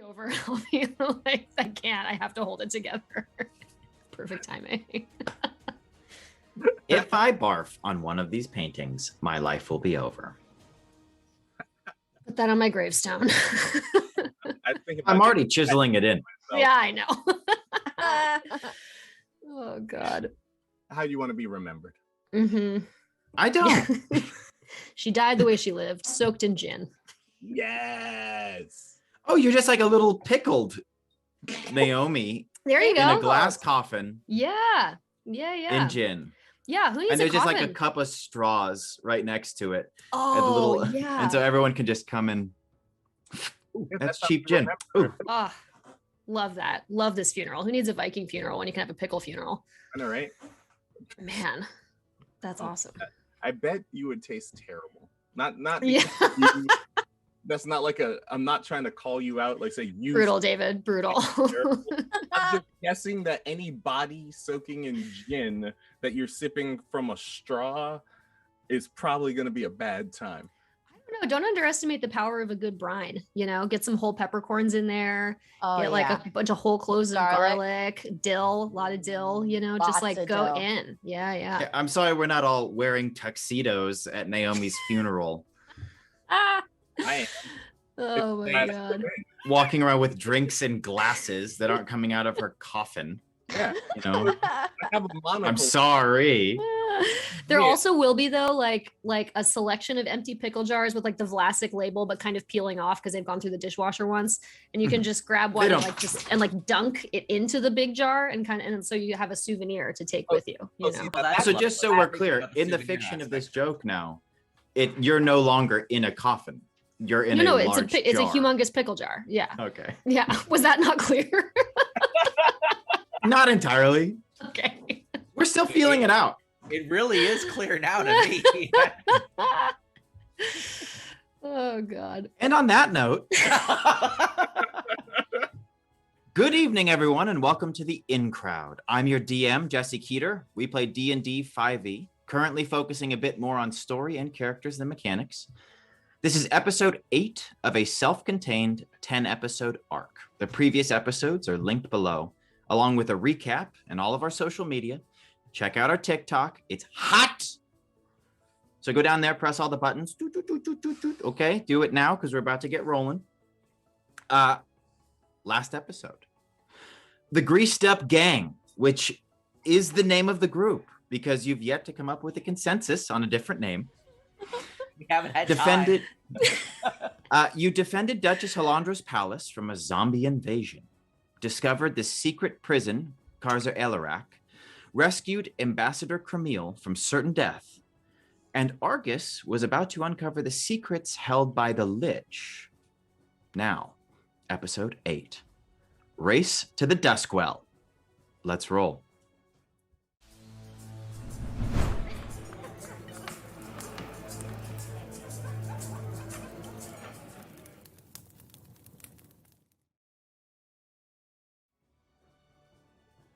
Over, I'll be like, I can't. I have to hold it together. Perfect timing. If I barf on one of these paintings, my life will be over. Put that on my gravestone. I'm already chiseling it in. Yeah, I know. Oh, God. How do you want to be remembered? Mm-hmm. I don't. She died the way she lived, soaked in gin. Yes. Oh, you're just like a little pickled Naomi. There you go. In a glass coffin. Yeah. In gin. Yeah, who needs and there's a just coffin? like a cup of straws right next to it. Oh, yeah. And so everyone can just come and that's cheap gin. Ooh. Oh, love that. Love this funeral. Who needs a Viking funeral when you can have a pickle funeral? I know, right? Man, that's awesome. I bet you would taste terrible. Not yeah. That's not like I'm not trying to call you out, like say you brutal, David, brutal. I'm just guessing that any body soaking in gin that you're sipping from a straw is probably going to be a bad time. I don't know. Don't underestimate the power of a good brine. You know, get some whole peppercorns in there. Get like a bunch of whole cloves of garlic, dill, a lot of dill. You know, just like go in. Yeah. I'm sorry, we're not all wearing tuxedos at Naomi's funeral. Oh my God. Walking around with drinks and glasses that aren't coming out of her coffin. Yeah. You know, I have a monocle. I'm sorry. There also will be though, like a selection of empty pickle jars with like the Vlasic label, but kind of peeling off because they've gone through the dishwasher once. And you can just grab one and like dunk it into the big jar and so you have a souvenir to take with you. You know. So just so we're clear, in the fiction of this joke now, you're no longer in a coffin. You're in a large jar. It's a humongous pickle jar. Yeah. Okay. Yeah. Was that not clear? Not entirely. Okay. We're still feeling it out. It really is clear now to me. Oh, God. And on that note, good evening, everyone, and welcome to the In Crowd. I'm your DM, Jesse Keeter. We play D&D 5e, currently focusing a bit more on story and characters than mechanics. This is episode 8 of a self-contained 10-episode arc. The previous episodes are linked below, along with a recap and all of our social media. Check out our TikTok. It's hot. So go down there, press all the buttons. Okay, do it now because we're about to get rolling. Last episode. The Greased Up Gang, which is the name of the group because you've yet to come up with a consensus on a different name. We haven't had time. You defended Duchess Halandra's palace from a zombie invasion, discovered the secret prison, Karzer Elarak, rescued Ambassador Cremil from certain death, and Argus was about to uncover the secrets held by the Lich. Now, episode 8. Race to the Duskwell. Let's roll.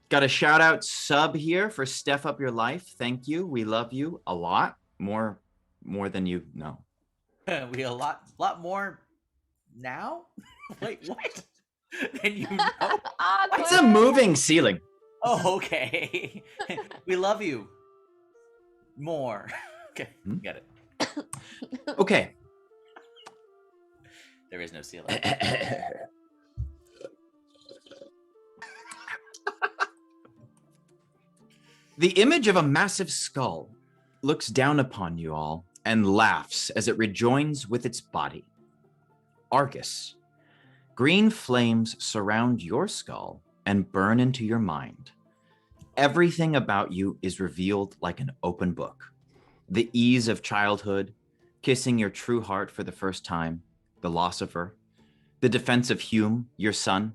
Got a shout out sub here for Steph Up Your Life. Thank you. We love you a lot. More than you know. We a lot more now? Wait, what? And you know? It's a moving ceiling. Oh, okay. We love you more. Okay, get it. Okay. There is no ceiling. The image of a massive skull looks down upon you all and laughs as it rejoins with its body. Argus, green flames surround your skull and burn into your mind. Everything about you is revealed like an open book. The ease of childhood, kissing your true heart for the first time, the loss of her, the defense of Hume, your son,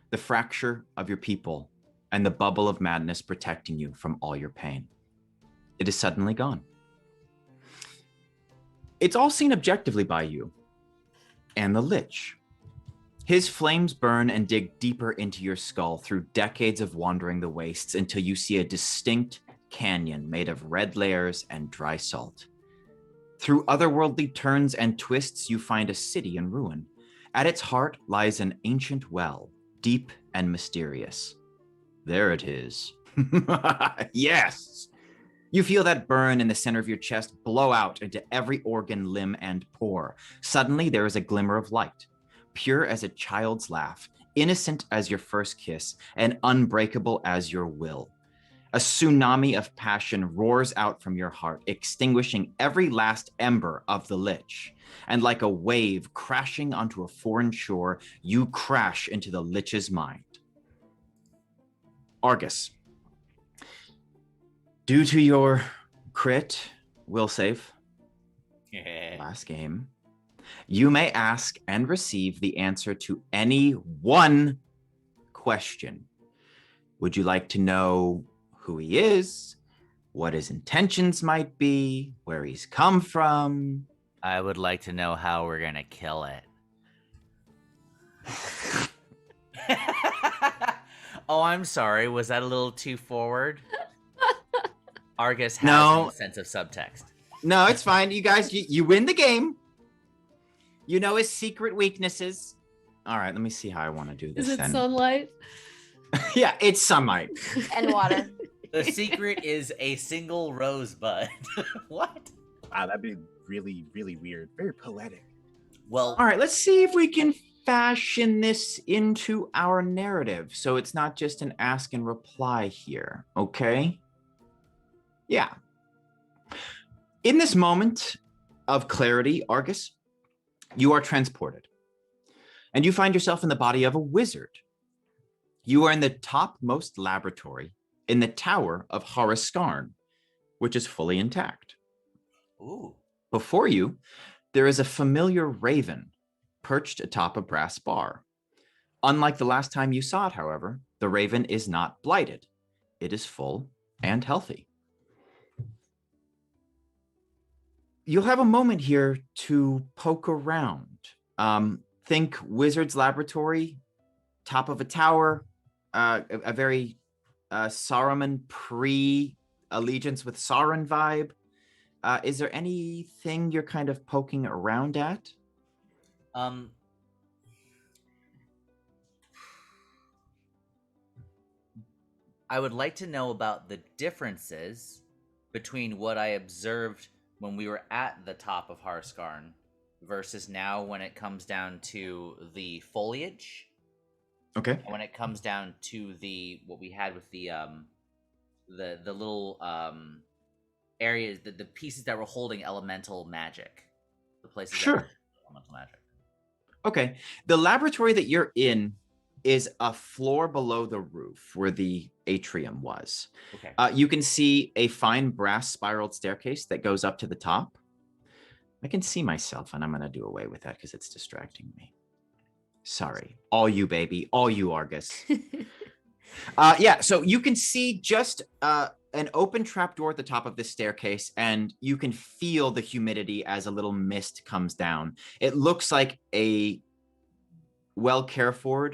the fracture of your people, and the bubble of madness protecting you from all your pain. It is suddenly gone. It's all seen objectively by you and the Lich. His flames burn and dig deeper into your skull through decades of wandering the wastes until you see a distinct canyon made of red layers and dry salt. Through otherworldly turns and twists, you find a city in ruin, At its heart lies an ancient well, deep and mysterious. There it is. Yes! You feel that burn in the center of your chest blow out into every organ, limb, and pore. Suddenly, there is a glimmer of light, pure as a child's laugh, innocent as your first kiss, and unbreakable as your will. A tsunami of passion roars out from your heart, extinguishing every last ember of the Lich. And like a wave crashing onto a foreign shore, you crash into the Lich's mind. Argus, due to your crit, will save, last game, you may ask and receive the answer to any one question. Would you like to know who he is, what his intentions might be, where he's come from? I would like to know how we're gonna kill it. Oh, I'm sorry. Was that a little too forward? Argus has no sense of subtext. No, it's fine. You guys, you win the game. You know his secret weaknesses. All right, let me see how I want to do this. Is it then. sunlight? Yeah, it's sunlight. And water. The secret is a single rosebud. What? Wow, that'd be really, really weird. Very poetic. Well, all right, let's see if we can fashion this into our narrative so it's not just an ask and reply here, okay? Yeah. In this moment of clarity, Argus, you are transported. And you find yourself in the body of a wizard. You are in the topmost laboratory in the tower of Horuskarn, which is fully intact. Ooh. Before you, there is a familiar raven perched atop a brass bar. Unlike the last time you saw it, however, the raven is not blighted. It is full and healthy. You'll have a moment here to poke around. Think Wizard's Laboratory, top of a tower, a very Saruman pre-allegiance with Sauron vibe. Is there anything you're kind of poking around at? I would like to know about the differences between what I observed when we were at the top of Harskarn versus now when it comes down to the foliage. Okay. And when it comes down to what we had with the little areas, the pieces that were holding elemental magic, the places sure. that were elemental magic. Okay. The laboratory that you're in is a floor below the roof where the atrium was. Okay. You can see a fine brass spiraled staircase that goes up to the top. I can see myself, and I'm going to do away with that because it's distracting me. Sorry. All you, baby. All you, Argus. Yeah, so you can see just an open trapdoor at the top of this staircase, and you can feel the humidity as a little mist comes down. It looks like a well cared for,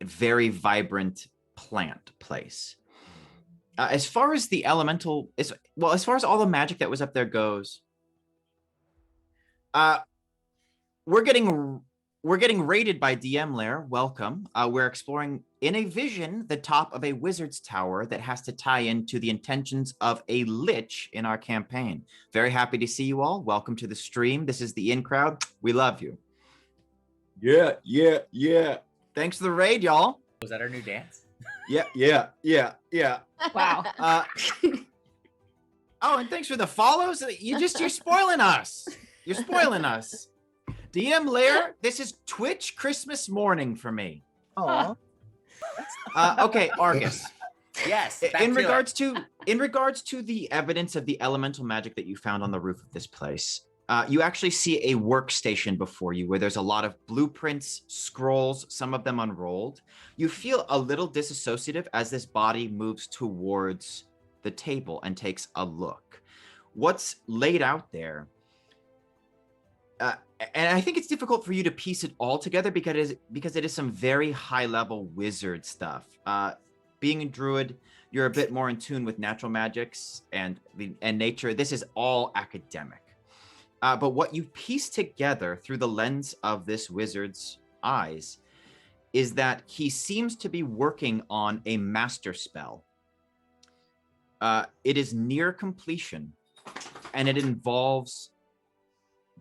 very vibrant plant place. As far as the elemental, as far as all the magic that was up there goes, we're getting raided by DM Lair. Welcome. We're exploring in a vision the top of a wizard's tower that has to tie into the intentions of a lich in our campaign. Very happy to see you all. Welcome to the stream. This is the in crowd. We love you. Yeah. Thanks for the raid, y'all. Was that our new dance? Yeah. Wow. Oh, and thanks for the follows. You're spoiling us. You're spoiling us. DM Lair, this is Twitch Christmas morning for me. Aww. Okay, Argus. Yes. In regards to the evidence of the elemental magic that you found on the roof of this place, you actually see a workstation before you where there's a lot of blueprints, scrolls, some of them unrolled. You feel a little disassociative as this body moves towards the table and takes a look. What's laid out there, and I think it's difficult for you to piece it all together because it is some very high-level wizard stuff. Being a druid, you're a bit more in tune with natural magics and nature. This is all academic. But what you piece together through the lens of this wizard's eyes is that he seems to be working on a master spell. It is near completion, and it involves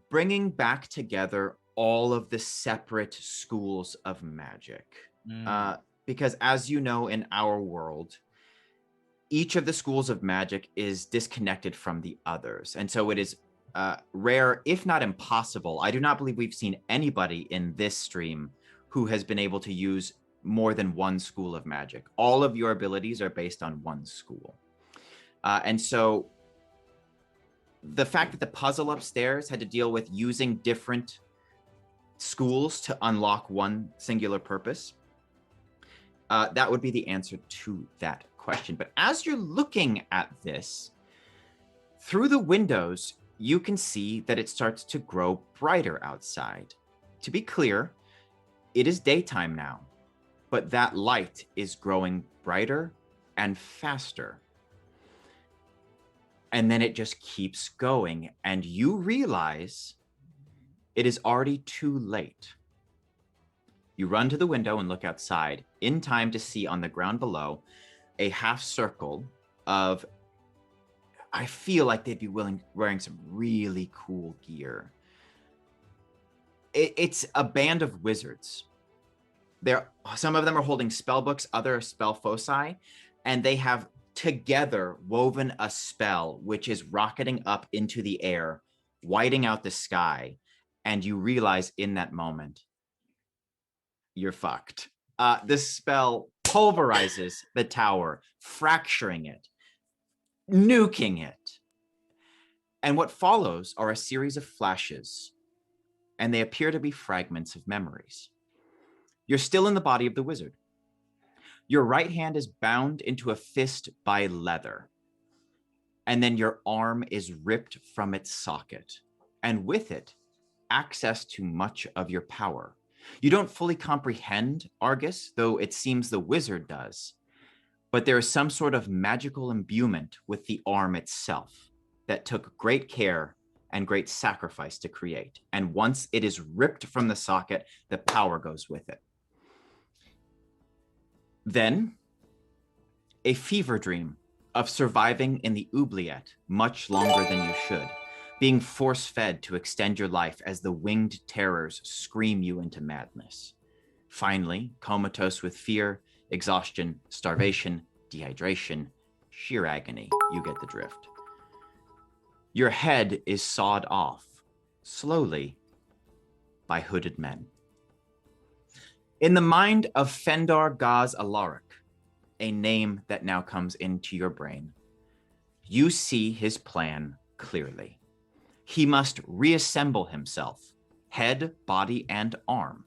bringing back together all of the separate schools of magic. Because as you know, in our world, each of the schools of magic is disconnected from the others. And so it is rare, if not impossible. I do not believe we've seen anybody in this stream who has been able to use more than one school of magic. All of your abilities are based on one school. And so the fact that the puzzle upstairs had to deal with using different schools to unlock one singular purpose, that would be the answer to that question. But as you're looking at this, through the windows, you can see that it starts to grow brighter outside. To be clear, it is daytime now, but that light is growing brighter and faster. And then it just keeps going, and you realize it is already too late. You run to the window and look outside, in time to see on the ground below a half circle of, I feel like they'd be wearing some really cool gear. It's a band of wizards. Some of them are holding spell books, other spell foci, and they have together woven a spell which is rocketing up into the air, whiting out the sky, and you realize in that moment, you're fucked. This spell pulverizes the tower, fracturing it, nuking it. And what follows are a series of flashes, and they appear to be fragments of memories. You're still in the body of the wizard. Your right hand is bound into a fist by leather, and then your arm is ripped from its socket, and with it, access to much of your power. You don't fully comprehend Argus, though it seems the wizard does, but there is some sort of magical imbuement with the arm itself that took great care and great sacrifice to create. And once it is ripped from the socket, the power goes with it. Then, a fever dream of surviving in the oubliette much longer than you should, being force-fed to extend your life as the winged terrors scream you into madness. Finally, comatose with fear, exhaustion, starvation, dehydration, sheer agony. You get the drift. Your head is sawed off, slowly, by hooded men. In the mind of Fendar Gaz Alaric, a name that now comes into your brain, you see his plan clearly. He must reassemble himself, head, body, and arm.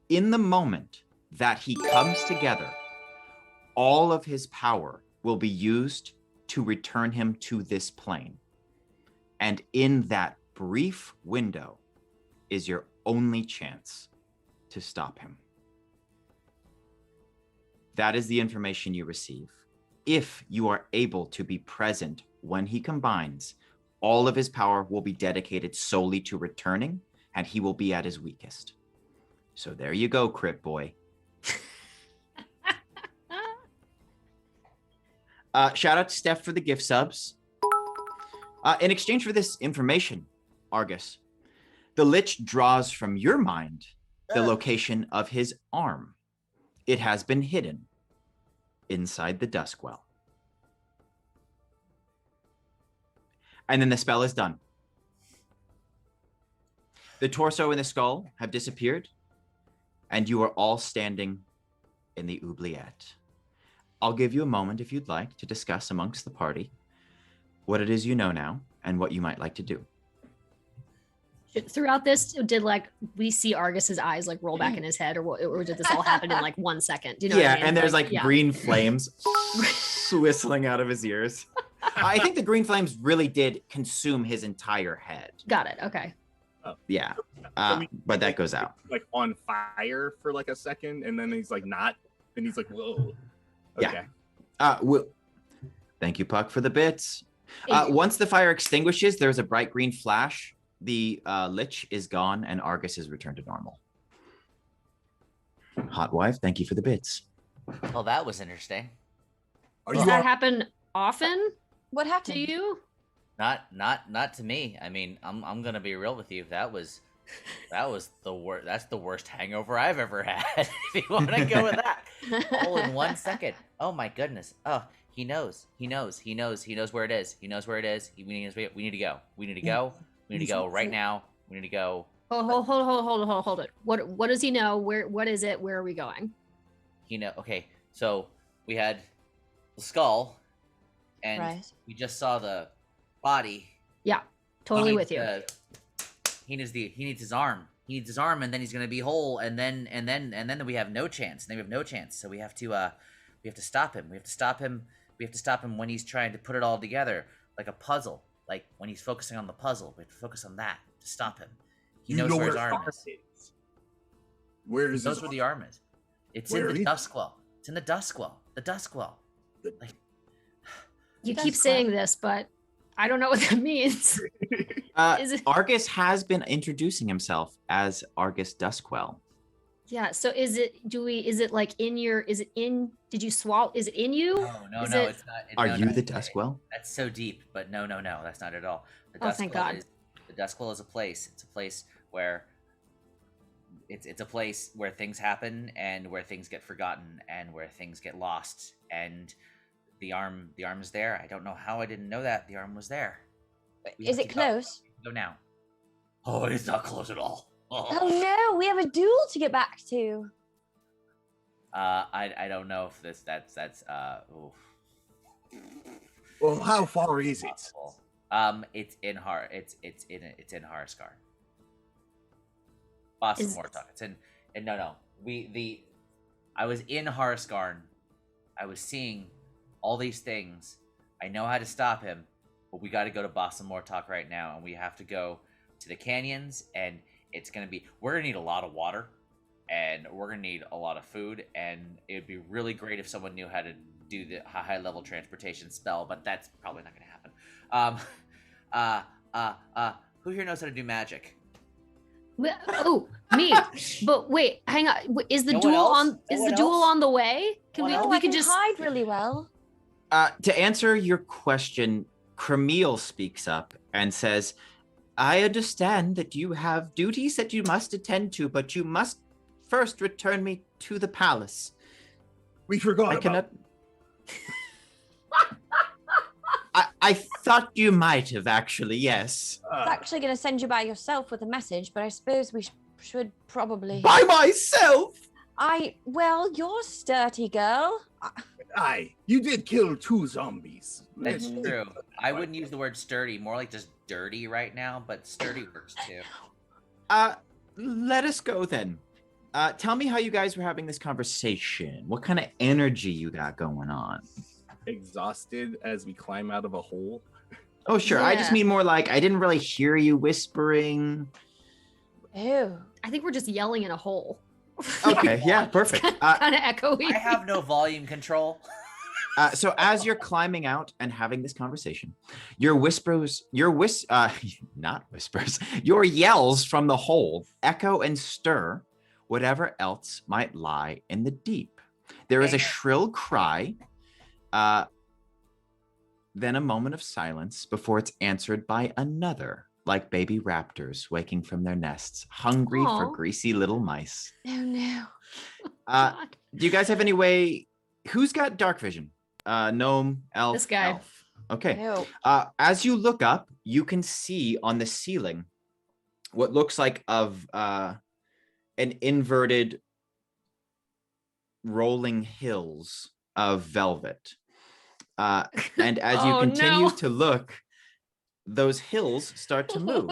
In the moment that he comes together, all of his power will be used to return him to this plane. And in that brief window is your only chance to stop him. That is the information you receive. If you are able to be present when he combines, all of his power will be dedicated solely to returning, and he will be at his weakest. So there you go, Crypt Boy. Shout out to Steph for the gift subs. In exchange for this information, Argus, the Lich draws from your mind the location of his arm. It has been hidden inside the Duskwell. And then the spell is done. The torso and the skull have disappeared, and you are all standing in the oubliette. I'll give you a moment, if you'd like, to discuss amongst the party what it is you know now and what you might like to do. Throughout this, did we see Argus's eyes roll back in his head, or did this all happen in 1 second? Do you know what I mean? And there's green flames whistling out of his ears. I think the green flames really did consume his entire head. Got it. Okay. Yeah. But that goes out. On fire for a second, and then he's not, and he's whoa. Okay. Yeah. Thank you, Puck, for the bits. Once the fire extinguishes, there's a bright green flash. The Lich is gone, and Argus is returned to normal. Hot wife, thank you for the bits. Well, that was interesting. Does that happen often What happened to you? Not to me. I mean, I'm gonna be real with you. That was the worst. That's the worst hangover I've ever had. If you want to go with that, all in 1 second. Oh my goodness. Oh, he knows where it is. We need to go. We need to go right now. We need to go. Oh, hold it. What does he know? What is it? Where are we going? Okay, so we had the skull, and we just saw the body. Yeah, totally with you. He needs his arm. He needs his arm, and then he's gonna be whole. And then we have no chance. So we have to stop him. We have to stop him when he's trying to put it all together, like a puzzle. Like when he's focusing on the puzzle, we have to focus on that to stop him. He knows where his arm is. Where is he knows where the arm is. It's in the Duskwell. It's in the Duskwell. The Duskwell. You keep saying this, but I don't know what that means. Argus has been introducing himself as Argus Duskwell. Yeah. So is it in? Did you swallow? Is it in you? No, it's not. Are you the Duskwell? That's so deep, but no, that's not at all. Thank God. The Duskwell is a place. It's a place where it's a place where things happen and where things get forgotten and where things get lost. And the arm is there. I don't know how I didn't know that the arm was there. Is it close? Go now. Oh, it's not close at all. Oh no, we have a duel to get back to. I don't know if that's oof. Well, how far is it? It's in Harskarn. Boston Mortok. It's in no. I was in Harskarn. I was seeing all these things. I know how to stop him, but we got to go to Boston Mortok right now, and we have to go to the canyons, and we're gonna need a lot of water, and we're gonna need a lot of food, and it would be really great if someone knew how to do the high level transportation spell, but that's probably not gonna happen. Who here knows how to do magic? Oh, me. But wait, hang on. Is the duel on the way? We can just hide really well. To answer your question, Cremille speaks up and says, I understand that you have duties that you must attend to, but you must first return me to the palace. We forgot about... I thought you might have, actually, yes. I was actually going to send you by yourself with a message, but I suppose we should probably... By myself? Well, you're sturdy, girl. Aye, you did kill 2 zombies. That's true. I wouldn't use the word sturdy, more like just dirty right now, but sturdy works too. Let us go then. Tell me how you guys were having this conversation. What kind of energy you got going on? Exhausted as we climb out of a hole. Oh, sure. Yeah. I just mean more like I didn't really hear you whispering. Ew. I think we're just yelling in a hole. Okay, yeah, perfect. Kind of echoey. I have no volume control. So as you're climbing out and having this conversation, your yells from the hole echo and stir whatever else might lie in the deep. There is a shrill cry, then a moment of silence before it's answered by another, like baby raptors waking from their nests, hungry for greasy little mice. Oh no. Do you guys have any way? Who's got dark vision? Gnome, elf. This guy. Elf. Okay. No. As you look up, you can see on the ceiling what looks like an inverted rolling hills of velvet. And as you continue to look, those hills start to move,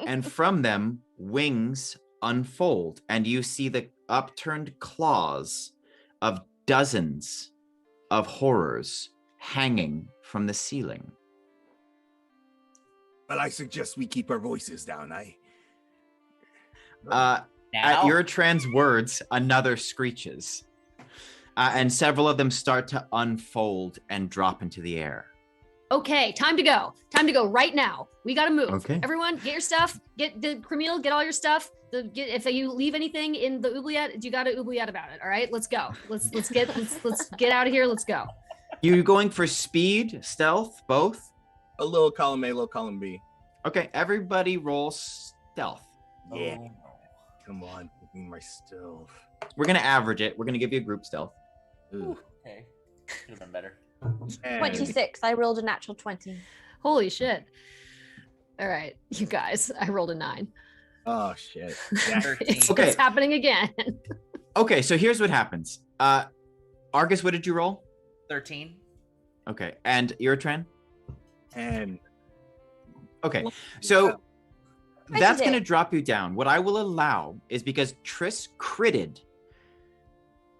and from them wings unfold, and you see the upturned claws of dozens of horrors hanging from the ceiling. But I suggest we keep our voices down, At your trans words, another screeches, and several of them start to unfold and drop into the air. Okay, time to go. Time to go right now. We gotta move. Okay. Everyone, get your stuff. Get the Camille, get all your stuff. If you leave anything in the oubliette, you gotta oubliette about it. All right, let's go. Let's get out of here. Let's go. You going for speed, stealth, both? A little column A, little column B. Okay, everybody roll stealth. Yeah. Come on, give me my stealth. We're gonna average it. We're gonna give you a group stealth. Ooh. Okay. Could have been better. 26. I rolled a natural 20. Holy shit. All right, you guys, I rolled a 9. Oh shit. It's, Okay. it's happening again. Okay, so here's what happens. Argus, what did you roll? 13. Okay, and Iratran? 10. Okay, so I that's did going to it. drop you down. What I will allow is because Triss critted.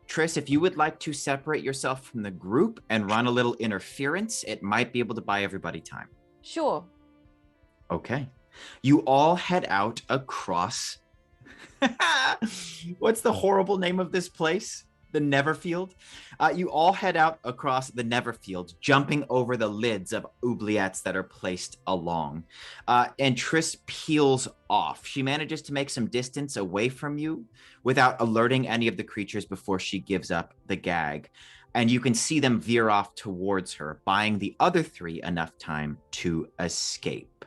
Triss, if you would like to separate yourself from the group and run a little interference, it might be able to buy everybody time. Sure. Okay. You all head out across. What's the horrible name of this place? The Neverfield. You all head out across the Neverfield, jumping over the lids of oubliettes that are placed along. And Triss peels off. She manages to make some distance away from you without alerting any of the creatures before she gives up the gag. And you can see them veer off towards her, buying the other three enough time to escape.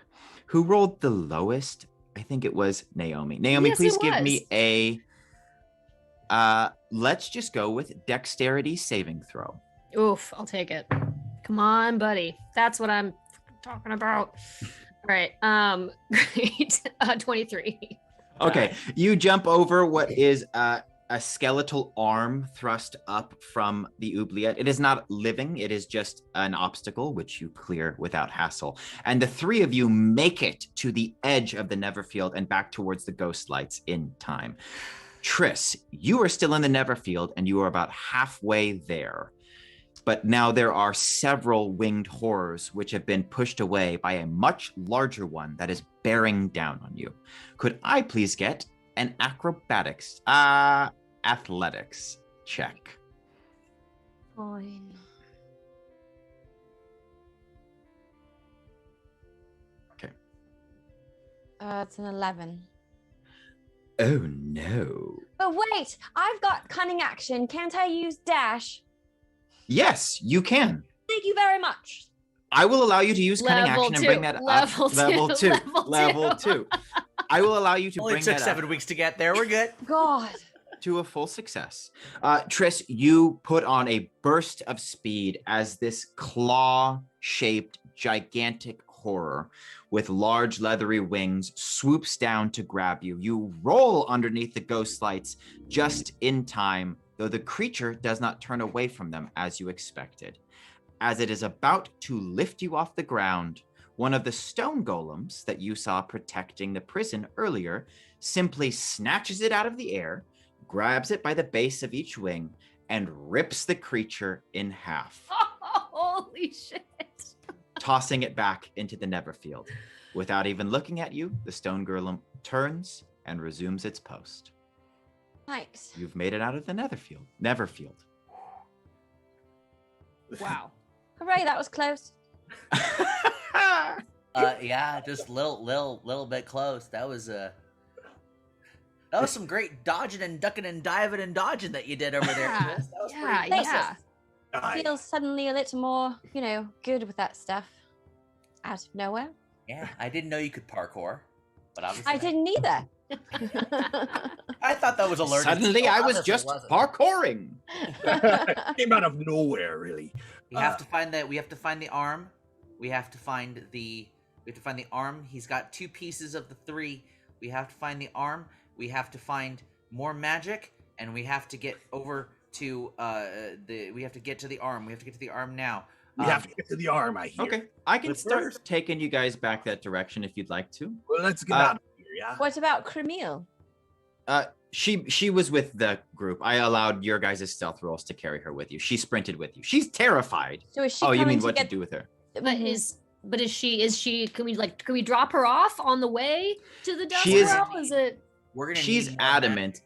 Who rolled the lowest? I think it was Naomi. Naomi, Yes, please it give was. me a... let's just go with dexterity saving throw. Oof, I'll take it. Come on, buddy. That's what I'm talking about. All right. Great. 23. Okay, you jump over what is a skeletal arm thrust up from the oubliette. It is not living, it is just an obstacle, which you clear without hassle. And the three of you make it to the edge of the Neverfield and back towards the ghost lights in time. Triss, you are still in the Neverfield and you are about halfway there. But now there are several winged horrors which have been pushed away by a much larger one that is bearing down on you. Could I please get an athletics check? Fine. Okay. It's an 11. Oh no. But wait, I've got cunning action. Can't I use dash? Yes, you can. Thank you very much. I will allow you to use cunning Level action and two. bring that Level up. two. Level two. Level Level two. 2. I will allow you to Only bring took that 7 up weeks to get there. We're good. God. to a full success. Triss, you put on a burst of speed as this claw-shaped, gigantic horror with large leathery wings swoops down to grab you. You roll underneath the ghost lights just in time, though the creature does not turn away from them as you expected. As it is about to lift you off the ground, one of the stone golems that you saw protecting the prison earlier simply snatches it out of the air, grabs it by the base of each wing, and rips the creature in half, Holy shit. tossing it back into the Neverfield. Without even looking at you, the stone golem turns and resumes its post. Thanks. You've made it out of the Neverfield. Wow. Hooray, that was close. Yeah, just little bit close. That was some great dodging and ducking and diving and dodging that you did over there. Yeah, Chris. That was yeah, pretty yeah. Feels suddenly a little more, good with that stuff. Out of nowhere. Yeah, I didn't know you could parkour, but obviously I didn't either. I thought that was a learning. Suddenly, skill. I was Obviously just wasn't. parkouring. Came out of nowhere, really. We have to find that. We have to find the arm. We have to find the arm. He's got 2 pieces of the 3. We have to find the arm. We have to find more magic, and we have to get over to we have to get to the arm. We have to get to the arm now. We have to get to the arm, I hear. Okay, I can But start first- taking you guys back that direction if you'd like to. Well, let's get out of here, yeah? What about Cremille? She was with the group. I allowed your guys' stealth rolls to carry her with you. She sprinted with you. She's terrified. So is she Oh, you coming mean to what get... to do with her? But Mhm. is she can we drop her off on the way to the She is- Duskwell? Is it We're gonna. She's need more adamant.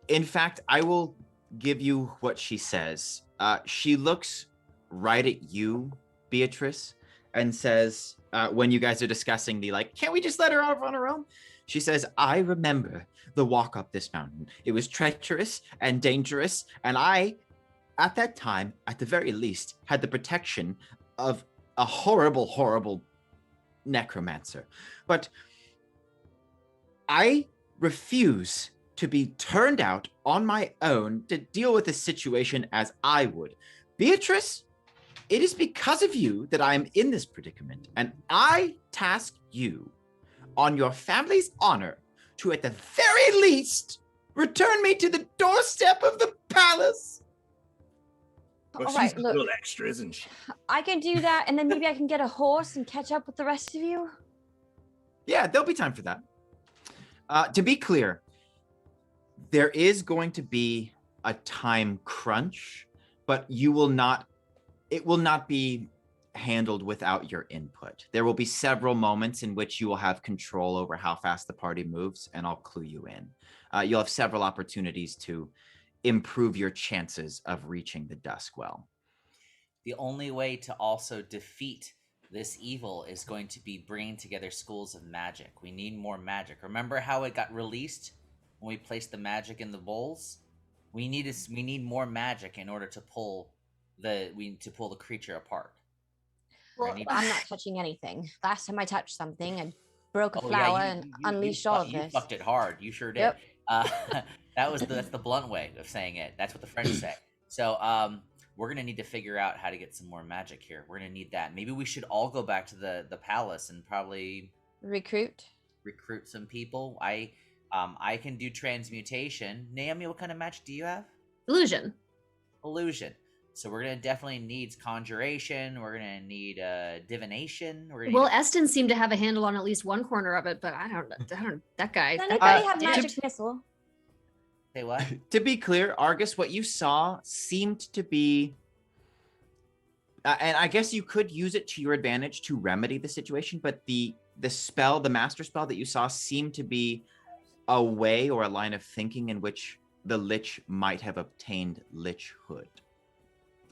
In fact, I will give you what she says. She looks right at you, Beatrice, and says, when you guys are discussing the can't we just let her out on her own? She says, I remember the walk up this mountain. It was treacherous and dangerous, and I, at that time, at the very least, had the protection of a horrible, horrible necromancer. But I refuse to be turned out on my own to deal with this situation as I would. Beatrice, it is because of you that I am in this predicament, and I task you, on your family's honor, to at the very least return me to the doorstep of the palace. Well, All she's right, a look, little extra, isn't she? I can do that, and then maybe I can get a horse and catch up with the rest of you. Yeah, there'll be time for that. To be clear, there is going to be a time crunch, but it will not be handled without your input. There will be several moments in which you will have control over how fast the party moves, and I'll clue you in. You'll have several opportunities to improve your chances of reaching the Duskwell. The only way to also defeat this evil is going to be bringing together schools of magic. We need more magic. Remember how it got released when we placed the magic in the bowls? We need more magic in order to pull the creature apart. Well, I'm not touching anything. Last time I touched something, I broke a flower and unleashed all of this. You fucked it hard. You sure did. Yep. That's the blunt way of saying it. That's what the French say. So we're gonna need to figure out how to get some more magic here. We're gonna need that. Maybe we should all go back to the palace and probably recruit some people. I can do transmutation. Naomi, what kind of magic do you have? Illusion. So we're gonna definitely need conjuration. We're gonna need divination. Eston seemed to have a handle on at least one corner of it, but I don't. That guy. Does anybody have magic missile? Say what? To be clear, Argus, what you saw seemed to be, and I guess you could use it to your advantage to remedy the situation, but the spell, the master spell that you saw, seemed to be a way or a line of thinking in which the Lich might have obtained Lichhood.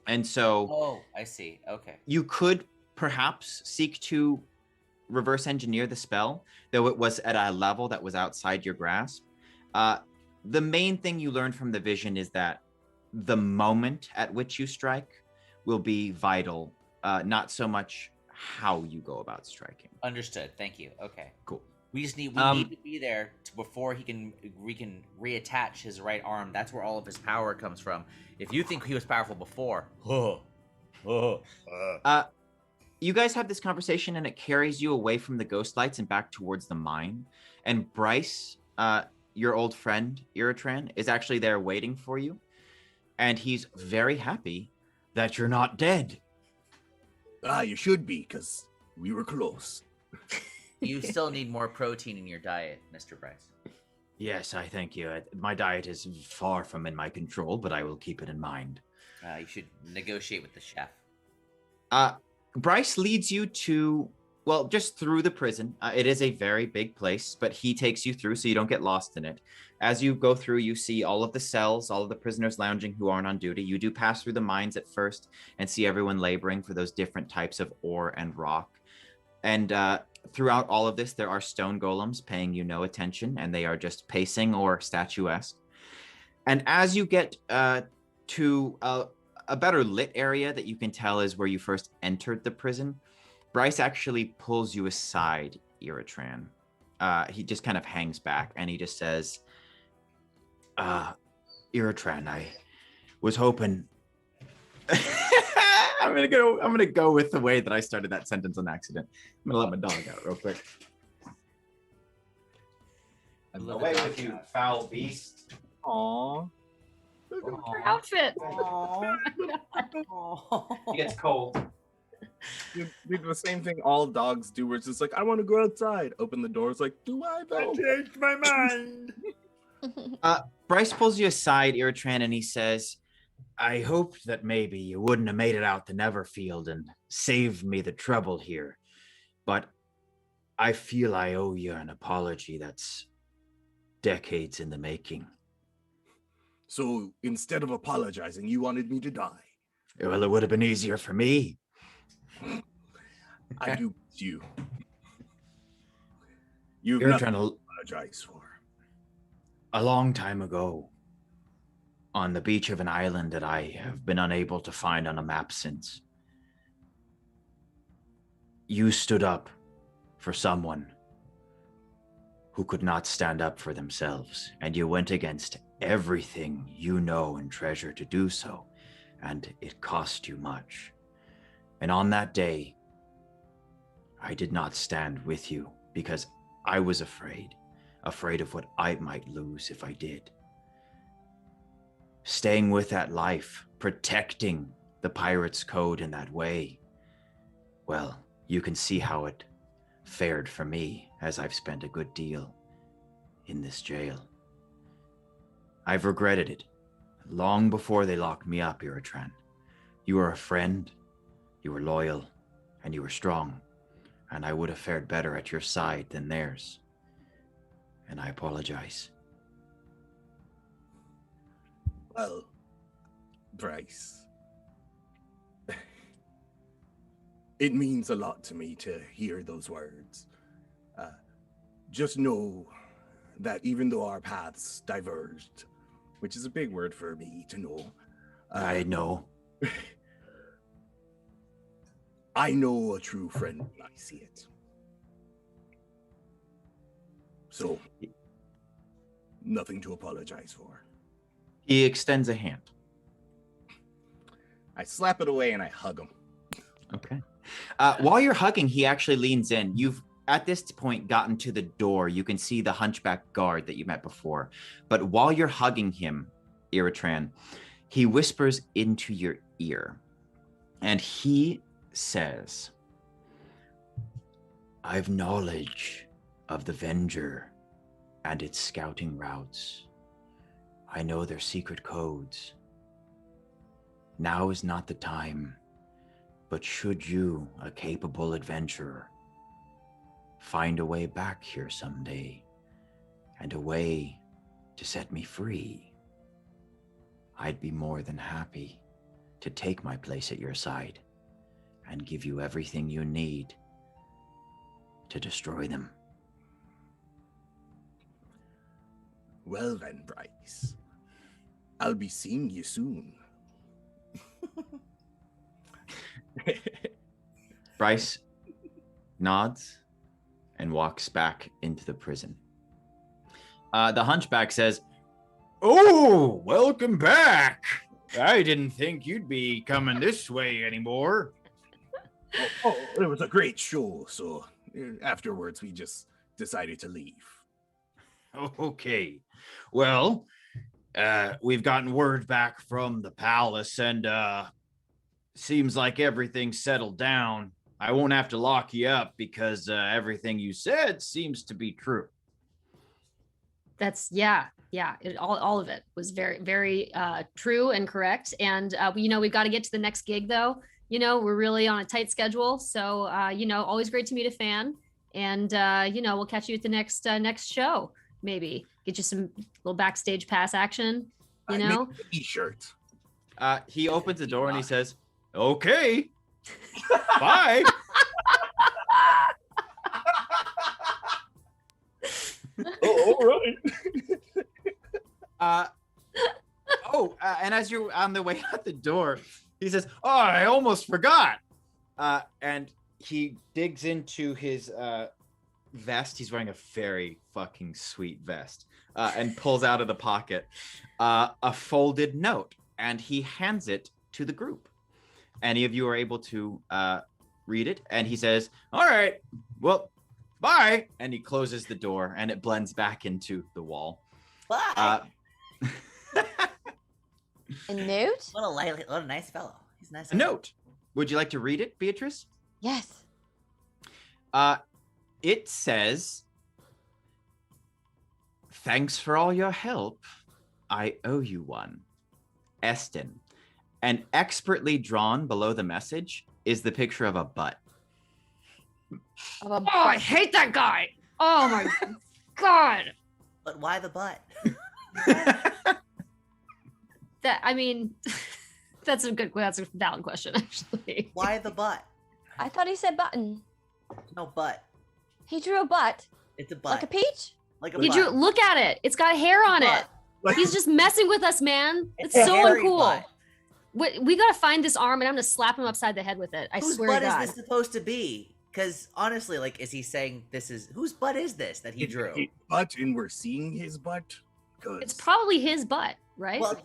And so... Oh, I see. Okay. You could perhaps seek to reverse engineer the spell, though it was at a level that was outside your grasp. The main thing you learned from the vision is that the moment at which you strike will be vital, not so much how you go about striking. Understood. Thank you. Okay. Cool. We need to be there before we can reattach his right arm. That's where all of his power comes from. If you think he was powerful before, you guys have this conversation and it carries you away from the ghost lights and back towards the mine. And Bryce, your old friend Iratran, is actually there waiting for you, and he's very happy that you're not dead. You should be, because we were close. You still need more protein in your diet, Mr. Bryce. Yes, I thank you. My diet is far from in my control, but I will keep it in mind. You should negotiate with the chef. Bryce leads you to, well, just through the prison. It is a very big place, but he takes you through so you don't get lost in it. As you go through, you see all of the cells, all of the prisoners lounging who aren't on duty. You do pass through the mines at first and see everyone laboring for those different types of ore and rock. And throughout all of this, there are stone golems paying you no attention, and they are just pacing or statuesque. And as you get to a better lit area that you can tell is where you first entered the prison, Bryce actually pulls you aside, Iratran. He just kind of hangs back and he just says, Iratran, I was hoping... I'm gonna go with the way that I started that sentence on accident. I'm gonna let my dog out real quick. Away with you, foul beast. Aww. Her outfit. He gets cold. You do the same thing all dogs do, where it's just like, I want to go outside. Open the door, it's like, do I though? I changed my mind. Bryce pulls you aside, Iratran, and he says, I hoped that maybe you wouldn't have made it out to Neverfield and saved me the trouble here. But I feel I owe you an apology that's decades in the making. So instead of apologizing, you wanted me to die? Well, it would have been easier for me. I do miss you. You've You're nothing trying to to apologize for. a long time ago on the beach of an island that I have been unable to find on a map since. You stood up for someone who could not stand up for themselves, and you went against everything you know and treasure to do so, and it cost you much. And on that day, I did not stand with you because I was afraid of what I might lose if I did. Staying with that life, protecting the pirate's code in that way, well, you can see how it fared for me as I've spent a good deal in this jail. I've regretted it long before they locked me up, Iratran. You were a friend, you were loyal, and you were strong, and I would have fared better at your side than theirs. And I apologize. Well, Bryce, it means a lot to me to hear those words. Just know that even though our paths diverged, which is a big word for me to know. I know. I know a true friend when I see it. So, nothing to apologize for. He extends a hand. I slap it away and I hug him. Okay. While you're hugging, he actually leans in. You've, at this point, gotten to the door. You can see the hunchback guard that you met before. But while you're hugging him, Iratran, he whispers into your ear. And he says, I've knowledge of the Venger and its scouting routes. I know their secret codes. Now is not the time, but should you, a capable adventurer, find a way back here someday, and a way to set me free, I'd be more than happy to take my place at your side and give you everything you need to destroy them. Well then, Bryce, I'll be seeing you soon. Bryce nods and walks back into the prison. The hunchback says, "Oh, welcome back. I didn't think you'd be coming this way anymore." Oh, it was a great show, so afterwards we just decided to leave. Okay. Well, we've gotten word back from the palace, and seems like everything's settled down. I won't have to lock you up because everything you said seems to be true. That's all of it was very, very true and correct. And we've got to get to the next gig though. We're really on a tight schedule. So always great to meet a fan. And we'll catch you at the next show. Maybe get you some little backstage pass action. T-shirt. He opens the door and he says, "Okay, bye." Oh, all right. And as you're on the way out the door, he says, "Oh, I almost forgot." And he digs into his vest. He's wearing a very fucking sweet vest, and pulls out of the pocket a folded note, and he hands it to the group. Any of you are able to read it, and he says, "All right, well, bye." And he closes the door, and it blends back into the wall. Bye. A note? What a nice fellow. He's nice. A note. Would you like to read it, Beatrice? Yes. It says, "Thanks for all your help. I owe you one. Eston." And expertly drawn below the message is the picture of a butt. Oh, I hate that guy. Oh my God. But why the butt? That's a valid question, actually. Why the butt? I thought he said button. No, butt. He drew a butt. It's a butt. Like a peach? Like a He butt. drew. Look at it. It's got hair on it. Like- He's just messing with us, man. It's a so hairy uncool. butt. We gotta find this arm, and I'm gonna slap him upside the head with it. I Whose swear butt to God. is this supposed to be? Because honestly, like, is he saying this is whose butt is this that he drew? Butt, and we're seeing his butt. It's probably his butt, right? Well,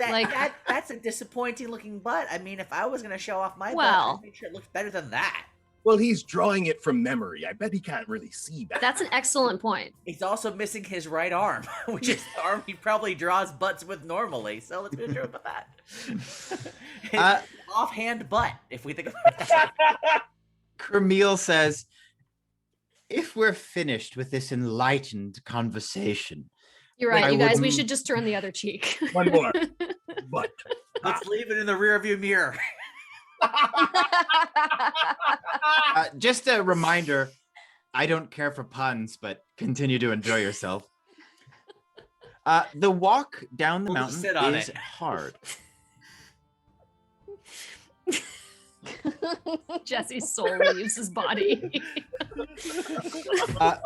that's a disappointing looking butt. I mean, if I was gonna show off my butt, I'd make sure it looks better than that. Well, he's drawing it from memory. I bet he can't really see that. That's an excellent point. He's also missing his right arm, which is the arm he probably draws butts with normally. So let's be sure about that. Offhand butt, if we think about that. Camille says, if we're finished with this enlightened conversation, You're right, I you guys. We wouldn't- should just turn the other cheek. One more. Butt. Let's leave it in the rearview mirror. just a reminder, I don't care for puns, but continue to enjoy yourself. The walk down the We'll mountain sit on is it. hard. Jesse's soul leaves his body. The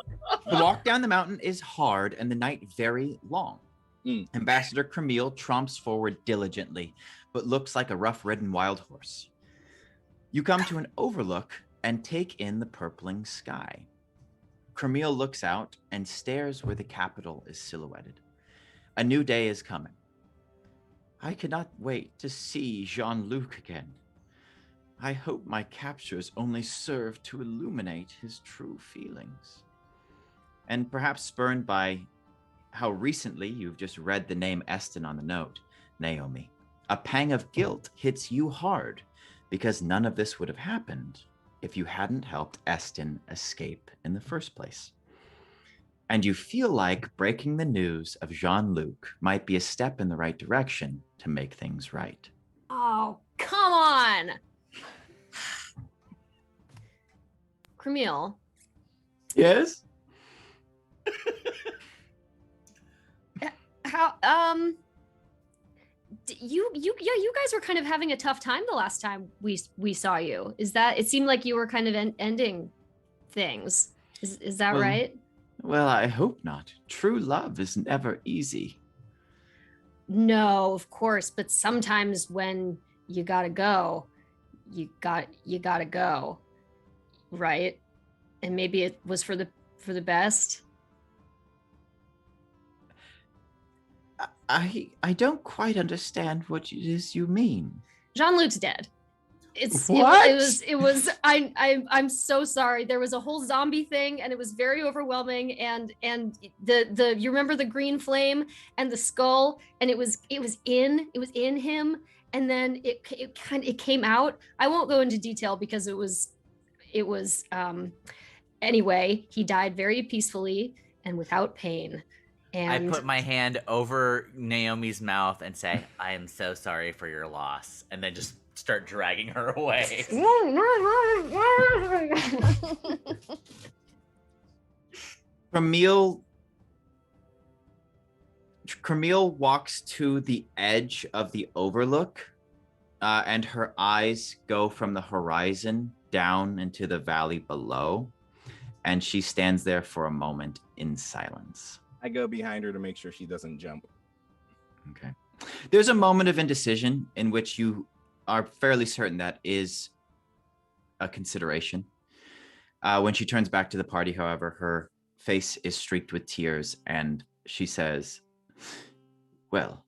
walk down the mountain is hard and the night very long. Ambassador Camille tromps forward diligently, but looks like a rough-ridden wild horse. You come to an overlook and take in the purpling sky. Camille looks out and stares where the capital is silhouetted. A new day is coming. I cannot wait to see Jean-Luc again. I hope my captures only serve to illuminate his true feelings. And perhaps spurned by how recently you've just read the name Eston on the note, Naomi, a pang of guilt hits you hard because none of this would have happened if you hadn't helped Eston escape in the first place. And you feel like breaking the news of Jean-Luc might be a step in the right direction to make things right. Oh, come on. Camille. Yes? How you guys were kind of having a tough time the last time we saw you. Is that it seemed like you were kind of ending things. Is that right? Well, I hope not. True love is never easy. No, of course, but sometimes when you gotta go, you gotta go, right? And maybe it was for the best. I don't quite understand what it is you mean. Jean-Luc's dead. What? It was I'm so sorry. There was a whole zombie thing and it was very overwhelming and the you remember the green flame and the skull and it was in him and then it came out. I won't go into detail because it was anyway, he died very peacefully and without pain. And I put my hand over Naomi's mouth and say, I am so sorry for your loss. And then just start dragging her away. Camille walks to the edge of the overlook, and her eyes go from the horizon down into the valley below, and she stands there for a moment in silence. I go behind her to make sure she doesn't jump. Okay. There's a moment of indecision in which you are fairly certain that is a consideration. When she turns back to the party, however, her face is streaked with tears and she says, well,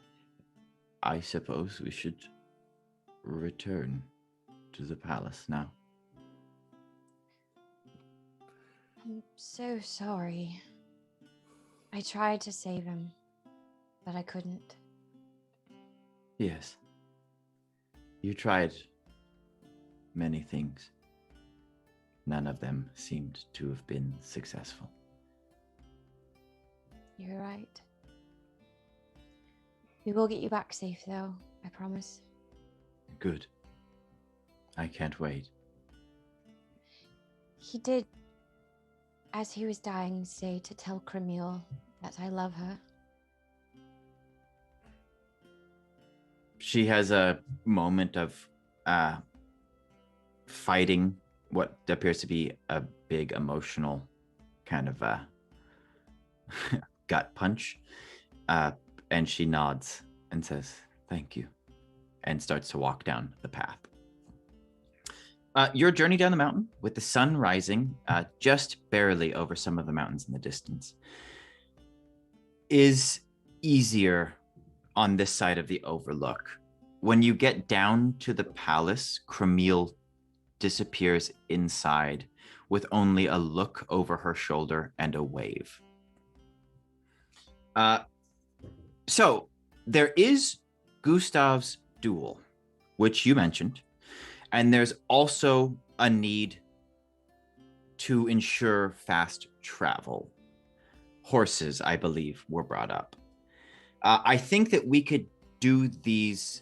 I suppose we should return to the palace now. I'm so sorry. I tried to save him, but I couldn't. Yes. You tried many things. None of them seemed to have been successful. You're right. We will get you back safe, though, I promise. Good. I can't wait. He did, as he was dying, say to tell Camille that I love her. She has a moment of fighting what appears to be a big emotional kind of gut punch. And she nods and says, "Thank you," and starts to walk down the path. Your journey down the mountain with the sun rising just barely over some of the mountains in the distance is easier on this side of the overlook. When you get down to the palace, Cremille disappears inside with only a look over her shoulder and a wave. So there is Gustav's duel, which you mentioned, and there's also a need to ensure fast travel. Horses, I believe, were brought up. I think that we could do these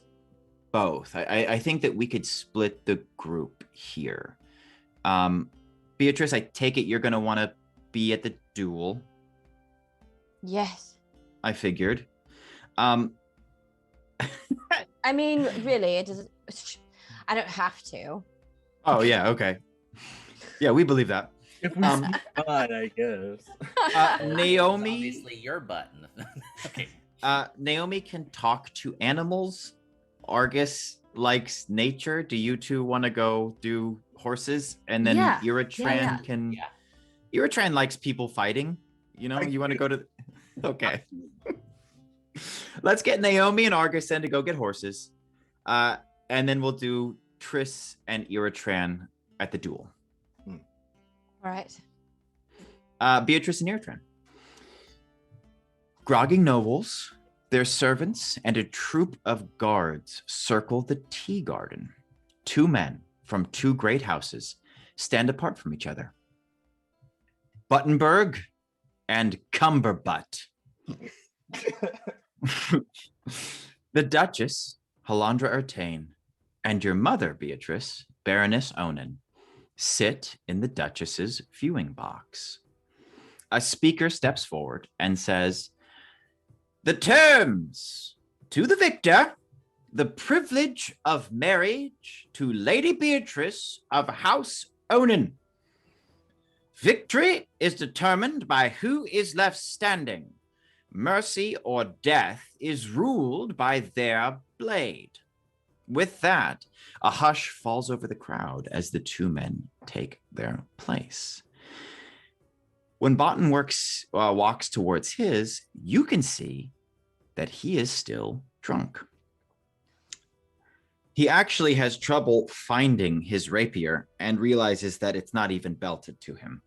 both. I think that we could split the group here. Beatrice, I take it you're going to want to be at the duel. Yes. I figured. I mean, really, it doesn't. I don't have to. Oh, yeah, okay. Yeah, we believe that. If we speak God, I guess. Naomi. Obviously, your button. Okay. Naomi can talk to animals. Argus likes nature. Do you two want to go do horses? And then Iratran can. Yeah. Iratran likes people fighting. You know, you want to go to. Okay. Let's get Naomi and Argus then to go get horses. And then we'll do Triss and Iratran at the duel. All right. Beatrice and Iratran. Grogging nobles, their servants, and a troop of guards circle the tea garden. 2 men from 2 great houses stand apart from each other. Buttonberg and Cumberbutt. The Duchess, Halandra Ertain, and your mother, Beatrice, Baroness Onan, sit in the Duchess's viewing box. A speaker steps forward and says, "The terms to the victor, the privilege of marriage to Lady Beatrice of House Onan. Victory is determined by who is left standing. Mercy or death is ruled by their blade." With that, a hush falls over the crowd as the 2 men take their place. When Botten walks towards his, you can see that he is still drunk. He actually has trouble finding his rapier and realizes that it's not even belted to him.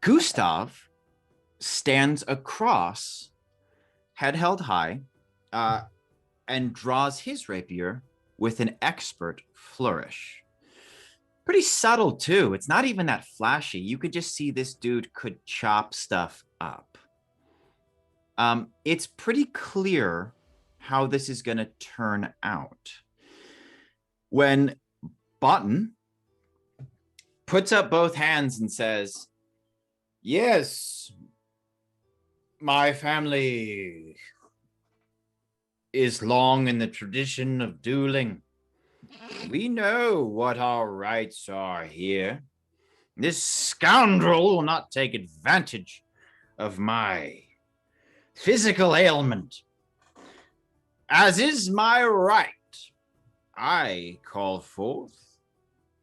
Gustav stands across, head held high, and draws his rapier with an expert flourish. Pretty subtle, too. It's not even that flashy. You could just see this dude could chop stuff up. It's pretty clear how this is going to turn out. When Botten puts up both hands and says, "Yes, my family is long in the tradition of dueling. We know what our rights are here. This scoundrel will not take advantage of my physical ailment. As is my right, I call forth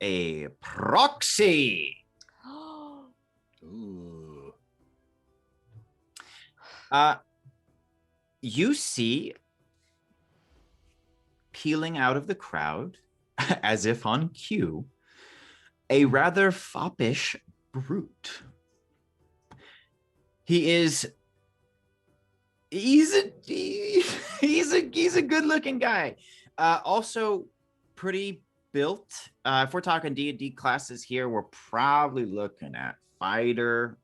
a proxy." Ooh. You see, peeling out of the crowd, as if on cue, a rather foppish brute. He's a good-looking guy. Also pretty built. If we're talking D&D classes here, we're probably looking at fighter.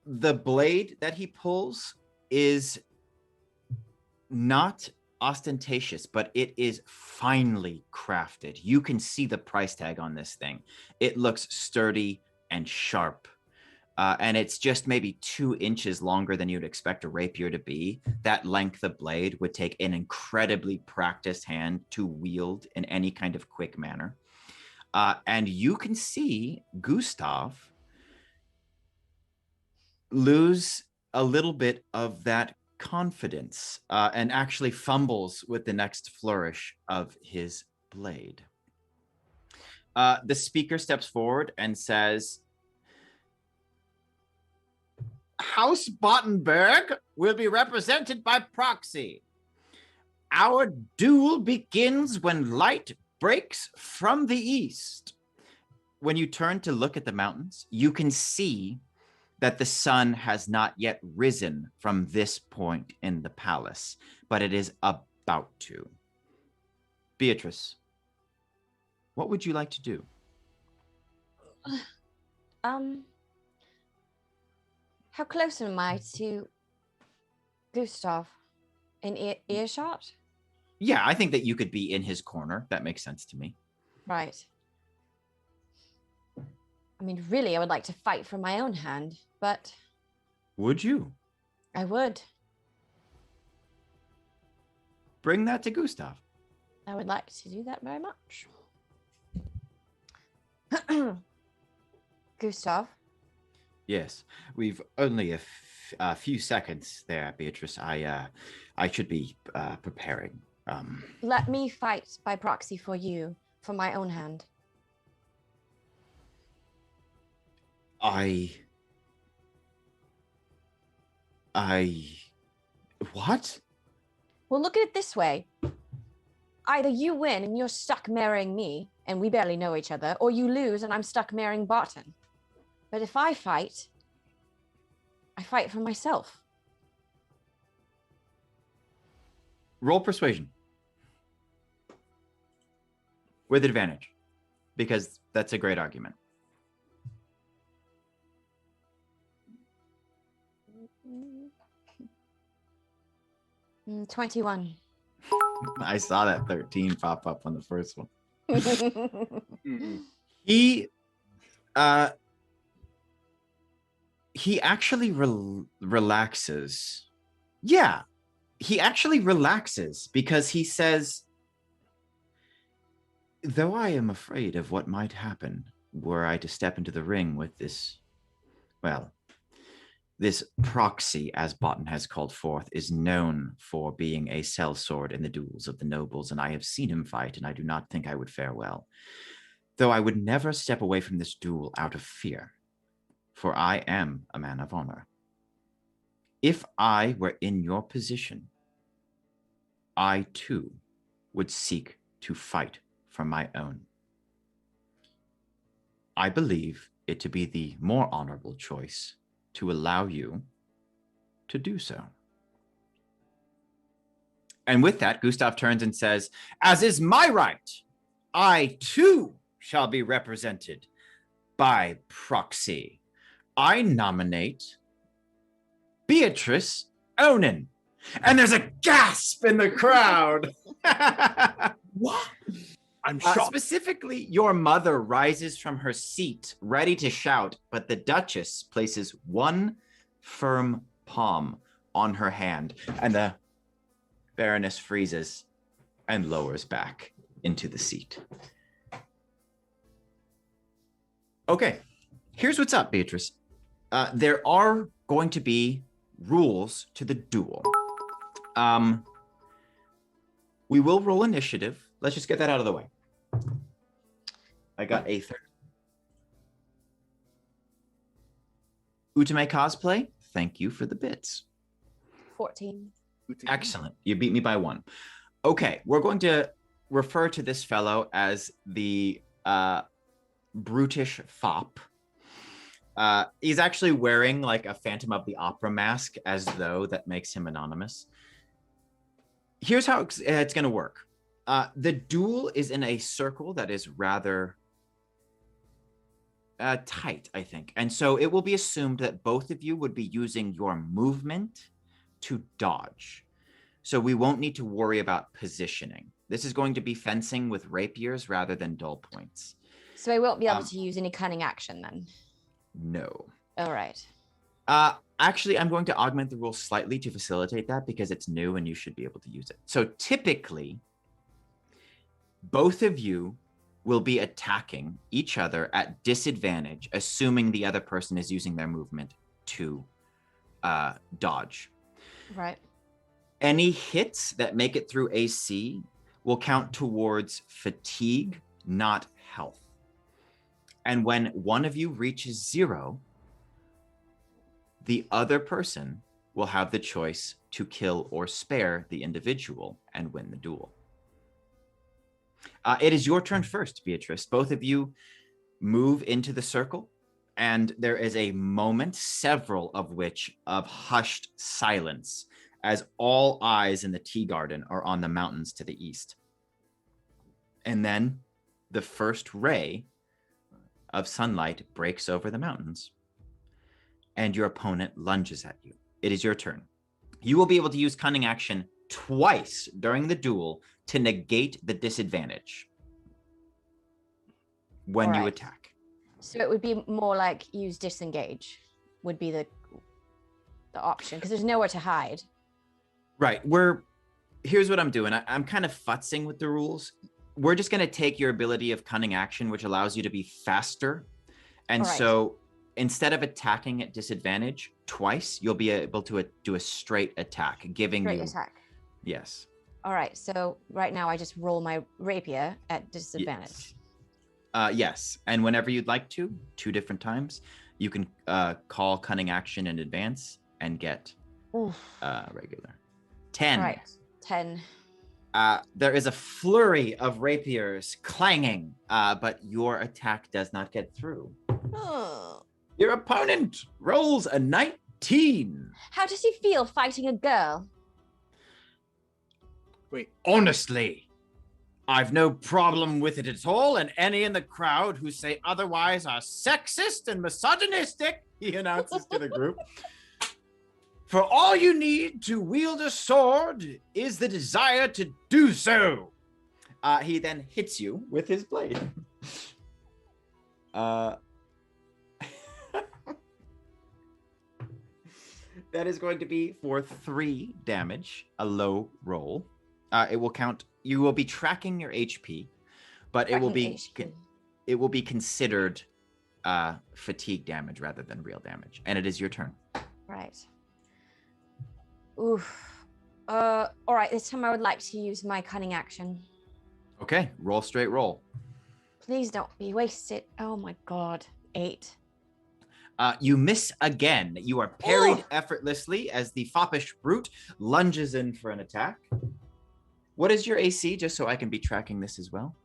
The blade that he pulls is not ostentatious, but it is finely crafted. You can see the price tag on this thing. It looks sturdy and sharp. and it's just maybe 2 inches longer than you'd expect a rapier to be. That length of blade would take an incredibly practiced hand to wield in any kind of quick manner. And you can see Gustav lose a little bit of that confidence and actually fumbles with the next flourish of his blade. The speaker steps forward and says, House Bottenberg will be represented by proxy. Our duel begins when light breaks from the east. When you turn to look at the mountains, you can see that the sun has not yet risen from this point in the palace, but it is about to. Beatrice, what would you like to do? How close am I to Gustav? In earshot? Yeah, I think that you could be in his corner. That makes sense to me. Right. I mean, really, I would like to fight for my own hand, but... Would you? I would. Bring that to Gustav. I would like to do that very much. Gustav? Yes, we've only a few seconds there, Beatrice. I should be preparing. Let me fight by proxy for you, for my own hand. What? Well, look at it this way. Either you win and you're stuck marrying me, and we barely know each other, or you lose and I'm stuck marrying Barton. But if I fight for myself. Roll persuasion. With advantage. Because that's a great argument. 21. I saw that 13 pop up on the first one. He actually relaxes. Yeah, he actually relaxes because he says, though I am afraid of what might happen were I to step into the ring with this, well, this proxy, as Botten has called forth, is known for being a sellsword in the duels of the nobles, and I have seen him fight, and I do not think I would fare well. Though I would never step away from this duel out of fear, for I am a man of honor. If I were in your position, I too would seek to fight for my own. I believe it to be the more honorable choice to allow you to do so. And with that, Gustav turns and says, as is my right, I too shall be represented by proxy. I nominate Beatrice Onan. And there's a gasp in the crowd. What? I'm shocked. Specifically, your mother rises from her seat, ready to shout, but the Duchess places one firm palm on her hand, and the Baroness freezes and lowers back into the seat. Okay, here's what's up, Beatrice. There are going to be rules to the duel. We will roll initiative. Let's just get that out of the way. I got a 30. Utame cosplay, thank you for the bits. 14. Excellent. You beat me by 1. Okay, we're going to refer to this fellow as the brutish fop. He's actually wearing like a Phantom of the Opera mask, as though that makes him anonymous. Here's how it's going to work. The duel is in a circle that is rather tight, I think. And so it will be assumed that both of you would be using your movement to dodge. So we won't need to worry about positioning. This is going to be fencing with rapiers rather than dull points. So I won't be able to use any cunning action then? No. All right. Actually, I'm going to augment the rules slightly to facilitate that because it's new and you should be able to use it. So typically, both of you will be attacking each other at disadvantage, assuming the other person is using their movement to dodge. Right. Any hits that make it through AC will count towards fatigue, not health. And when one of you reaches 0, the other person will have the choice to kill or spare the individual and win the duel. It is your turn first, Beatrice. Both of you move into the circle, and there is a moment, several of which, of hushed silence as all eyes in the tea garden are on the mountains to the east. And then the first ray of sunlight breaks over the mountains, and your opponent lunges at you. It is your turn. You will be able to use cunning action twice during the duel to negate the disadvantage when you attack. So it would be more like use disengage would be the option, because there's nowhere to hide. Right. Here's what I'm doing. I'm kind of futzing with the rules. We're just going to take your ability of cunning action, which allows you to be faster. And so instead of attacking at disadvantage twice, you'll be able to do a straight attack, giving you... Straight attack. Yes. All right. So right now I just roll my rapier at disadvantage. Yes. And whenever you'd like to, 2 different times, you can call cunning action in advance and get regular. 10. All right. 10. There is a flurry of rapiers clanging, but your attack does not get through. Oh. Your opponent rolls a 19. How does he feel fighting a girl? Wait. Honestly, I've no problem with it at all, and any in the crowd who say otherwise are sexist and misogynistic, he announces to the group. For all you need to wield a sword is the desire to do so. He then hits you with his blade. That is going to be for 3 damage, a low roll. It will count. You will be tracking your HP, but it will be considered fatigue damage rather than real damage. And it is your turn. Right. Oof. All right. This time I would like to use my cunning action. Okay. Roll straight roll. Please don't be wasted. Oh my God. 8. You miss again. You are parried effortlessly as the foppish brute lunges in for an attack. What is your AC, just so I can be tracking this as well?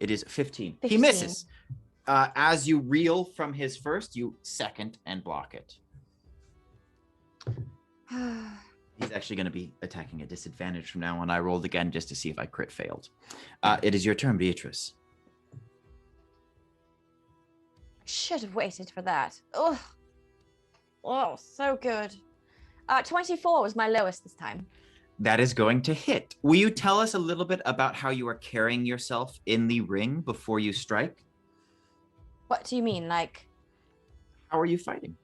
It is 15. He misses. As you reel from his first, you second and block it. He's actually going to be attacking at disadvantage from now on. I rolled again just to see if I crit failed. It is your turn, Beatrice. Should have waited for that. Oh, so good. 24 was my lowest this time. That is going to hit. Will you tell us a little bit about how you are carrying yourself in the ring before you strike? What do you mean? Like, how are you fighting?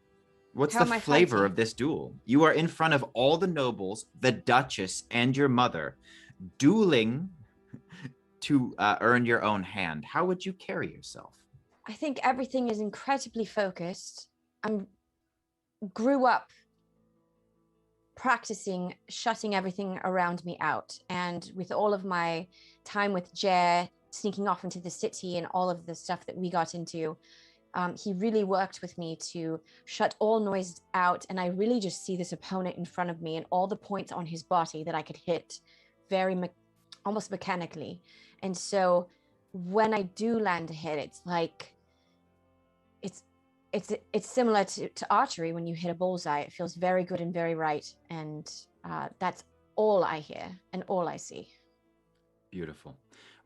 What's the flavor of this duel? You are in front of all the nobles, the Duchess, and your mother, dueling to earn your own hand. How would you carry yourself? I think everything is incredibly focused. I grew up practicing shutting everything around me out. And with all of my time with Jer, sneaking off into the city and all of the stuff that we got into, he really worked with me to shut all noise out. And I really just see this opponent in front of me and all the points on his body that I could hit almost mechanically. And so when I do land a hit, it's like, it's similar to archery. When you hit a bullseye, it feels very good and very right. And that's all I hear and all I see. Beautiful.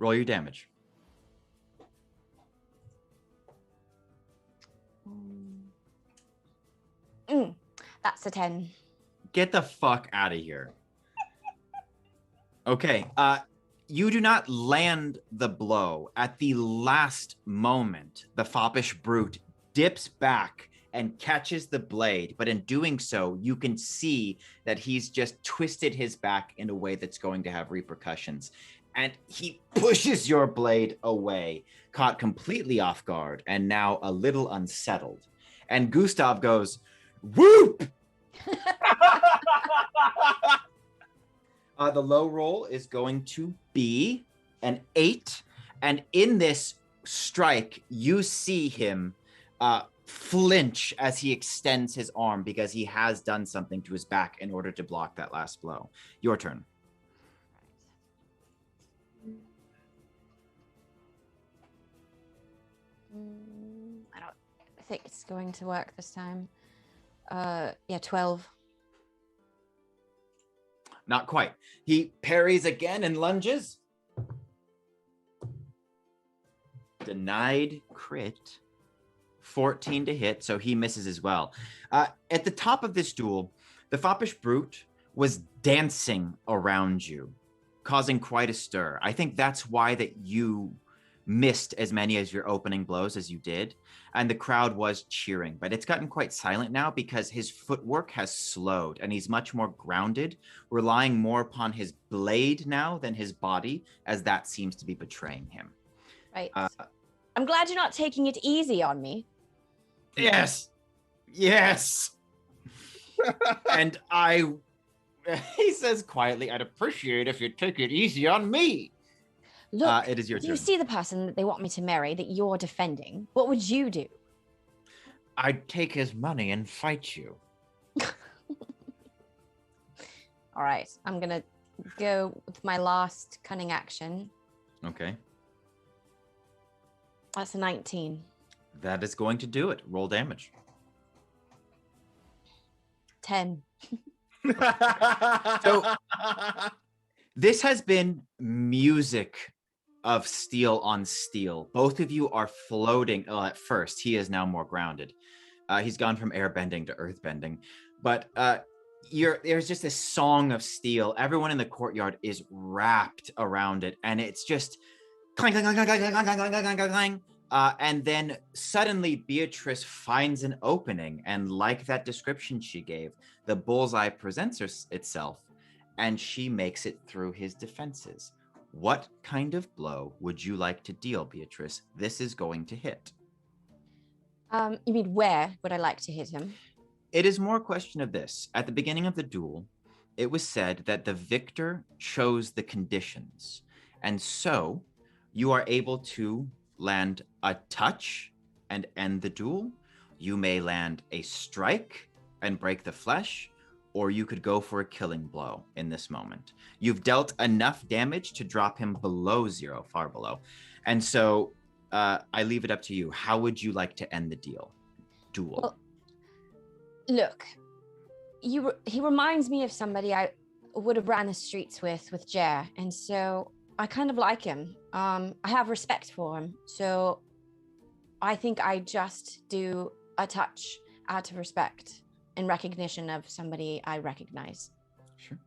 Roll your damage. That's a 10. Get the fuck out of here. Okay. You do not land the blow. At the last moment, the foppish brute dips back and catches the blade. But in doing so, you can see that he's just twisted his back in a way that's going to have repercussions. And he pushes your blade away, caught completely off guard and now a little unsettled. And Gustav goes, whoop! The low roll is going to be an 8. And in this strike, you see him flinch as he extends his arm because he has done something to his back in order to block that last blow. Your turn. I don't think it's going to work this time. Yeah, 12. Not quite. He parries again and lunges. Denied crit. 14 to hit, so he misses as well. At the top of this duel, the foppish brute was dancing around you, causing quite a stir. I think that's why that you missed as many as your opening blows as you did, and the crowd was cheering. But it's gotten quite silent now because his footwork has slowed and he's much more grounded, relying more upon his blade now than his body, as that seems to be betraying him. Right. I'm glad you're not taking it easy on me. Yes. And he says quietly, I'd appreciate if you'd take it easy on me. Look, it is your if turn. you see the person that they want me to marry that you're defending, what would you do? I'd take his money and fight you. All right, I'm gonna go with my last cunning action. Okay. That's a 19. That is going to do it. Roll damage. 10. So this has been music of steel on steel. Both of you are floating. At first, he is now more grounded. He's gone from airbending to earthbending. But there's just this song of steel. Everyone in the courtyard is wrapped around it, and it's just clang, clang, clang, clang, clang, clang, clang, clang, clang, clang. And then suddenly Beatrice finds an opening, and like that description she gave, the bullseye presents itself, and she makes it through his defenses. What kind of blow would you like to deal, Beatrice? This is going to hit. You mean where would I like to hit him? It is more a question of this. At the beginning of the duel, it was said that the victor chose the conditions. And so you are able to land a touch and end the duel. You may land a strike and break the flesh, or you could go for a killing blow in this moment. You've dealt enough damage to drop him below 0, far below. And so I leave it up to you. How would you like to end the duel? Well, look, he reminds me of somebody I would have ran the streets with Jer, and so I kind of like him. I have respect for him, so I think I just do a touch out of respect in recognition of somebody I recognize. Sure.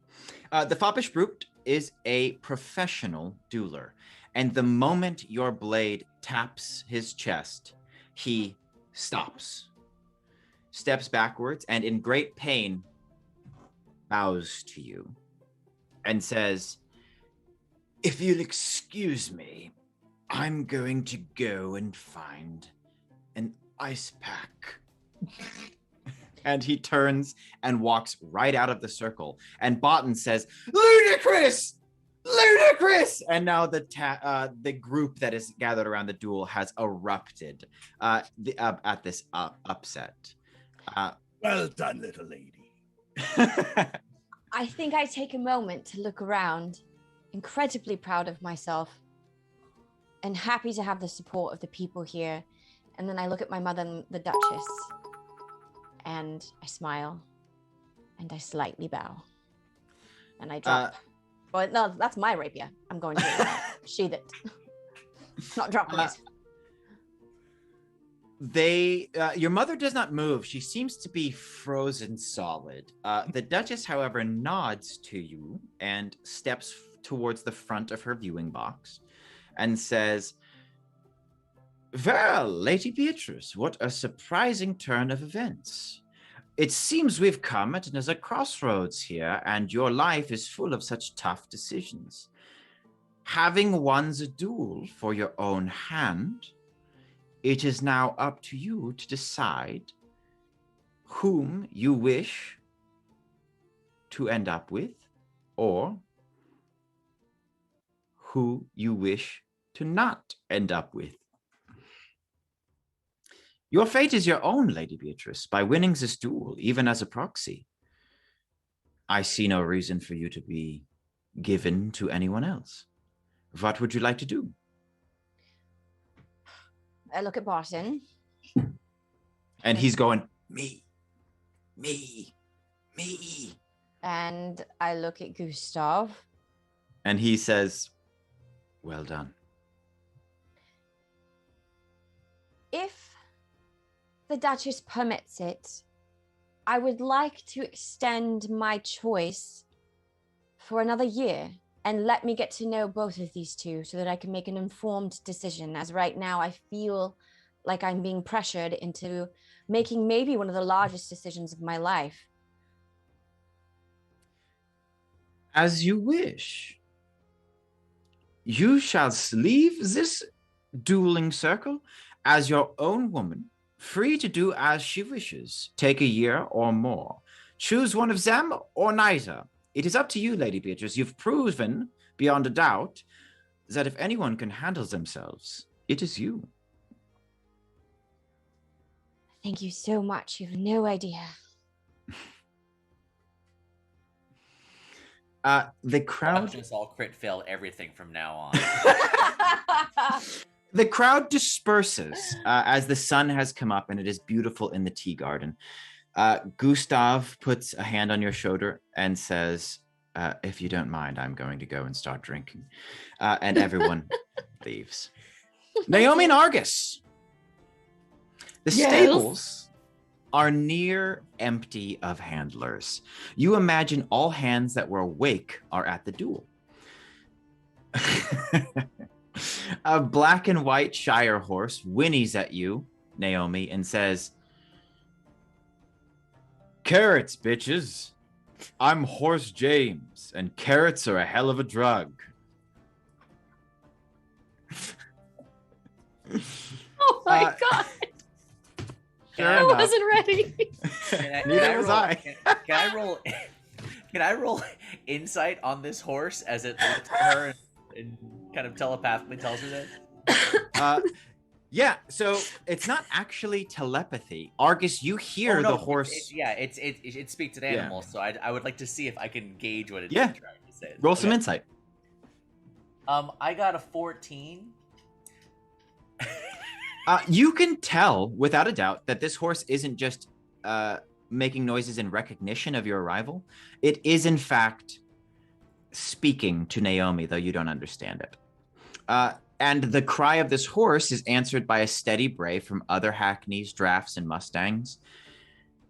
The foppish brute is a professional dueler, and the moment your blade taps his chest, he stops, steps backwards, and in great pain bows to you and says, if you'll excuse me, I'm going to go and find an ice pack. And he turns and walks right out of the circle. And Botan says, ludicrous! Ludicrous! And now the group that is gathered around the duel has erupted at this upset. Well done, little lady. I think I take a moment to look around, incredibly proud of myself and happy to have the support of the people here. And then I look at my mother and the Duchess, and I smile, and I slightly bow, and I drop. Well, no, that's my rapier. I'm going to sheath it, not dropping it. Your mother does not move. She seems to be frozen solid. The Duchess, however, nods to you and steps towards the front of her viewing box and says, Well, Lady Beatrice, what a surprising turn of events. It seems we've come at a crossroads here, and your life is full of such tough decisions. Having won the duel for your own hand, it is now up to you to decide whom you wish to end up with, or who you wish to not end up with. Your fate is your own, Lady Beatrice. By winning this duel, even as a proxy, I see no reason for you to be given to anyone else. What would you like to do? I look at Barton. And he's going, me. And I look at Gustav. And he says, well done. If the Duchess permits it, I would like to extend my choice for another year and let me get to know both of these two so that I can make an informed decision. As right now, I feel like I'm being pressured into making maybe one of the largest decisions of my life. As you wish. You shall leave this dueling circle as your own woman, free to do as she wishes. Take a year or more. Choose one of them or neither. It is up to you, Lady Beatrice. You've proven, beyond a doubt, that if anyone can handle themselves, it is you. Thank you so much. You have no idea. The crowd... Watch us all crit fail everything from now on. The crowd disperses as the sun has come up and it is beautiful in the tea garden. Gustav puts a hand on your shoulder and says, if you don't mind, I'm going to go and start drinking. And everyone leaves. Naomi and Argus. The stables are near empty of handlers. You imagine all hands that were awake are at the duel. A black and white Shire horse whinnies at you, Naomi, and says, carrots, bitches. I'm Horse James, and carrots are a hell of a drug. Oh my God. I wasn't ready. Neither was I. Can I roll insight on this horse as it looks at her and kind of telepathically tells her that? Yeah, so it's not actually telepathy. Argus, you hear the horse. It speaks to animals, so I would like to see if I can gauge what it's trying to say. Roll some insight. I got a 14. You can tell, without a doubt, that this horse isn't just making noises in recognition of your arrival. It is, in fact, speaking to Naomi, though you don't understand it. And the cry of this horse is answered by a steady bray from other hackneys, drafts, and mustangs.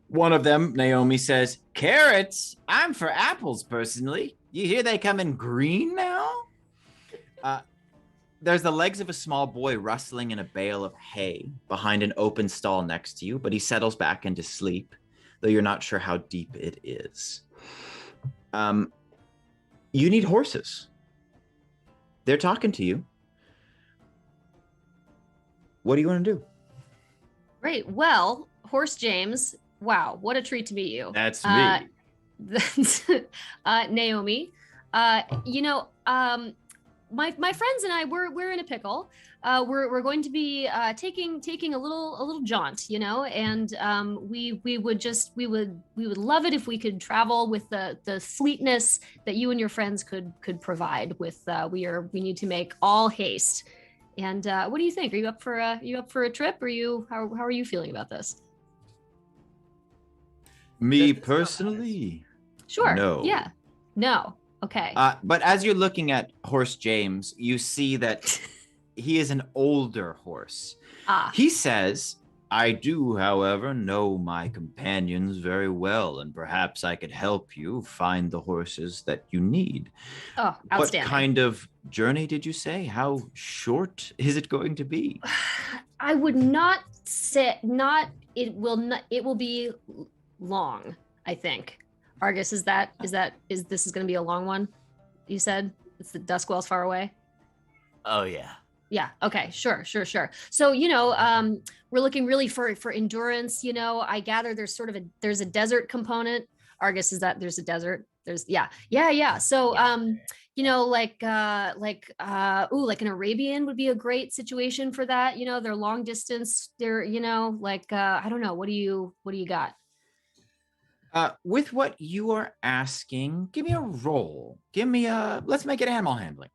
One of them, Naomi, says, carrots? I'm for apples, personally. You hear they come in green now? There's the legs of a small boy rustling in a bale of hay behind an open stall next to you, but he settles back into sleep, though you're not sure how deep it is. You need horses. They're talking to you. What do you want to do? Great. Well, Horse James, wow, what a treat to meet you. That's me. Naomi, my friends and I we're in a pickle. We're going to be taking a little jaunt, and we would love it if we could travel with the fleetness that you and your friends could provide. With we need to make all haste. And what do you think? Are you up for a trip? How are you feeling about this? Me personally? Sure. No. Yeah. No. Okay. But as you're looking at Horse James, you see that he is an older horse. He says, I do, however, know my companions very well, and perhaps I could help you find the horses that you need. Oh, outstanding. What kind of journey did you say? How short is it going to be? I would not say it will be long, I think. Argus, is this going to be a long one? You said it's the Duskwell's far away. Oh yeah. Yeah. Okay. Sure. So, we're looking really for endurance. I gather there's a desert component. Argus, is that there's a desert? Yeah. So, like an Arabian would be a great situation for that. They're long distance. They're, I don't know. What do you got? With what you are asking, give me a roll. Let's make it animal handling.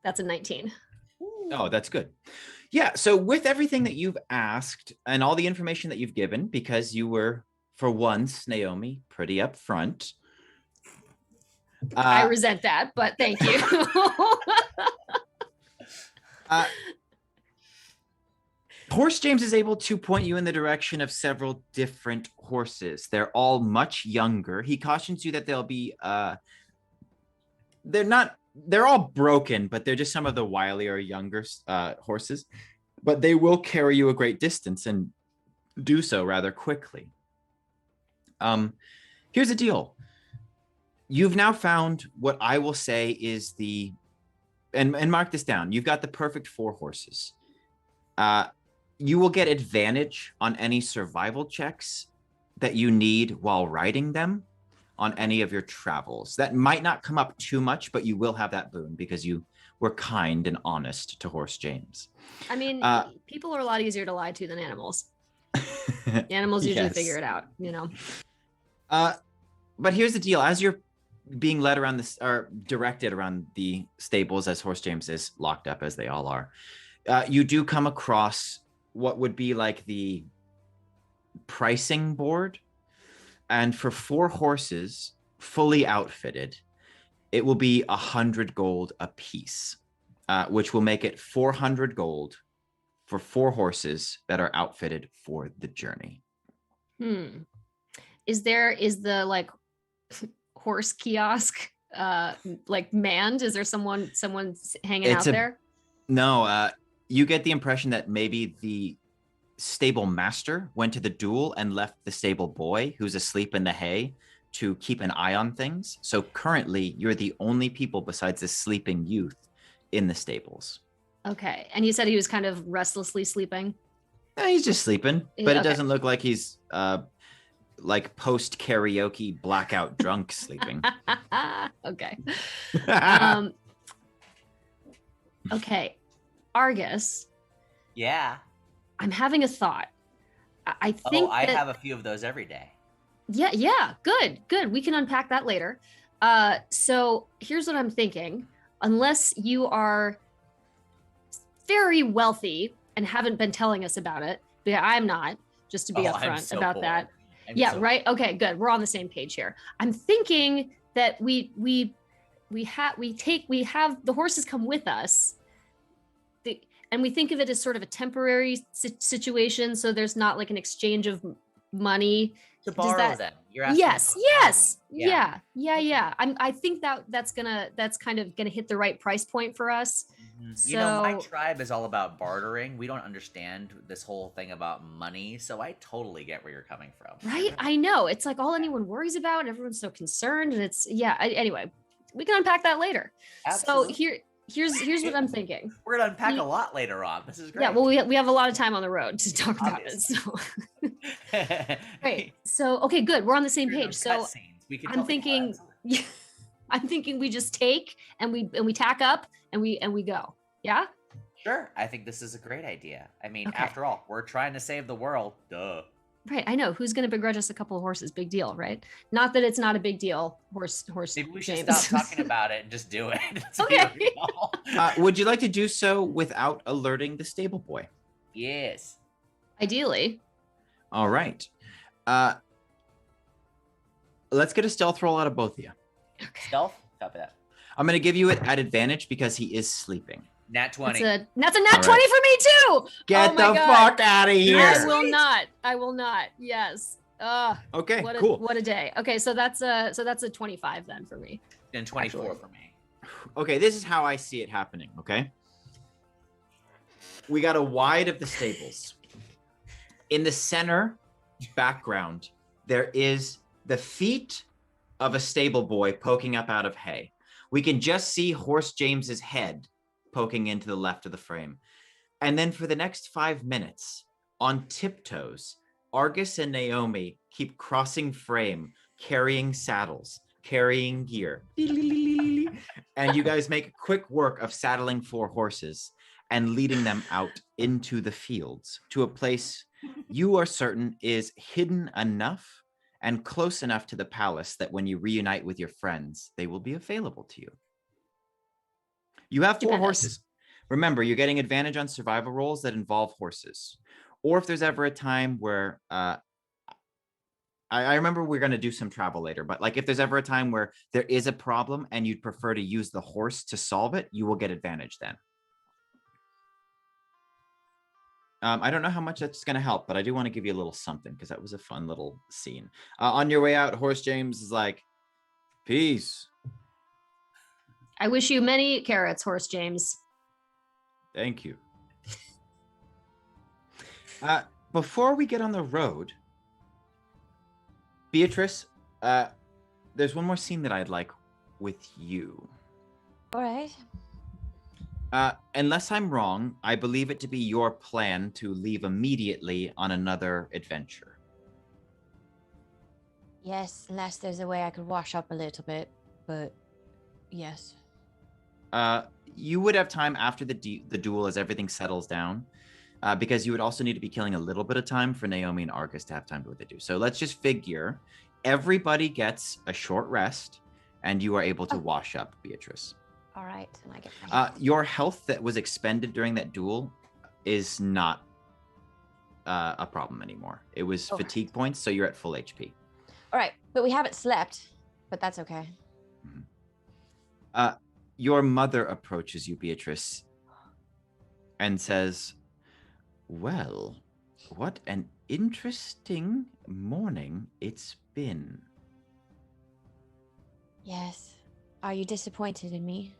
That's a 19. Oh, that's good. Yeah, so with everything that you've asked and all the information that you've given, because you were, for once, Naomi, pretty upfront. I resent that, but thank you. Horse James is able to point you in the direction of several different horses. They're all much younger. He cautions you that they'll be, they're all broken, but they're just some of the wilier, younger horses. But they will carry you a great distance and do so rather quickly. Here's the deal. You've now found what I will say is and mark this down. You've got the perfect 4 horses. You will get advantage on any survival checks that you need while riding them on any of your travels. That might not come up too much, but you will have that boon because you were kind and honest to Horse James. I mean, people are a lot easier to lie to than animals. Animals usually figure it out, But here's the deal. As you're being led around or directed around the stables, as Horse James is locked up, as they all are, you do come across what would be like the pricing board. And for 4 horses, fully outfitted, it will be 100 gold a piece, which will make it 400 gold for 4 horses that are outfitted for the journey. Is the horse kiosk manned? Is there someone hanging out there? No, you get the impression that maybe the stable master went to the duel and left the stable boy who's asleep in the hay to keep an eye on things. So currently you're the only people besides the sleeping youth in the stables. Okay. And you said he was kind of restlessly sleeping? He's just sleeping, but okay. It doesn't look like he's like post karaoke blackout drunk sleeping. Okay. Okay. Argus. Yeah. I'm having a thought. I think I have a few of those every day. Yeah. Good. We can unpack that later. So here's what I'm thinking. Unless you are very wealthy and haven't been telling us about it, because I'm not, just to be upfront about that. Right. Okay, good. We're on the same page here. I'm thinking that we have the horses come with us. And we think of it as sort of a temporary situation, so there's not like an exchange of money. To borrow them. You're asking yes. Yeah. I think that's kind of gonna hit the right price point for us. Mm-hmm. So, my tribe is all about bartering. We don't understand this whole thing about money, so I totally get where you're coming from. Right? I know. It's like all anyone worries about, and everyone's so concerned, and anyway, we can unpack that later. Absolutely. So Here's what I'm thinking. We're gonna unpack a lot later on. This is great. Yeah, well, we have a lot of time on the road to talk about it. So, great. So, okay, good. We're on the same page. So, I'm thinking we just take and we tack up and we go. Yeah. Sure. I think this is a great idea. I mean, after all, we're trying to save the world. Duh. Right. I know. Who's going to begrudge us a couple of horses? Big deal, right? Not that it's not a big deal. Horse. Maybe we should stop talking about it and just do it. Okay. Would you like to do so without alerting the stable boy? Yes. Ideally. All right. Let's get a stealth roll out of both of you. Okay. Stealth? Copy that. I'm going to give you it at advantage because he is sleeping. Nat 20. That's a nat 20 for me too. Get the fuck out of here. I will not. Yes. Okay, cool. What a day. Okay, so that's a 25 then for me. And 24 for me. Okay, this is how I see it happening, okay? We got a wide of the stables. In the center background, there is the feet of a stable boy poking up out of hay. We can just see Horse James's head poking into the left of the frame. And then for the next 5 minutes, on tiptoes, Argus and Naomi keep crossing frame, carrying saddles, carrying gear. And you guys make quick work of saddling 4 horses and leading them out into the fields to a place you are certain is hidden enough and close enough to the palace that when you reunite with your friends, they will be available to you. You have 4 horses. Remember, you're getting advantage on survival rolls that involve horses. Or if there's ever a time where, I remember we're going to do some travel later, but like if there's ever a time where there is a problem and you'd prefer to use the horse to solve it, you will get advantage then. I don't know how much that's going to help, but I do want to give you a little something because that was a fun little scene. On your way out, Horse James is like, peace. I wish you many carrots, Horse James. Thank you. Before we get on the road, Beatrice, there's one more scene that I'd like with you. All right. Unless I'm wrong, I believe it to be your plan to leave immediately on another adventure. Yes, unless there's a way I could wash up a little bit, but yes. You would have time after the duel as everything settles down, because you would also need to be killing a little bit of time for Naomi and Argus to have time to do what they do. So let's just figure everybody gets a short rest, and you are able to wash up, Beatrice. All right, and I get my your health that was expended during that duel is not a problem anymore. It was fatigue points, so you're at full HP. All right, but we haven't slept, but that's okay. Mm-hmm. Your mother approaches you, Beatrice, and says, well, what an interesting morning it's been. Yes. Are you disappointed in me?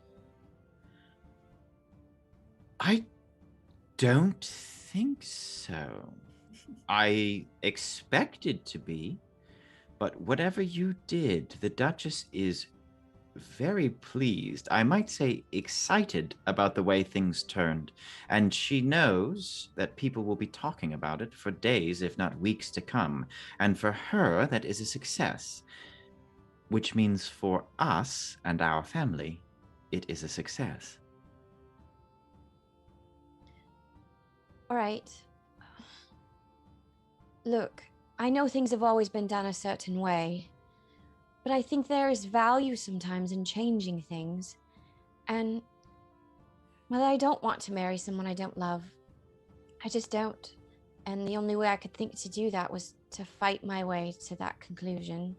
I don't think so. I expected to be, but whatever you did, the Duchess is very pleased. I might say excited about the way things turned, and she knows that people will be talking about it for days, if not weeks to come, and for her, that is a success, which means for us and our family, it is a success. All right. Look, I know things have always been done a certain way, but I think there is value sometimes in changing things. And, well, I don't want to marry someone I don't love. I just don't. And the only way I could think to do that was to fight my way to that conclusion.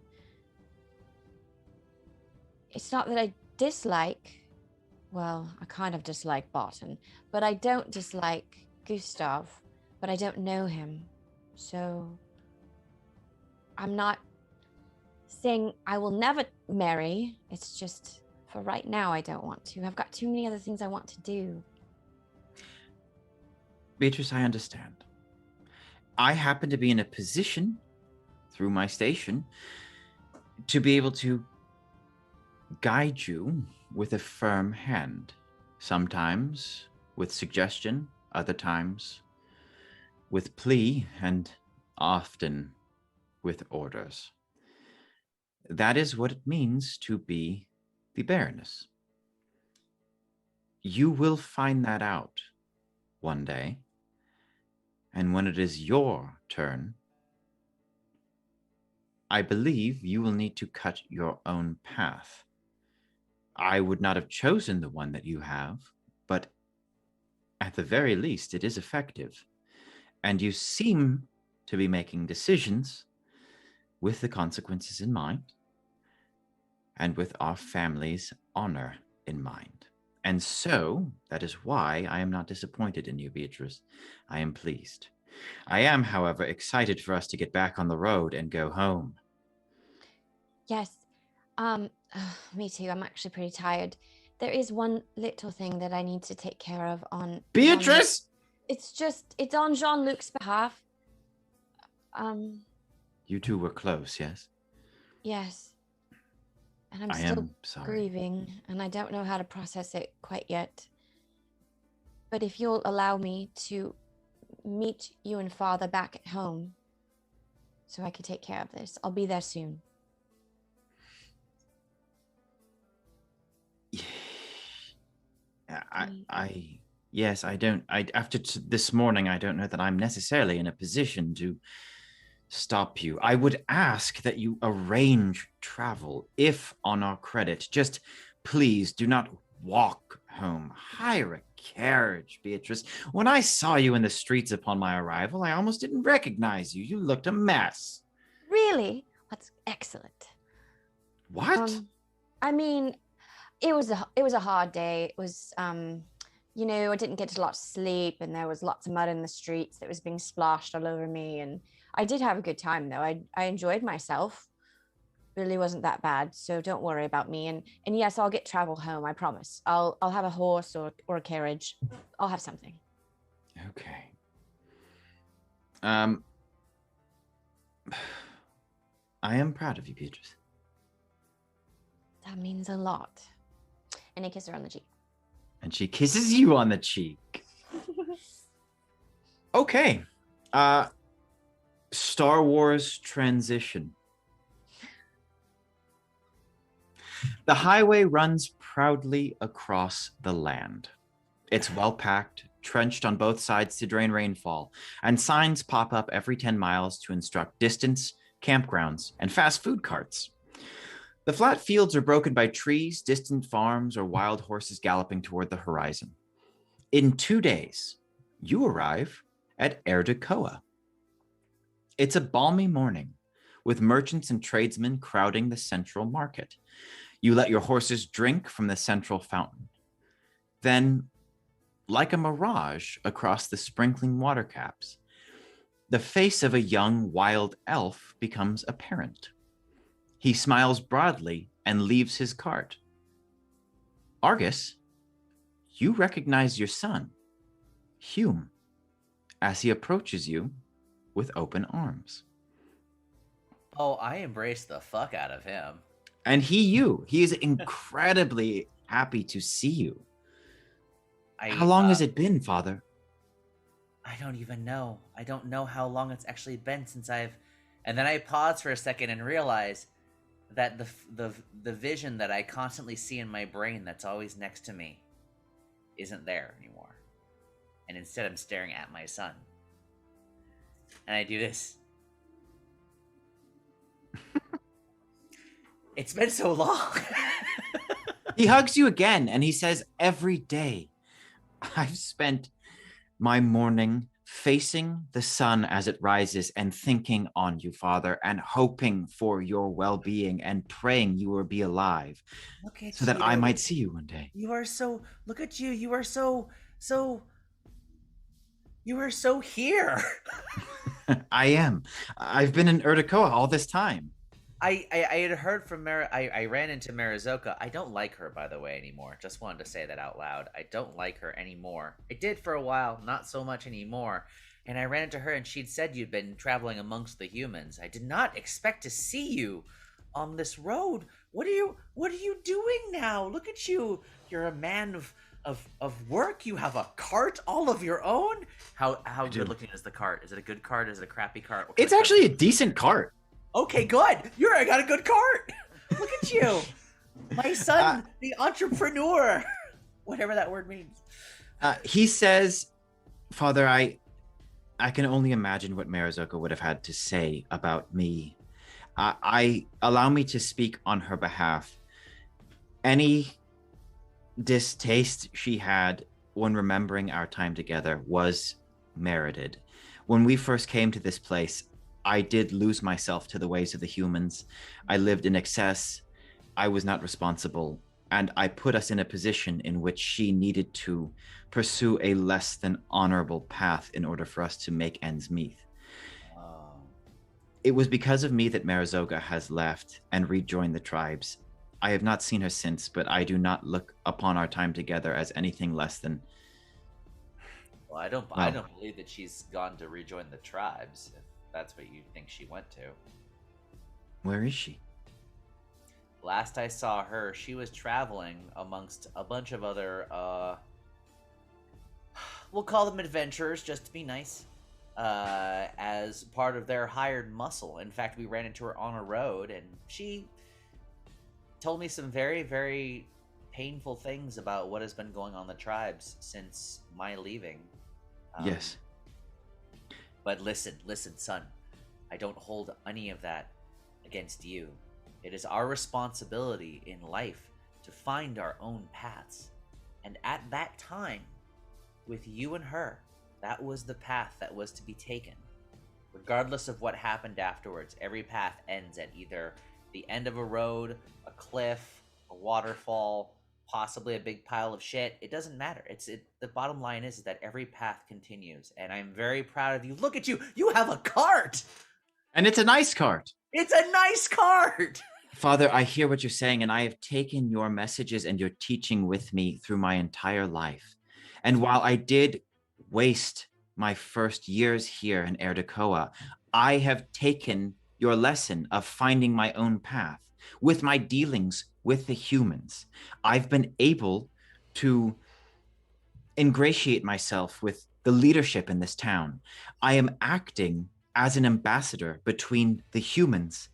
It's not that I dislike, well, I kind of dislike Barton, but I don't dislike Gustav, but I don't know him. So I'm not saying I will never marry. It's just for right now I don't want to. I've got too many other things I want to do. Beatrice, I understand. I happen to be in a position through my station to be able to guide you with a firm hand. Sometimes with suggestion, other times with plea, and often with orders. That is what it means to be the Baroness. You will find that out one day, and when it is your turn, I believe you will need to cut your own path. I would not have chosen the one that you have, but at the very least, it is effective. And you seem to be making decisions with the consequences in mind and with our family's honor in mind. And so, that is why I am not disappointed in you, Beatrice. I am pleased. I am, however, excited for us to get back on the road and go home. Yes. Me too. I'm actually pretty tired. There is one little thing that I need to take care of on Beatrice! It's on Jean-Luc's behalf. You two were close, yes? Yes. And I'm I still am sorry. grieving, and I don't know how to process it quite yet. But if you'll allow me to meet you and Father back at home so I can take care of this, I'll be there soon. Yes, after this morning, I don't know that I'm necessarily in a position to stop you. I would ask that you arrange travel, if on our credit. Just please do not walk home. Hire a carriage, Beatrice. When I saw you in the streets upon my arrival, I almost didn't recognize you. You looked a mess. Really? That's excellent. What? I mean, it was a hard day. It was I didn't get a lot of sleep, and there was lots of mud in the streets that was being splashed all over me, and I did have a good time though. I enjoyed myself. Really wasn't that bad, so don't worry about me. And yes, I'll get travel home, I promise. I'll have a horse or a carriage. I'll have something. Okay. I am proud of you, Beatrice. That means a lot. And I kiss her on the cheek. And she kisses you on the cheek. Okay. Star Wars transition. The highway runs proudly across the land. It's well packed, trenched on both sides to drain rainfall, and signs pop up every 10 miles to instruct distance, campgrounds, and fast food carts. The flat fields are broken by trees, distant farms, or wild horses galloping toward the horizon. In 2 days, you arrive at Erdecoa. It's a balmy morning, with merchants and tradesmen crowding the central market. You let your horses drink from the central fountain. Then, like a mirage across the sprinkling water caps, the face of a young wild elf becomes apparent. He smiles broadly and leaves his cart. Argus, you recognize your son, Hume, as he approaches you with open arms. Oh, I embrace the fuck out of him. And he is incredibly happy to see you. How long has it been, Father? I don't even know. I don't know how long it's actually been since I've... And then I pause for a second and realize that the vision that I constantly see in my brain that's always next to me isn't there anymore. And instead I'm staring at my son. And I do this. It's been so long. He hugs you again and he says, every day I've spent my morning facing the sun as it rises and thinking on you, Father, and hoping for your well-being and praying you will be alive so that I might see you one day. You are so... Look at you. You are so... You are so here. I am. I've been in Erdecoa all this time. I had heard from I ran into Marizoka. I don't like her, by the way, anymore. Just wanted to say that out loud. I don't like her anymore. I did for a while, not so much anymore. And I ran into her and she'd said you'd been traveling amongst the humans. I did not expect to see you on this road. What are you doing now? Look at you. You're a man of work. You have a cart all of your own. How good looking is the cart? Is it a good cart? Is it a crappy cart? It's actually a decent cart. Okay, good. I got a good cart. Look at you. My son, the entrepreneur. Whatever that word means. He says, Father, I can only imagine what Marizoka would have had to say about me. I allow me to speak on her behalf. Any distaste she had when remembering our time together was merited. When we first came to this place, I did lose myself to the ways of the humans. I lived in excess. I was not responsible. And I put us in a position in which she needed to pursue a less than honorable path in order for us to make ends meet. It was because of me that Marizoka has left and rejoined the tribes. I have not seen her since, but I do not look upon our time together as anything less than... Well, I don't believe that she's gone to rejoin the tribes, if that's what you think she went to. Where is she? Last I saw her, she was traveling amongst a bunch of other, we'll call them adventurers, just to be nice, as part of their hired muscle. In fact, we ran into her on a road, and she told me some very, very painful things about what has been going on in the tribes since my leaving. Yes. But listen, son. I don't hold any of that against you. It is our responsibility in life to find our own paths. And at that time, with you and her, that was the path that was to be taken. Regardless of what happened afterwards, every path ends at either the end of a road, a cliff, a waterfall, possibly a big pile of shit. It doesn't matter. The bottom line is that every path continues, and I'm very proud of you. Look at you. You have a cart. And it's a nice cart. It's a nice cart. Father, I hear what you're saying, and I have taken your messages and your teaching with me through my entire life. And while I did waste my first years here in Erdekoa, I have taken your lesson of finding my own path. With my dealings with the humans, I've been able to ingratiate myself with the leadership in this town. I am acting as an ambassador between the humans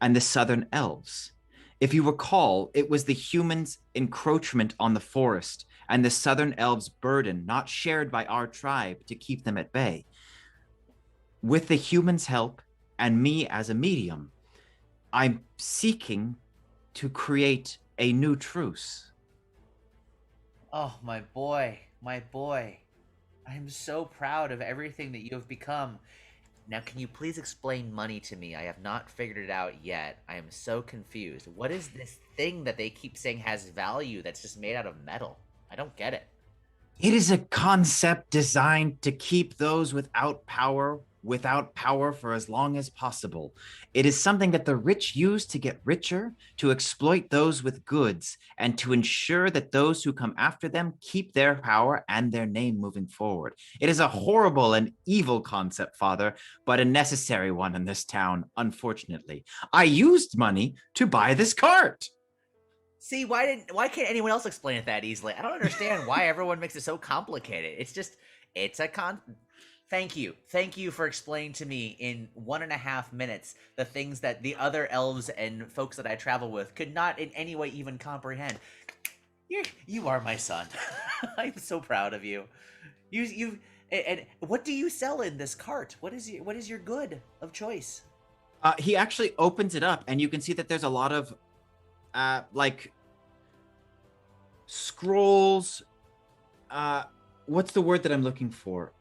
and the southern elves. If you recall, it was the humans' encroachment on the forest and the southern elves' burden, not shared by our tribe, to keep them at bay. With the humans' help and me as a medium, I'm seeking to create a new truce. Oh, my boy. I'm so proud of everything that you have become. Now, can you please explain money to me? I have not figured it out yet. I am so confused. What is this thing that they keep saying has value that's just made out of metal? I don't get it. It is a concept designed to keep those without power for as long as possible. It is something that the rich use to get richer, to exploit those with goods, and to ensure that those who come after them keep their power and their name moving forward. It is a horrible and evil concept, Father, but a necessary one in this town, unfortunately. I used money to buy this cart. See, why can't anyone else explain it that easily? I don't understand why everyone makes it so complicated. Thank you for explaining to me in 1.5 minutes the things that the other elves and folks that I travel with could not in any way even comprehend. You are my son. I'm so proud of you. And what do you sell in this cart? What is your good of choice? He actually opens it up, and you can see that there's a lot of like scrolls. What's the word that I'm looking for?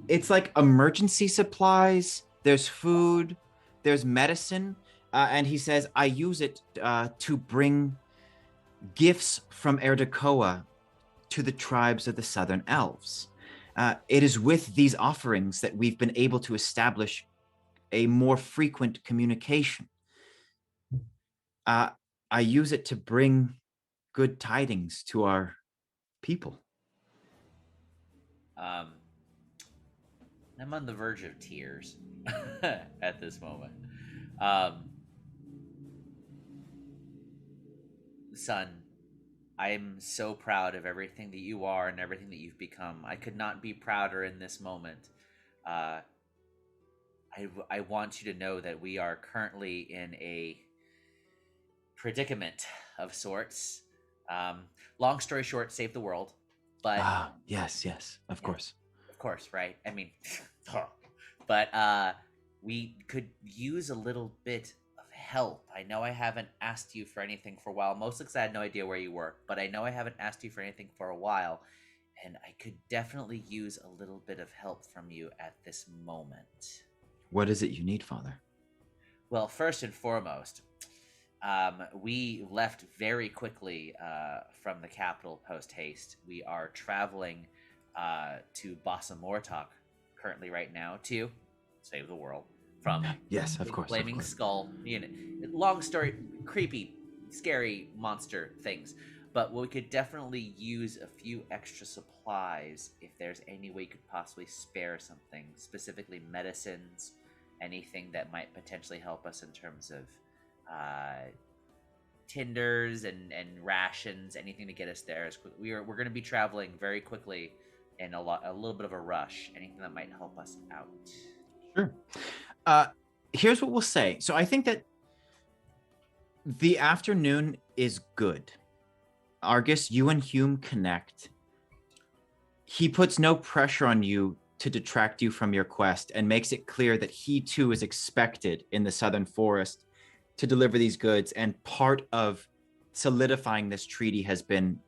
It's like emergency supplies. There's food, there's medicine, and he says, I use it to bring gifts from Erdekoa to the tribes of the Southern Elves. It is with these offerings that we've been able to establish a more frequent communication. I use it to bring good tidings to our people. I'm on the verge of tears at this moment. Son, I'm so proud of everything that you are and everything that you've become. I could not be prouder in this moment. I want you to know that we are currently in a predicament of sorts. Long story short, save the world. But yes, of course. Of course, right? I mean, but we could use a little bit of help. I know I haven't asked you for anything for a while, mostly because I had no idea where you were, but I know I haven't asked you for anything for a while, and I could definitely use a little bit of help from you at this moment. What is it you need, Father? Well, first and foremost, we left very quickly from the capital post-haste. We are traveling to Bassa Mortok currently right now to save the world from yes, of course, Flaming of course. Skull unit. Long story, creepy, scary monster things. But we could definitely use a few extra supplies if there's any way you could possibly spare something, specifically medicines, anything that might potentially help us in terms of tinders and rations, anything to get us there. We're going to be traveling very quickly in a little bit of a rush. Anything that might help us out. Sure. Here's what we'll say. So I think that the afternoon is good. Argus, you and Hume connect. He puts no pressure on you to detract you from your quest and makes it clear that he too is expected in the southern forest to deliver these goods. And part of solidifying this treaty has been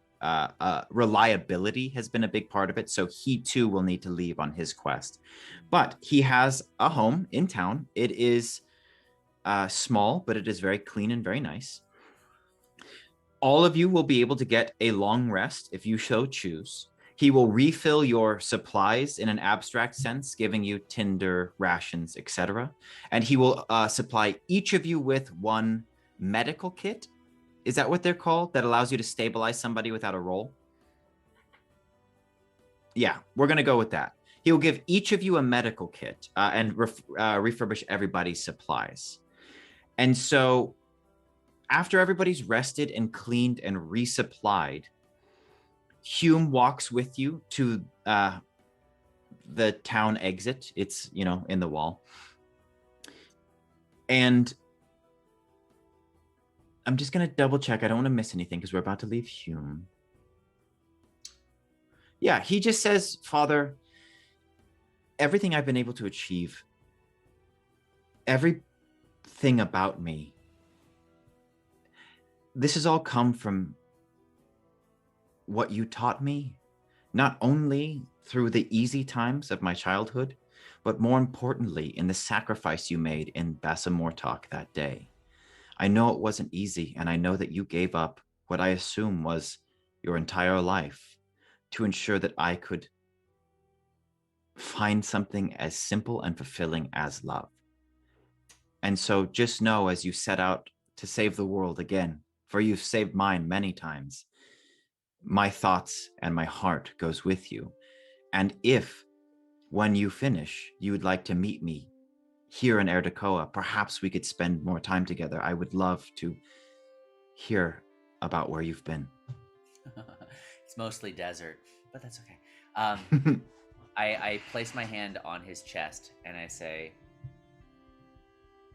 reliability has been a big part of it. So he too will need to leave on his quest. But he has a home in town. It is small, but it is very clean and very nice. All of you will be able to get a long rest if you so choose. He will refill your supplies in an abstract sense, giving you tinder, rations, etc. And he will supply each of you with one medical kit. Is that what they're called? That allows you to stabilize somebody without a roll? Yeah, we're going to go with that. He will give each of you a medical kit and refurbish everybody's supplies. And so after everybody's rested and cleaned and resupplied, Hume walks with you to the town exit. It's, in the wall. And I'm just going to double check. I don't want to miss anything because we're about to leave Hume. Yeah, he just says, Father, everything I've been able to achieve, everything about me, this has all come from what you taught me, not only through the easy times of my childhood, but more importantly, in the sacrifice you made in Basamortok that day. I know it wasn't easy, and I know that you gave up what I assume was your entire life to ensure that I could find something as simple and fulfilling as love. And so just know, as you set out to save the world again, for you've saved mine many times, my thoughts and my heart goes with you. And if, when you finish, you would like to meet me here in Erdekoa, perhaps we could spend more time together. I would love to hear about where you've been. It's mostly desert, but that's okay. I place my hand on his chest and I say,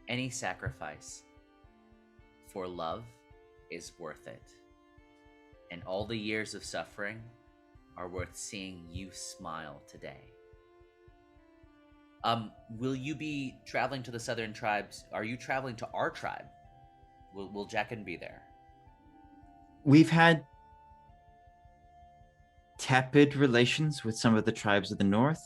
any sacrifice for love is worth it. And all the years of suffering are worth seeing you smile today. Will you be traveling to the southern tribes? Are you traveling to our tribe? Will Jackin be there? We've had tepid relations with some of the tribes of the north.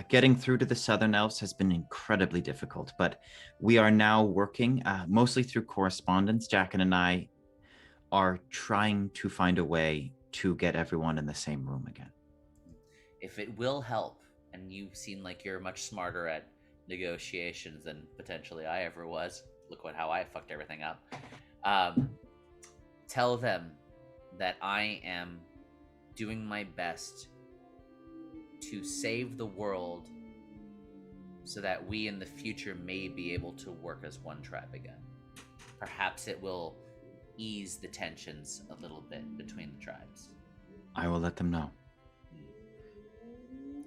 Getting through to the southern elves has been incredibly difficult, but we are now working mostly through correspondence. Jackin and I are trying to find a way to get everyone in the same room again. If it will help, and you seem like you're much smarter at negotiations than potentially I ever was. Look how I fucked everything up. Tell them that I am doing my best to save the world so that we in the future may be able to work as one tribe again. Perhaps it will ease the tensions a little bit between the tribes. I will let them know.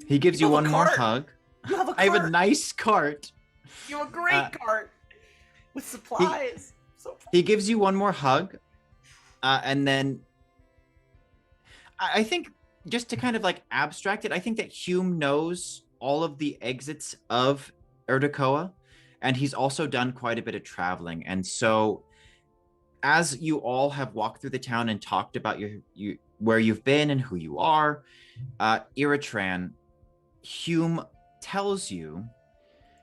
He gives you one more hug. You have a cart. I have a nice cart. You have a great cart with supplies. He gives you one more hug, and then I think, just to kind of like abstract it, I think that Hume knows all of the exits of Erdekoa, and he's also done quite a bit of traveling. And so as you all have walked through the town and talked about where you've been and who you are, Iratran, Hume tells you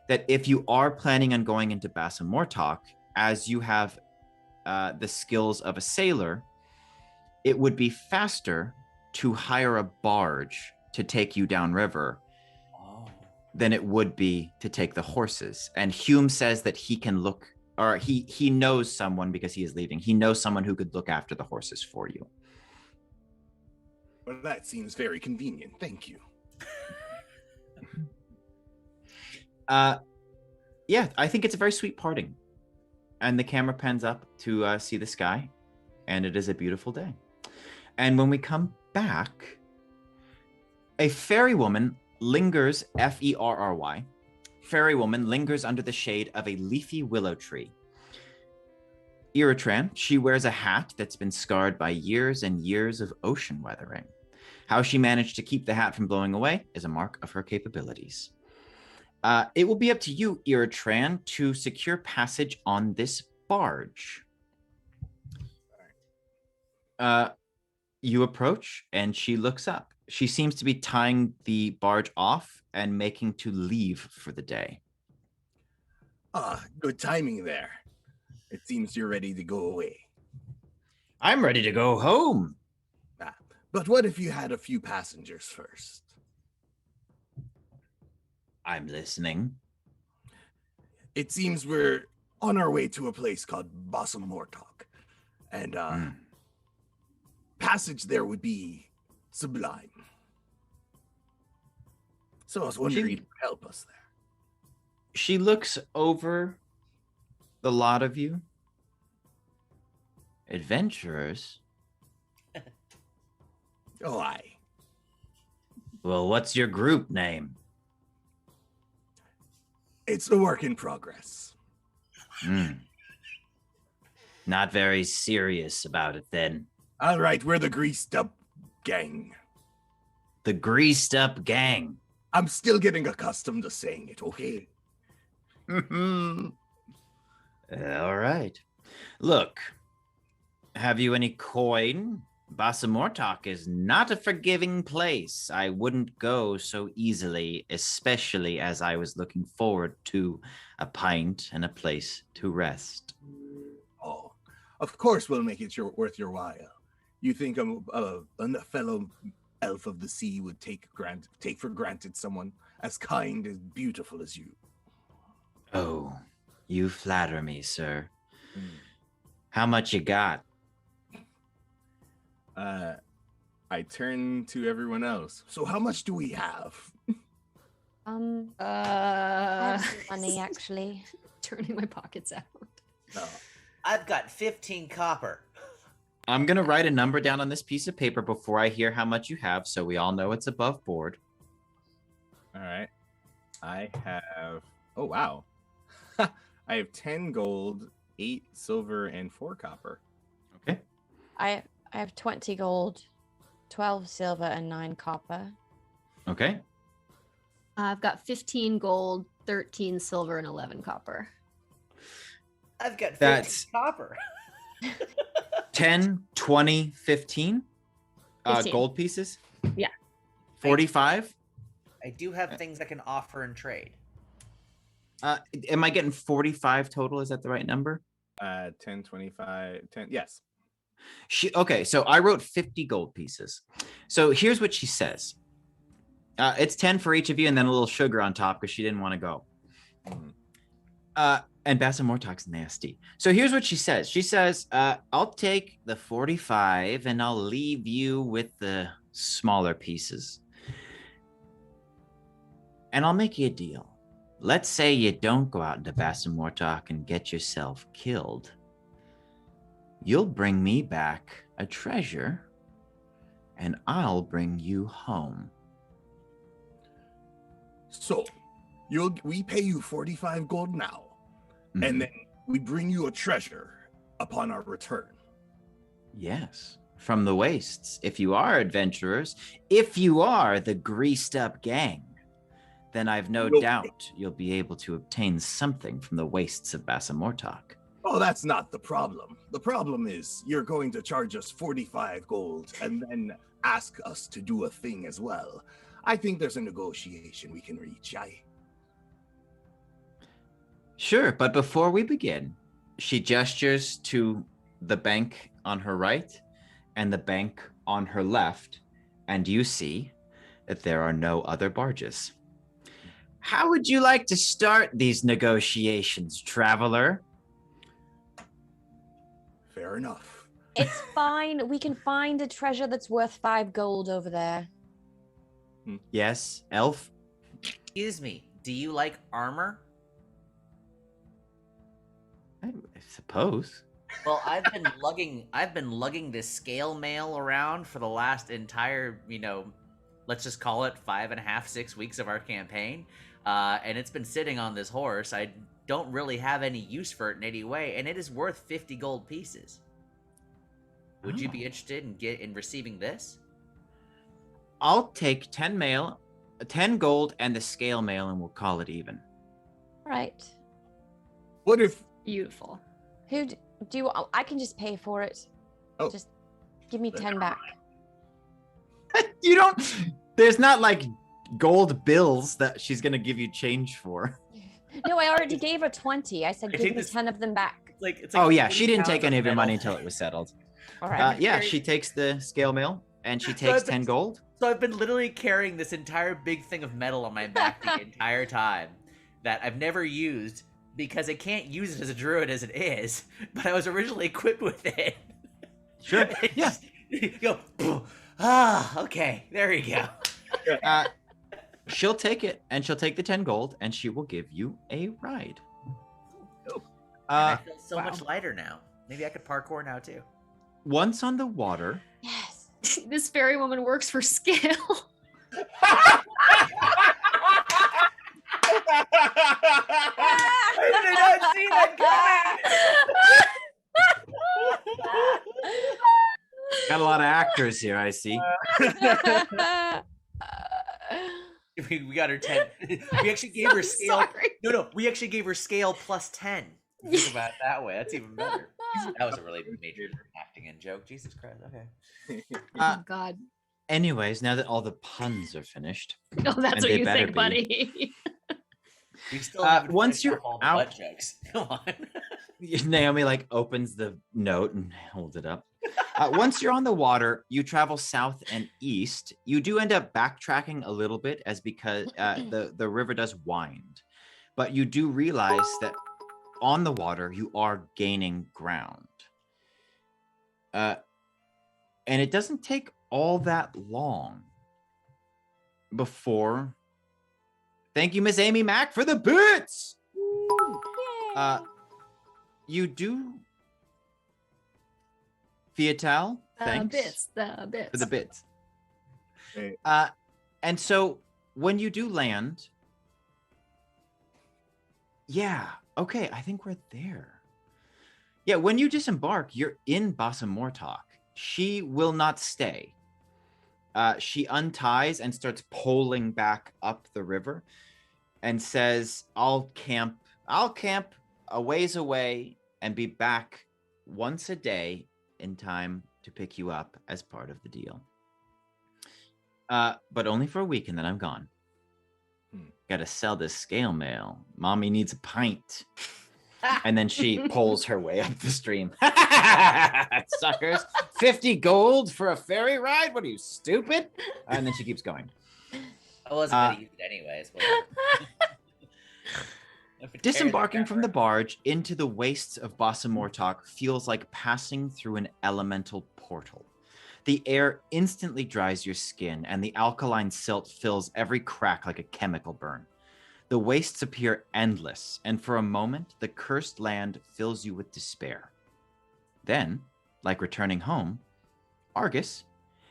that if you are planning on going into Basamortok, as you have the skills of a sailor, it would be faster to hire a barge to take you downriver than it would be to take the horses. And Hume says that he can look or he knows someone because he is leaving. He knows someone who could look after the horses for you. Well, that seems very convenient. Thank you. Yeah, I think it's a very sweet parting. And the camera pans up to see the sky, and it is a beautiful day. And when we come back, a fairy woman lingers, Ferry, fairy woman lingers under the shade of a leafy willow tree. Iratran, she wears a hat that's been scarred by years and years of ocean weathering. How she managed to keep the hat from blowing away is a mark of her capabilities. It will be up to you, Iratran, to secure passage on this barge. You approach, and she looks up. She seems to be tying the barge off and making to leave for the day. Good timing there. It seems you're ready to go away. I'm ready to go home. But what if you had a few passengers first? I'm listening. It seems we're on our way to a place called Bossum Mortok. And passage there would be sublime. So I was wondering if you could help us there. She looks over the lot of you. Adventurers? Oh, aye. Well, what's your group name? It's a work in progress. Not very serious about it then. All right, we're the Greased Up Gang. The Greased Up Gang. I'm still getting accustomed to saying it, okay? All right. Look, have you any coin? Basamortok is not a forgiving place. I wouldn't go so easily, especially as I was looking forward to a pint and a place to rest. Oh, of course we'll make it worth your while. You think a fellow elf of the sea would take for granted someone as kind and beautiful as you? Oh, you flatter me, sir. How much you got? I turn to everyone else. So how much do we have? I have some money, actually. Turning my pockets out. No. I've got 15 copper. I'm going to write a number down on this piece of paper before I hear how much you have, so we all know it's above board. All right. I have... Oh, wow. I have 10 gold, 8 silver, and 4 copper. Okay. I have 20 gold, 12 silver, and 9 copper. Okay. I've got 15 gold, 13 silver, and 11 copper. I've got 15 That's copper. 10, 20, 15, 15. Gold pieces? Yeah. 45? I do have things I can offer and trade. Am I getting 45 total? Is that the right number? 10, 25, 10. Yes. Okay, so I wrote 50 gold pieces. So here's what she says. It's 10 for each of you and then a little sugar on top because she didn't want to go. And Basamortok's nasty. So here's what she says. She says, I'll take the 45 and I'll leave you with the smaller pieces. And I'll make you a deal. Let's say you don't go out into Basamortok and get yourself killed. You'll bring me back a treasure and I'll bring you home. So, we pay you 45 gold now. And then we bring you a treasure upon our return. Yes, from the wastes. If you are adventurers, if you are the Greased Up Gang, then I've no doubt you'll be able to obtain something from the wastes of Basamortok. Oh, that's not the problem. The problem is you're going to charge us 45 gold and then ask us to do a thing as well. I think there's a negotiation we can reach. Sure, but before we begin, she gestures to the bank on her right and the bank on her left, and you see that there are no other barges. How would you like to start these negotiations, traveler? Fair enough. It's fine. We can find a treasure that's worth 5 gold over there. Yes, elf. Excuse me. Do you like armor? I suppose. Well, I've been lugging this scale mail around for the last entire, let's just call it 5.5, 6 weeks of our campaign. And it's been sitting on this horse. I don't really have any use for it in any way, and it is worth 50 gold pieces. Would you be interested in receiving this? I'll take 10 gold and the scale mail, and we'll call it even. Right. What if... Beautiful. Who do you... I can just pay for it. Oh. Just give me 10 back. You don't... There's not like gold bills that she's going to give you change for. No, I already gave her 20. I said give me 10 of them back. It's oh, yeah. She didn't take any of your money until it was settled. All right. Yeah, she takes the scale mail, and she takes 10 gold. So I've been literally carrying this entire big thing of metal on my back the entire time that I've never used because I can't use it as a druid as it is, but I was originally equipped with it. Sure. Yeah. You go, okay, there you go. She'll take it, and she'll take the 10 gold, and she will give you a ride. I feel so much lighter now. Maybe I could parkour now too. Once on the water. Yes. This fairy woman works for scale. I did not see that coming. Got a lot of actors here, I see. We got her 10. We actually gave her scale. Sorry. No, we actually gave her scale plus 10. Think about it that way. That's even better. That was a really major acting in joke. Jesus Christ. Okay. Oh God. Anyways, now that all the puns are finished. Oh, that's what you think, buddy. We still have once you're all the out, butt jokes. Come on. Naomi opens the note and holds it up. Once you're on the water, you travel south and east. You do end up backtracking a little bit because the river does wind, but you do realize that on the water you are gaining ground. And it doesn't take all that long before. Thank you, Miss Amy Mack, for the bits. You do. Fiatal, thanks. The bits. For the bits. Hey. And so when you do land, yeah, okay, I think we're there. Yeah, when you disembark, you're in Basamortok. She will not stay. She unties and starts poling back up the river and says, I'll camp a ways away and be back once a day in time to pick you up as part of the deal. But only for a week, and then I'm gone. Gotta sell this scale mail. Mommy needs a pint. And then she pulls her way up the stream. Suckers. 50 gold for a ferry ride? What are you, stupid? And then she keeps going. I wasn't going to use it anyways. Disembarking from the barge into the wastes of Basamortok feels like passing through an elemental portal. The air instantly dries your skin, and the alkaline silt fills every crack like a chemical burn. The wastes appear endless, and for a moment, the cursed land fills you with despair. Then, like returning home, Argus,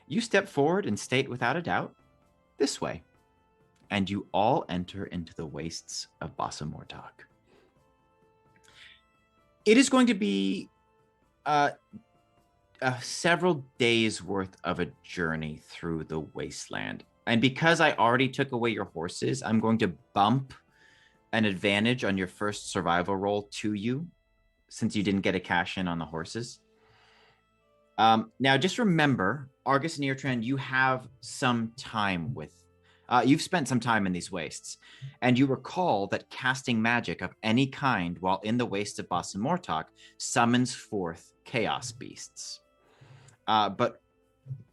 you step forward and state without a doubt, this way. And you all enter into the wastes of Basamortok. It is going to be several days worth of a journey through the wasteland. And because I already took away your horses, I'm going to bump an advantage on your first survival roll to you, since you didn't get a cash in on the horses. Now, just remember, Argus and Eartran, you have some time with you've spent some time in these wastes, and you recall that casting magic of any kind while in the wastes of Basamortok summons forth chaos beasts. But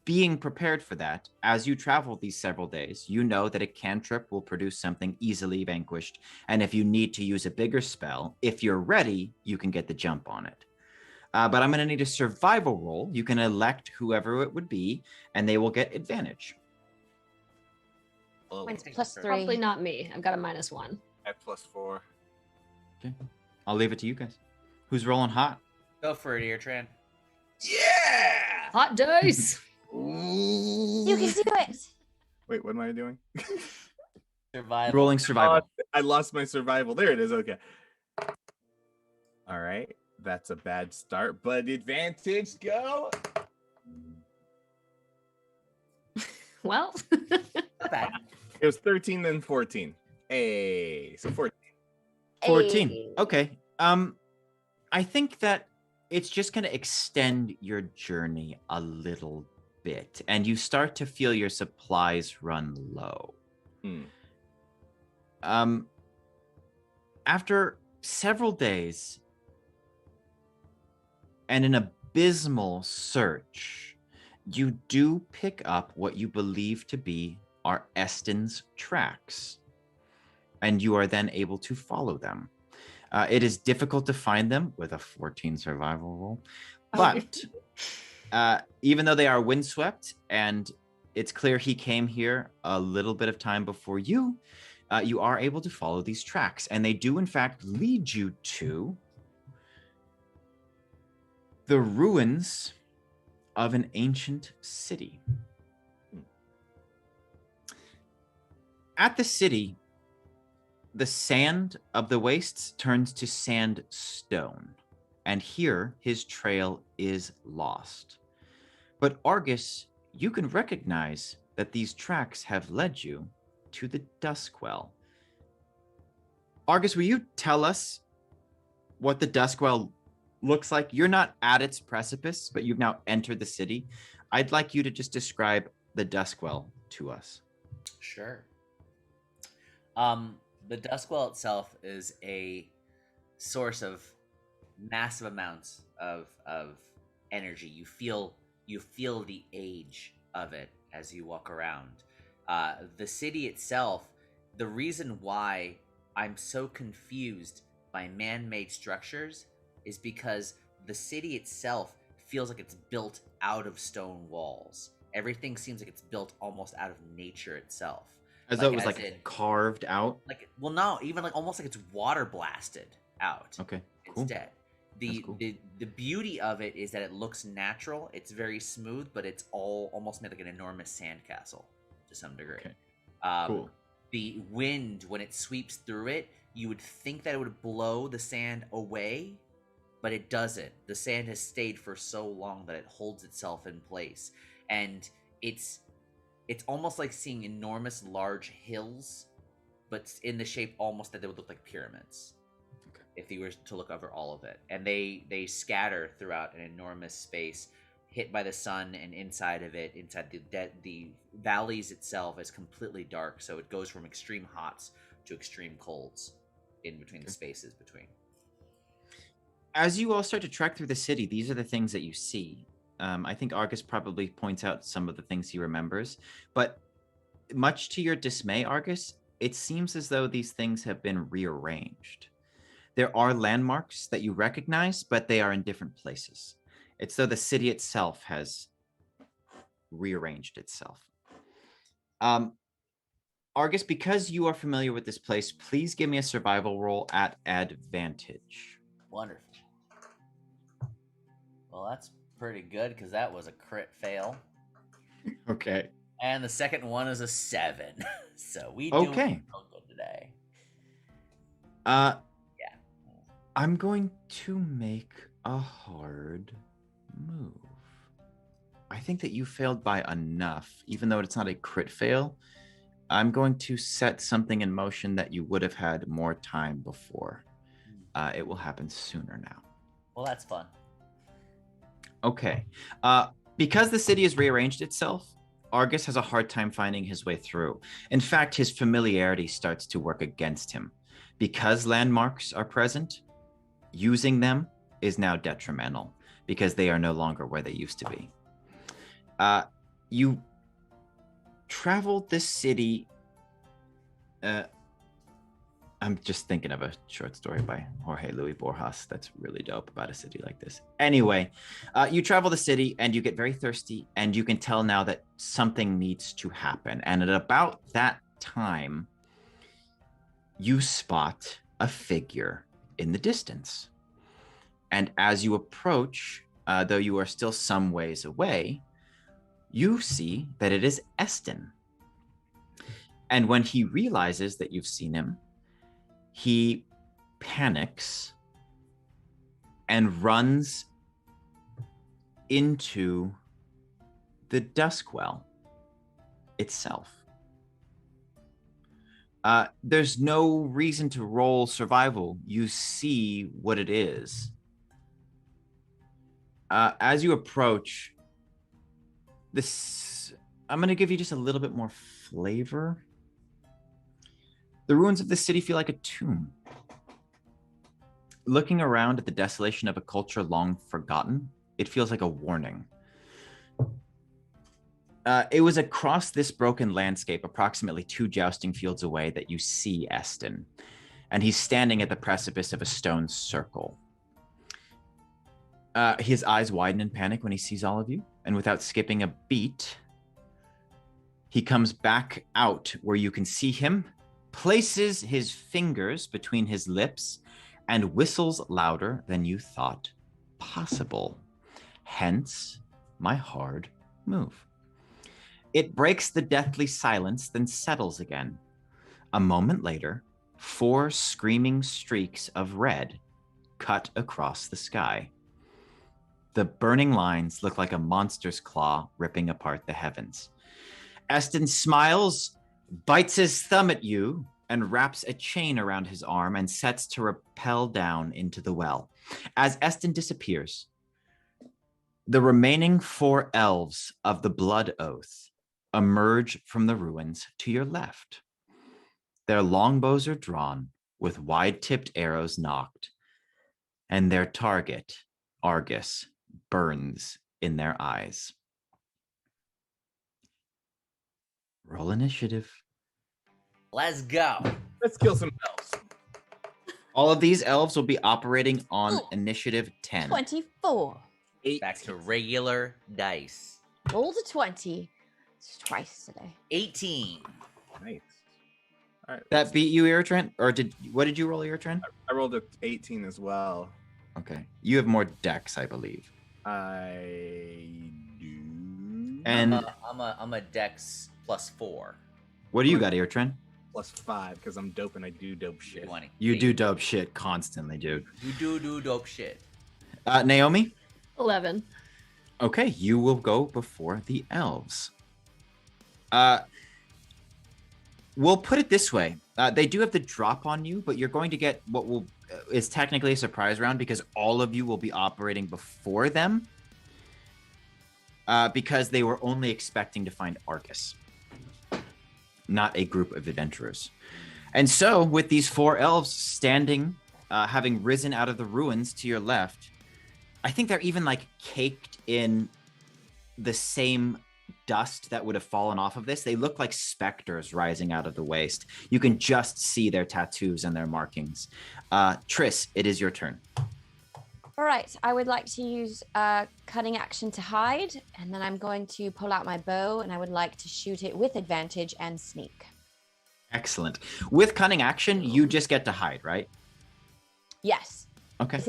being prepared for that, as you travel these several days, you know that a cantrip will produce something easily vanquished, and if you need to use a bigger spell, if you're ready, you can get the jump on it. But I'm going to need a survival roll. You can elect whoever it would be, and they will get advantage. Oh, Mine's plus 3. Probably not me. I've got a -1. at +4. Okay. I'll leave it to you guys. Who's rolling hot? Go for it, Eartran. Yeah! Hot dice. You can do it. Wait, what am I doing? Survival. Rolling survival. I lost my survival. There it is. Okay. All right. That's a bad start, but advantage go. Well, Not bad. It was 13, then 14. Hey, so 14. 14. Hey. Okay. I think that it's just going to extend your journey a little bit, and you start to feel your supplies run low. After several days and an abysmal search, you do pick up what you believe to be are Eston's tracks, and you are then able to follow them. It is difficult to find them with a 14 survival roll, but even though they are windswept and it's clear he came here a little bit of time before you, you are able to follow these tracks, and they do in fact lead you to the ruins of an ancient city. At the city, the sand of the wastes turns to sandstone, and here his trail is lost. But Argus, you can recognize that these tracks have led you to the Duskwell. Argus, will you tell us what the Duskwell looks like? You're not at its precipice, but you've now entered the city. I'd like you to just describe the Duskwell to us. Sure. The Duskwell itself is a source of massive amounts of energy. You feel the age of it as you walk around. The city itself, the reason why I'm so confused by man-made structures is because the city itself feels like it's built out of stone walls. Everything seems like it's built almost out of nature itself. As though it was like carved out? Like, well, no, even like almost like it's water blasted out. Okay, cool. Instead. The beauty of it is that it looks natural. It's very smooth, but it's all almost made like an enormous sandcastle to some degree. Okay. Cool. The wind, when it sweeps through it, you would think that it would blow the sand away, but it doesn't. The sand has stayed for so long that it holds itself in place. And it's almost like seeing enormous large hills, but in the shape almost that they would look like pyramids. If you were to look over all of it. And they scatter throughout an enormous space, hit by the sun, and inside of it, inside the valleys itself is completely dark, so it goes from extreme hots to extreme colds in between the spaces between. As you all start to trek through the city, these are the things that you see. I think Argus probably points out some of the things he remembers, but much to your dismay, Argus, it seems as though these things have been rearranged. There are landmarks that you recognize, but they are in different places. It's though the city itself has rearranged itself. Argus, because you are familiar with this place, please give me a survival roll at advantage. Wonderful. Well, that's pretty good because that was a crit fail. Okay. And the second one is a 7. So we do real good today. I'm going to make a hard move. I think that you failed by enough, even though it's not a crit fail. I'm going to set something in motion that you would have had more time before. It will happen sooner now. Well, that's fun. Okay. Because the city has rearranged itself, Argus has a hard time finding his way through. In fact, his familiarity starts to work against him. Because landmarks are present, using them is now detrimental because they are no longer where they used to be. You traveled this city I'm just thinking of a short story by Jorge Luis Borges that's really dope about a city like this. Anyway, you travel the city and you get very thirsty, and you can tell now that something needs to happen. And at about that time, you spot a figure in the distance. And as you approach, though you are still some ways away, you see that it is Eston. And when he realizes that you've seen him, he panics and runs into the Duskwell itself. There's no reason to roll survival. You see what it is. As you approach this, I'm going to give you just a little bit more flavor. The ruins of the city feel like a tomb. Looking around at the desolation of a culture long forgotten, it feels like a warning. It was across this broken landscape, approximately 2 jousting fields away, that you see Eston. And he's standing at the precipice of a stone circle. His eyes widen in panic when he sees all of you. And without skipping a beat, he comes back out where you can see him, places his fingers between his lips, and whistles louder than you thought possible. Hence, my hard move. It breaks the deathly silence, then settles again. A moment later, 4 screaming streaks of red cut across the sky. The burning lines look like a monster's claw ripping apart the heavens. Eston smiles, bites his thumb at you, and wraps a chain around his arm and sets to rappel down into the well. As Eston disappears, the remaining 4 elves of the Blood Oath emerge from the ruins to your left. Their longbows are drawn, with wide-tipped arrows nocked, and their target, Argus, burns in their eyes. Roll initiative. Let's go. Let's kill some elves. All of these elves will be operating on initiative 10. 24. 8. Back to regular dice. Rolled a 20. It's twice today. 18. Nice. All right. That beat you, Eritren? Or what did you roll, Eritren? I rolled a 18 as well. Okay. You have more dex, I believe. I do. And I'm a dex +4. what do you got, Eritren? +5 because I'm dope and I do dope shit. 20. You do dope shit constantly, dude. You do dope shit. Naomi? 11. Okay, you will go before the elves. We'll put it this way. They do have the drop on you, but you're going to get what is technically a surprise round because all of you will be operating before them because they were only expecting to find Argus, not a group of adventurers. And so with these 4 elves standing, having risen out of the ruins to your left, I think they're even like caked in the same dust that would have fallen off of this. They look like specters rising out of the waste. You can just see their tattoos and their markings. Triss, it is your turn. All right, I would like to use cunning action to hide, and then I'm going to pull out my bow, and I would like to shoot it with advantage and sneak. Excellent. With cunning action, you just get to hide, right? Yes. Okay.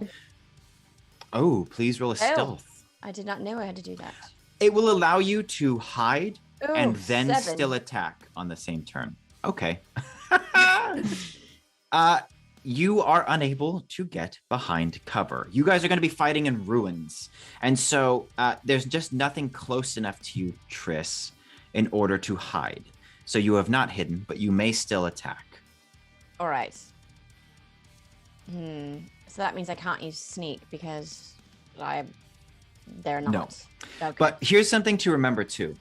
Oh, please roll a stealth. I did not know I had to do that. It will allow you to hide and then 7. still attack on the same turn. Okay. You are unable to get behind cover. You guys are going to be fighting in ruins. And so there's just nothing close enough to you, Triss, in order to hide. So you have not hidden, but you may still attack. All right. So that means I can't use sneak because they're not. No. Okay. But here's something to remember too.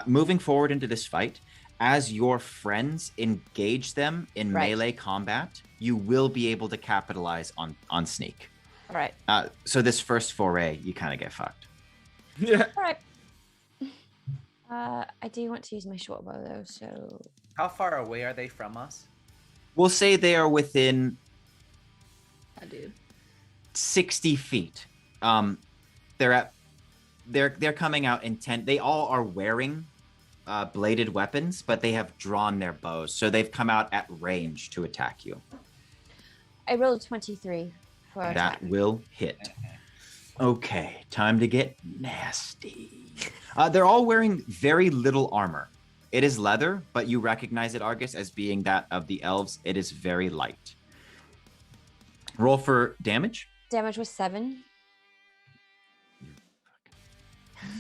Moving forward into this fight, as your friends engage them in melee combat, you will be able to capitalize on sneak. All right. So this first foray, you kind of get fucked. Yeah. All right. I do want to use my short bow though, so How far away are they from us? We'll say they are within Dude. 60 feet. They're coming out intent. They all are wearing bladed weapons, but they have drawn their bows, so they've come out at range to attack you. I rolled 23 for That attack. will hit. Okay, time to get nasty. They're all wearing very little armor. It is leather, but you recognize it, Argus, as being that of the elves. It is very light. Roll for damage. Damage was 7.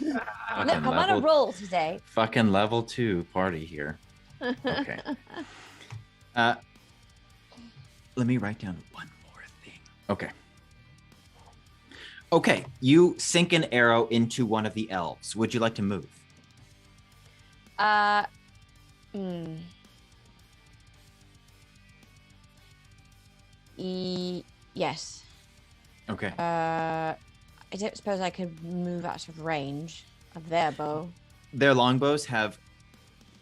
Look, Fucking I'm on a roll today. Fucking level 2 party here. Okay. Let me write down one more thing. Okay. Okay, you sink an arrow into one of the elves. Would you like to move? Yes. Okay. I don't suppose I could move out of range of their bow. Their longbows have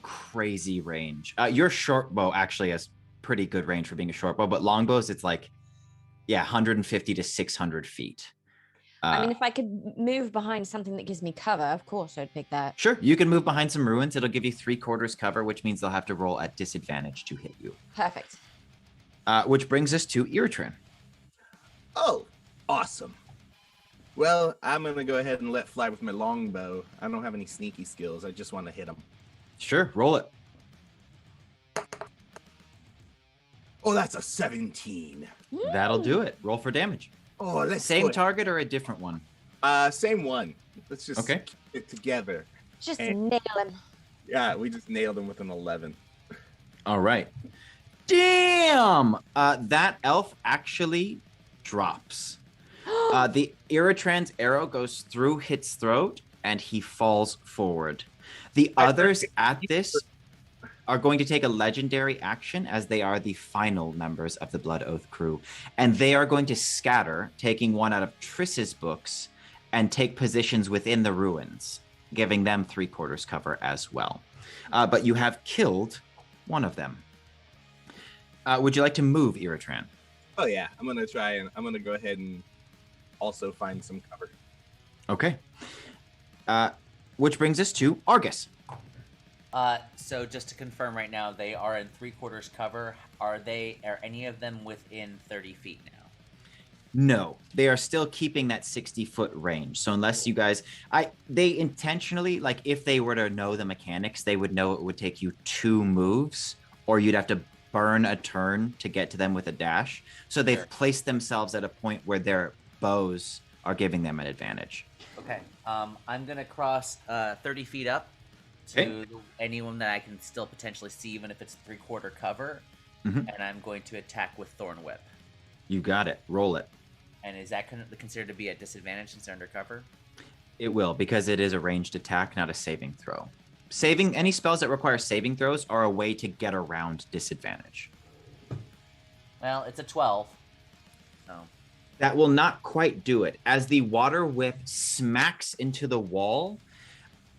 crazy range. Your short bow actually has pretty good range for being a short bow, but longbows, it's like, 150 to 600 feet. I mean, if I could move behind something that gives me cover, of course I'd pick that. Sure, you can move behind some ruins. It'll give you 3/4 cover, which means they'll have to roll at disadvantage to hit you. Perfect. Which brings us to Iritran. Oh, awesome. Well, I'm going to go ahead and let fly with my longbow. I don't have any sneaky skills. I just want to hit them. Sure, roll it. Oh, that's a 17. That'll do it. Roll for damage. Oh, let's Same go it. target or a different one? Same one. Let's just Okay. keep it together. Just And- nail him. Yeah, we just nailed him with an 11. All right. Damn! That elf actually drops. The Iritran's arrow goes through his throat, and he falls forward. The others at this are going to take a legendary action, as they are the final members of the Blood Oath crew. And they are going to scatter, taking one out of Triss's books, and take positions within the ruins, giving them 3/4 cover as well. But you have killed one of them. Would you like to move, Iritran? Oh, yeah. I'm going to try and I'm going to go ahead and also find some cover. Okay. Which brings us to Argus. So just to confirm right now, they are in 3/4 cover. Are any of them within 30 feet now? No, they are still keeping that 60-foot range. So unless you guys, they intentionally, like if they were to know the mechanics, they would know it would take you 2 moves, or you'd have to burn a turn to get to them with a dash. So they've placed themselves at a point where their bows are giving them an advantage. Okay. I'm gonna cross 30 feet up to anyone that I can still potentially see, even if it's 3/4 cover, and I'm going to attack with Thorn Whip. You got it. Roll it. And is that considered to be at disadvantage since they're under cover? It will, because it is a ranged attack, not a saving throw. Any spells that require saving throws are a way to get around disadvantage. Well, it's a 12. So. That will not quite do it. As the water whip smacks into the wall,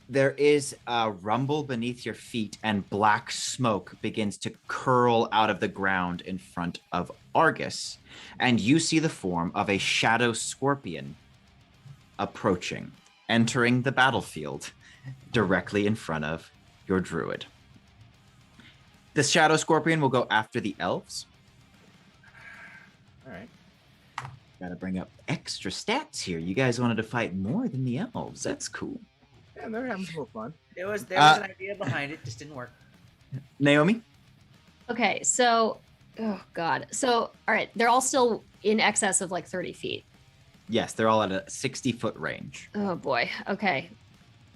there is a rumble beneath your feet, and black smoke begins to curl out of the ground in front of Argus. And you see the form of a shadow scorpion approaching, entering the battlefield directly in front of your druid. The shadow scorpion will go after the elves. All right. Gotta bring up extra stats here. You guys wanted to fight more than the elves. That's cool. Yeah, they're having some fun. There was an idea behind it, just didn't work. Naomi? Okay, so, oh God. So, all right, they're all still in excess of like 30 feet. Yes, they're all at a 60-foot range. Oh boy. Okay.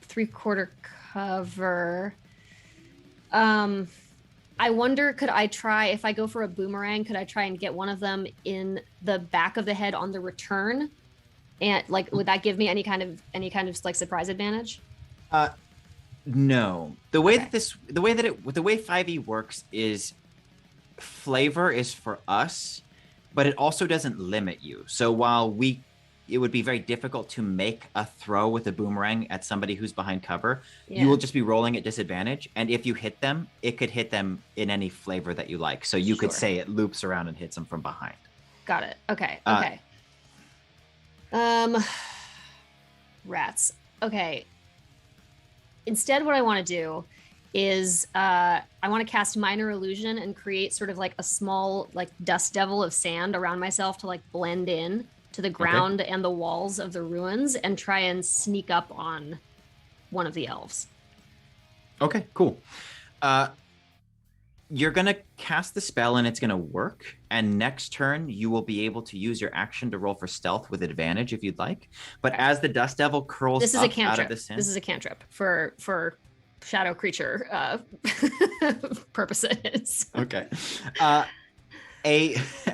3/4 cover. I wonder, could I try, if I go for a boomerang, could I try and get one of them in the back of the head on the return? And like, would that give me any kind of like surprise advantage? No. The way 5e works is flavor is for us, but it also doesn't limit you. So while we it would be very difficult to make a throw with a boomerang at somebody who's behind cover. Yeah. You will just be rolling at disadvantage, and if you hit them, it could hit them in any flavor that you like. So you could Sure. say it loops around and hits them from behind. Got it. Okay. Uh, Okay. Rats. Okay. Instead, what I want to do is I want to cast Minor Illusion and create sort of like a small like dust devil of sand around myself to like blend in to the ground and the walls of the ruins and try and sneak up on one of the elves. Okay, cool. You're going to cast the spell and it's going to work. And next turn, you will be able to use your action to roll for stealth with advantage if you'd like. But as the Dust Devil curls This is a up out of cantrip. the sand... This is a cantrip for shadow creature purposes. Okay.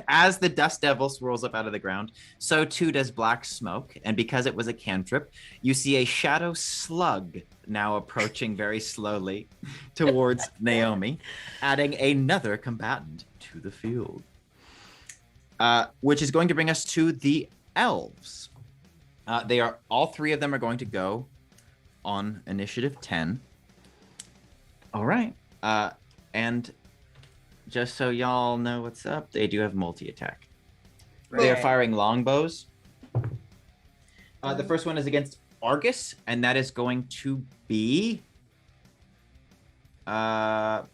As the Dust Devil swirls up out of the ground, so too does black smoke. And because it was a cantrip, you see a shadow slug now approaching very slowly towards Naomi, adding another combatant to the field. Which is going to bring us to the elves. All three of them are going to go on initiative 10. All right. And just so y'all know what's up, they do have multi-attack. They are firing longbows. The first one is against Argus, and that is going to be +4,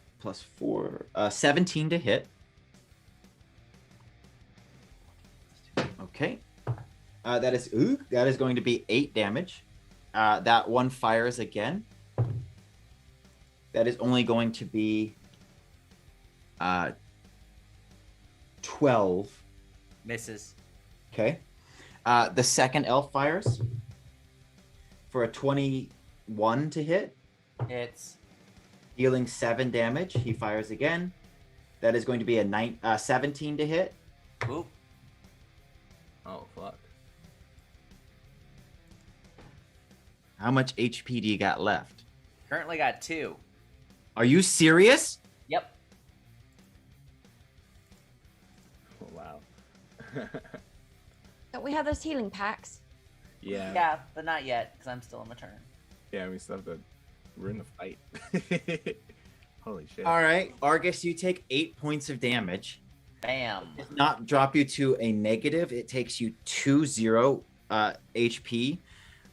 17 to hit. Okay. That is going to be 8 damage. That one fires again. That is only going to be 12. Misses. Okay. The second elf fires for a 21 to hit. Hits. Dealing 7 damage. He fires again. That is going to be a 17 to hit. Oop. Oh, fuck. How much HP do you got left? Currently got 2. Are you serious? Yep. Oh, wow. Don't we have those healing packs? Yeah. Yeah, but not yet, because I'm still on my turn. Yeah, we still have to... We're in the fight. Holy shit. All right, Argus, you take 8 points of damage. Bam. Does not drop you to a negative. It takes you to 0 HP.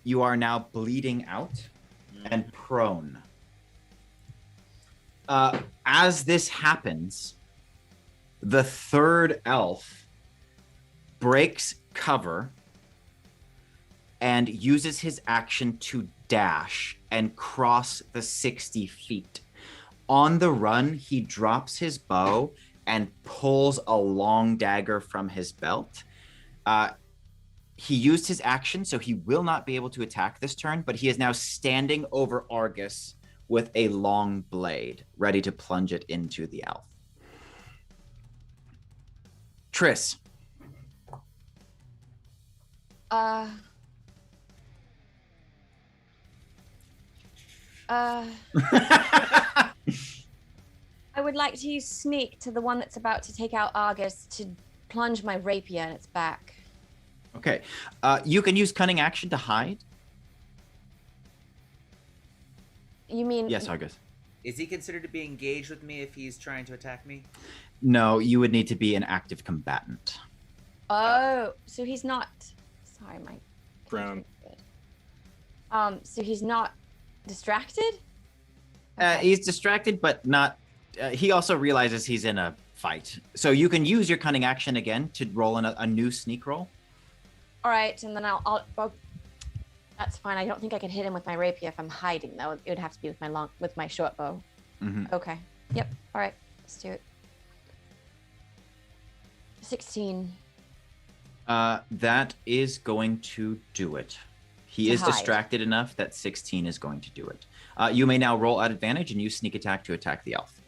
You are now bleeding out and prone. As this happens, the third elf breaks cover and uses his action to dash and cross the 60 feet. On the run, he drops his bow and pulls a long dagger from his belt. He used his action, so he will not be able to attack this turn, but he is now standing over Argus with a long blade, ready to plunge it into the elf. Triss. I would like to use sneak to the one that's about to take out Argus to plunge my rapier in its back. Okay. You can use cunning action to hide. You mean... Yes, Argus. Is he considered to be engaged with me if he's trying to attack me? No, you would need to be an active combatant. Oh, so he's not... Sorry, my... Brown. So he's not distracted? He's distracted, but not... he also realizes he's in a fight. So you can use your cunning action again to roll in a new sneak roll. All right, and then I'll that's fine. I don't think I can hit him with my rapier if I'm hiding, though. It would have to be with my short bow. Mm-hmm. Okay. Yep. All right. Let's do it. 16. That is going to do it. He To is hide. distracted enough that 16 is going to do it. You may now roll at advantage and use sneak attack to attack the elf.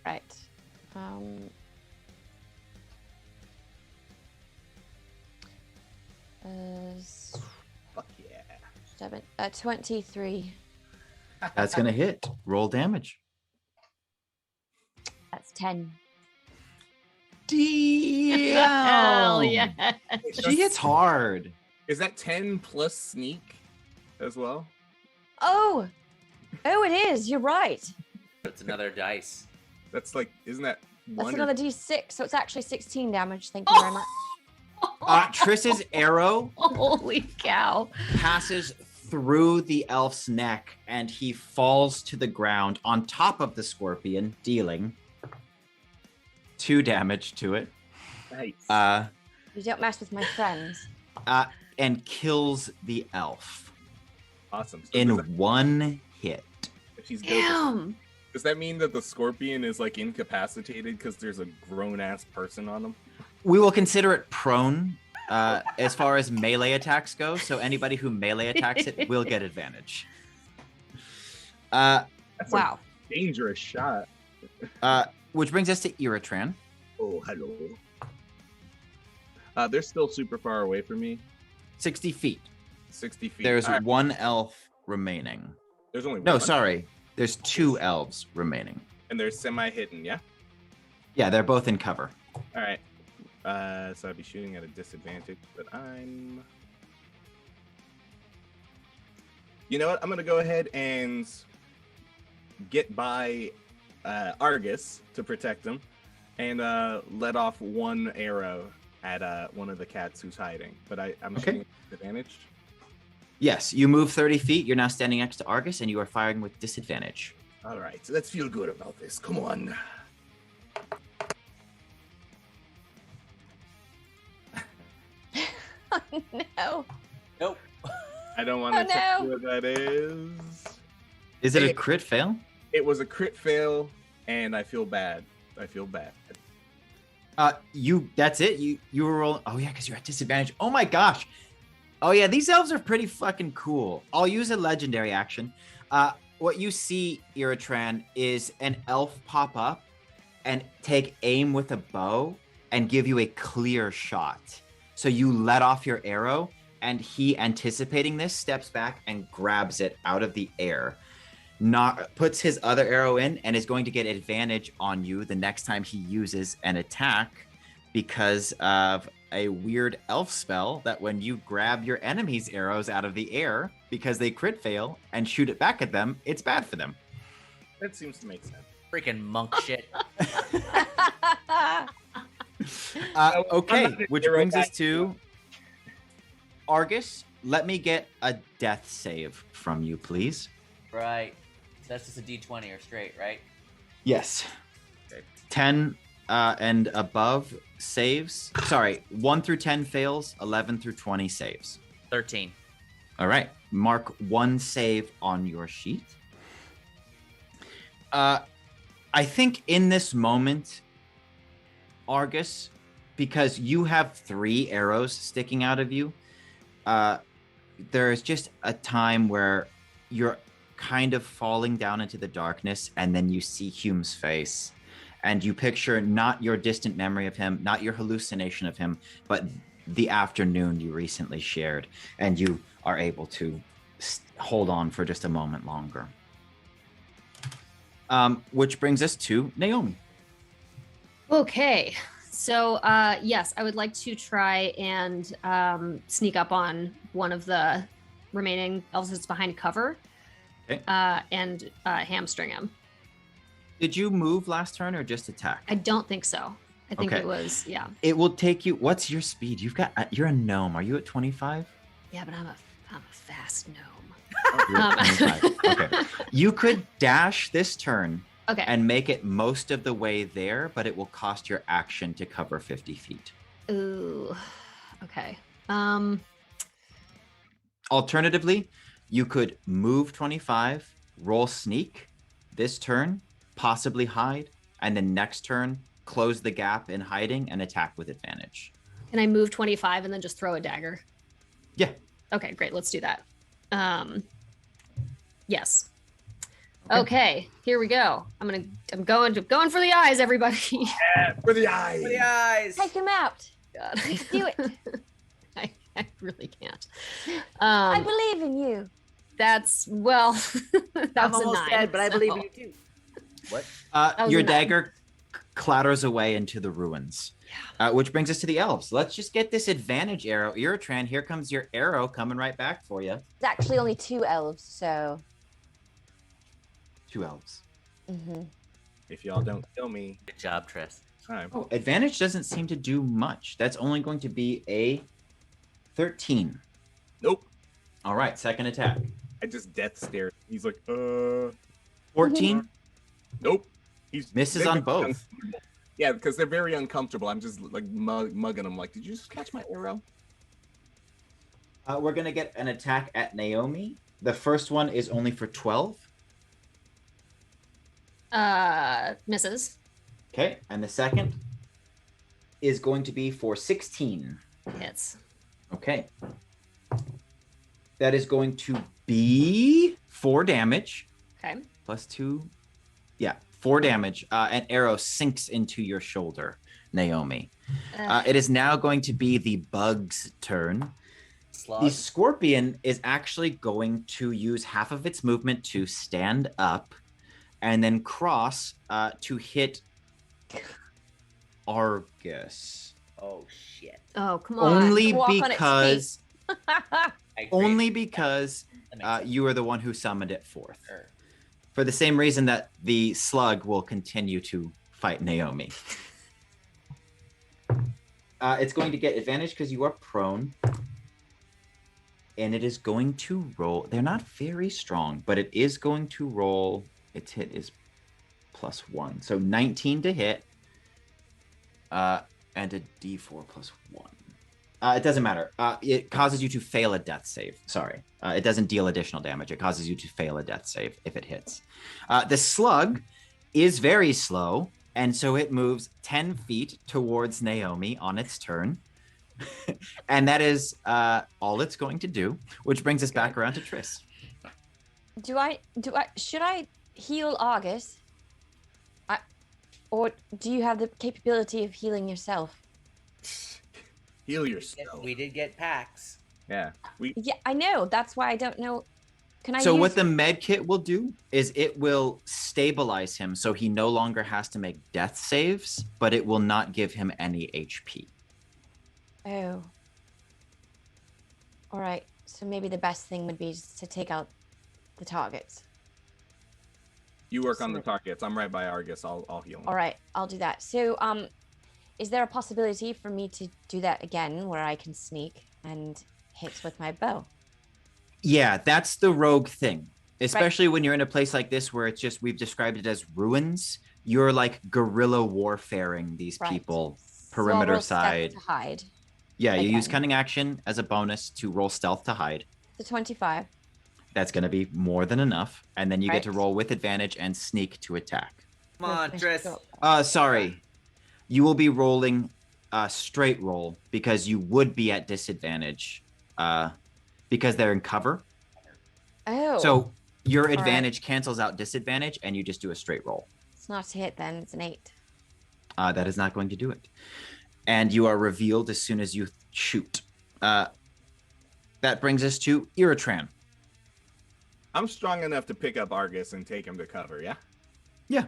Right. Fuck yeah. 23. That's going to hit. Roll damage. That's 10. Hell yeah. She hits hard. Is that 10 plus sneak as well? Oh, it is. You're right. It's another dice. That's like, isn't that That's one? another D6, so it's actually 16 damage. Thank you very much. Triss's arrow Holy cow. passes through the elf's neck, and he falls to the ground on top of the scorpion, dealing 2 damage to it. Nice. You don't mess with my friends. And kills the elf Awesome. So in 1 hit. if she's good, Damn. does that mean that the scorpion is like incapacitated because there's a grown ass person on him? We will consider it prone as far as melee attacks go, so anybody who melee attacks it will get advantage. That's Wow. a dangerous shot. Which brings us to Iratran. Oh, hello. They're still super far away from me. 60 feet. 60 feet. There's All right. 1 elf remaining. There's only No, one. sorry. There's 2 elves remaining. And they're semi-hidden, yeah? Yeah, they're both in cover. All right. So I'd be shooting at a disadvantage, but I'm... You know what? I'm going to go ahead and get by Argus to protect him and let off 1 arrow at one of the cats who's hiding. But I'm Okay. shooting at disadvantage. Yes, you move 30 feet. You're now standing next to Argus, and you are firing with disadvantage. All right, let's feel good about this. Come on. Oh, no. Nope. I don't want to Oh, tell no. you what that is. Is it a crit fail? It was a crit fail, and I feel bad. I feel bad. That's it. You were rolling. Oh yeah, because you're at disadvantage. Oh my gosh. Oh yeah, these elves are pretty fucking cool. I'll use a legendary action. What you see, Iratran, is an elf pop up and take aim with a bow and give you a clear shot. So you let off your arrow, and he, anticipating this, steps back and grabs it out of the air. Puts his other arrow in and is going to get advantage on you the next time he uses an attack because of a weird elf spell that when you grab your enemy's arrows out of the air because they crit fail and shoot it back at them, it's bad for them. That seems to make sense. Freaking monk shit. Okay, I'm not which hero brings us back. to Argus. Let me get a death save from you, please. Right. So that's just a D20 or straight, right? Yes. Okay. 10 and above saves. Sorry, 1 through 10 fails, 11 through 20 saves. 13. All right, mark 1 save on your sheet. I think in this moment, Argus, because you have 3 arrows sticking out of you, there is just a time where you're kind of falling down into the darkness, and then you see Hume's face, and you picture not your distant memory of him, not your hallucination of him, but the afternoon you recently shared, and you are able to hold on for just a moment longer. Which brings us to Naomi. Okay. So, yes, I would like to try and sneak up on one of the remaining elves that's behind cover. Okay. And hamstring him. Did you move last turn or just attack? I don't think so. I think Okay. it was, yeah. It will take you. What's your speed? You're a gnome. Are you at 25? Yeah, but I'm a fast gnome. You're at 25. Okay. You could dash this turn Okay. and make it most of the way there, but it will cost your action to cover 50 feet. Ooh. Okay. Alternatively, you could move 25, roll sneak this turn, possibly hide, and then next turn, close the gap in hiding and attack with advantage. Can I move 25 and then just throw a dagger? Yeah. Okay, great. Let's do that. Yes. Okay, here we go. I'm going for the eyes, everybody. Yeah, for the eyes. For the eyes! Take him out. God. Do it. I really can't. I believe in you. That's that I'm was a almost 9, dead, but I believe so- in you too. What? was Your a 9. dagger clatters away into the ruins. Which brings us to the elves. Let's just get this advantage arrow. Irotran, here comes your arrow coming right back for you. It's actually only 2 elves, so. 2 elves. Mm-hmm. If y'all don't kill me. Good job, Tris. Oh, advantage doesn't seem to do much. That's only going to be a 13. Nope. All right, second attack. I just death stare. He's like, 14. Nope. He's Misses on both. Yeah, because they're very uncomfortable. I'm just like mugging them. Like, did you just catch my arrow? We're gonna get an attack at Naomi. The first one is only for 12. Misses. Okay, and the second is going to be for 16. Hits. Okay. That is going to be 4 damage. Okay. Plus 2. Yeah, 4 damage. An arrow sinks into your shoulder, Naomi. It is now going to be the bug's turn. Slug. The scorpion is actually going to use half of its movement to stand up and then cross to hit Argus. Oh shit. Oh, come on. Only Walk on its because I agree. only because That makes sense. you are the one who summoned it forth. Sure. For the same reason that the slug will continue to fight Naomi. It's going to get advantage because you are prone. And it is going to roll. They're not very strong, but it is going to roll. Its hit is +1. So 19 to hit. And a d4 +1. It doesn't matter. It causes you to fail a death save. Sorry. It doesn't deal additional damage. It causes you to fail a death save if it hits. The slug is very slow, and so it moves 10 feet towards Naomi on its turn. And that is all it's going to do, which brings us back around to Triss. Should I heal Argus? Or do you have the capability of healing yourself? Heal yourself. We did get packs. Yeah. Yeah, I know. That's why I don't know. Can I So use... what the med kit will do is it will stabilize him so he no longer has to make death saves, but it will not give him any HP. Oh. All right. So maybe the best thing would be just to take out the targets. You work on the targets. I'm right by Argus. I'll heal him. All right, I'll do that. So, is there a possibility for me to do that again, where I can sneak and hit with my bow? Yeah, that's the rogue thing. Especially when you're in a place like this where it's just, we've described it as ruins. You're like guerrilla warfaring these people, perimeter so I'll roll side. stealth to hide. Yeah, you use again. cunning action as a bonus to roll stealth to hide. The 25. That's going to be more than enough. And then you get to Right. roll with advantage and sneak to attack. Come on, Tris. Sorry. You will be rolling a straight roll because you would be at disadvantage because they're in cover. Oh. So your right. advantage cancels out disadvantage and you just do a straight roll. It's not a hit then. It's an 8. That is not going to do it. And you are revealed as soon as you shoot. That brings us to Irotran. I'm strong enough to pick up Argus and take him to cover, yeah? Yeah.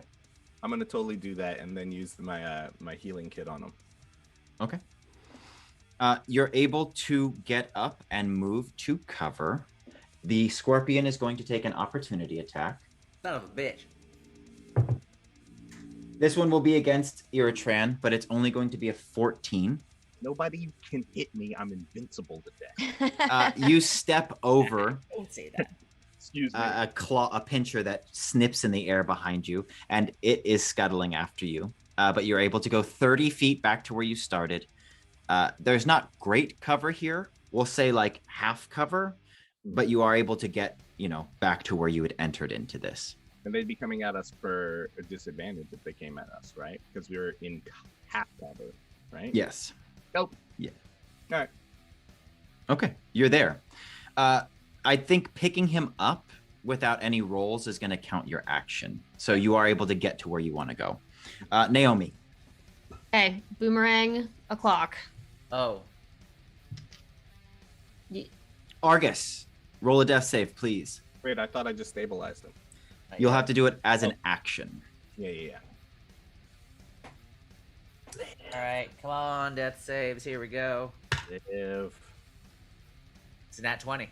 I'm going to totally do that and then use my my healing kit on him. Okay. You're able to get up and move to cover. The scorpion is going to take an opportunity attack. Son of a bitch. This one will be against Irotran, but it's only going to be a 14. Nobody can hit me. I'm invincible to death. You step over Don't say that. Excuse me. a pincher that snips in the air behind you, and it is scuttling after you. But you're able to go 30 feet back to where you started. There's not great cover here. We'll say like half cover, but you are able to get, back to where you had entered into this. And they'd be coming at us for a disadvantage if they came at us, right? Because we were in half cover, right? Yes. Nope. Yeah. All right. Okay, you're there. I think picking him up without any rolls is going to count your action. So you are able to get to where you want to go. Naomi. Okay, boomerang o'clock. Oh. Argus, roll a death save, please. Wait, I thought I just stabilized him. You'll have to do it as an action. Yeah. All right, come on, death saves. Here we go. If It's a nat 20.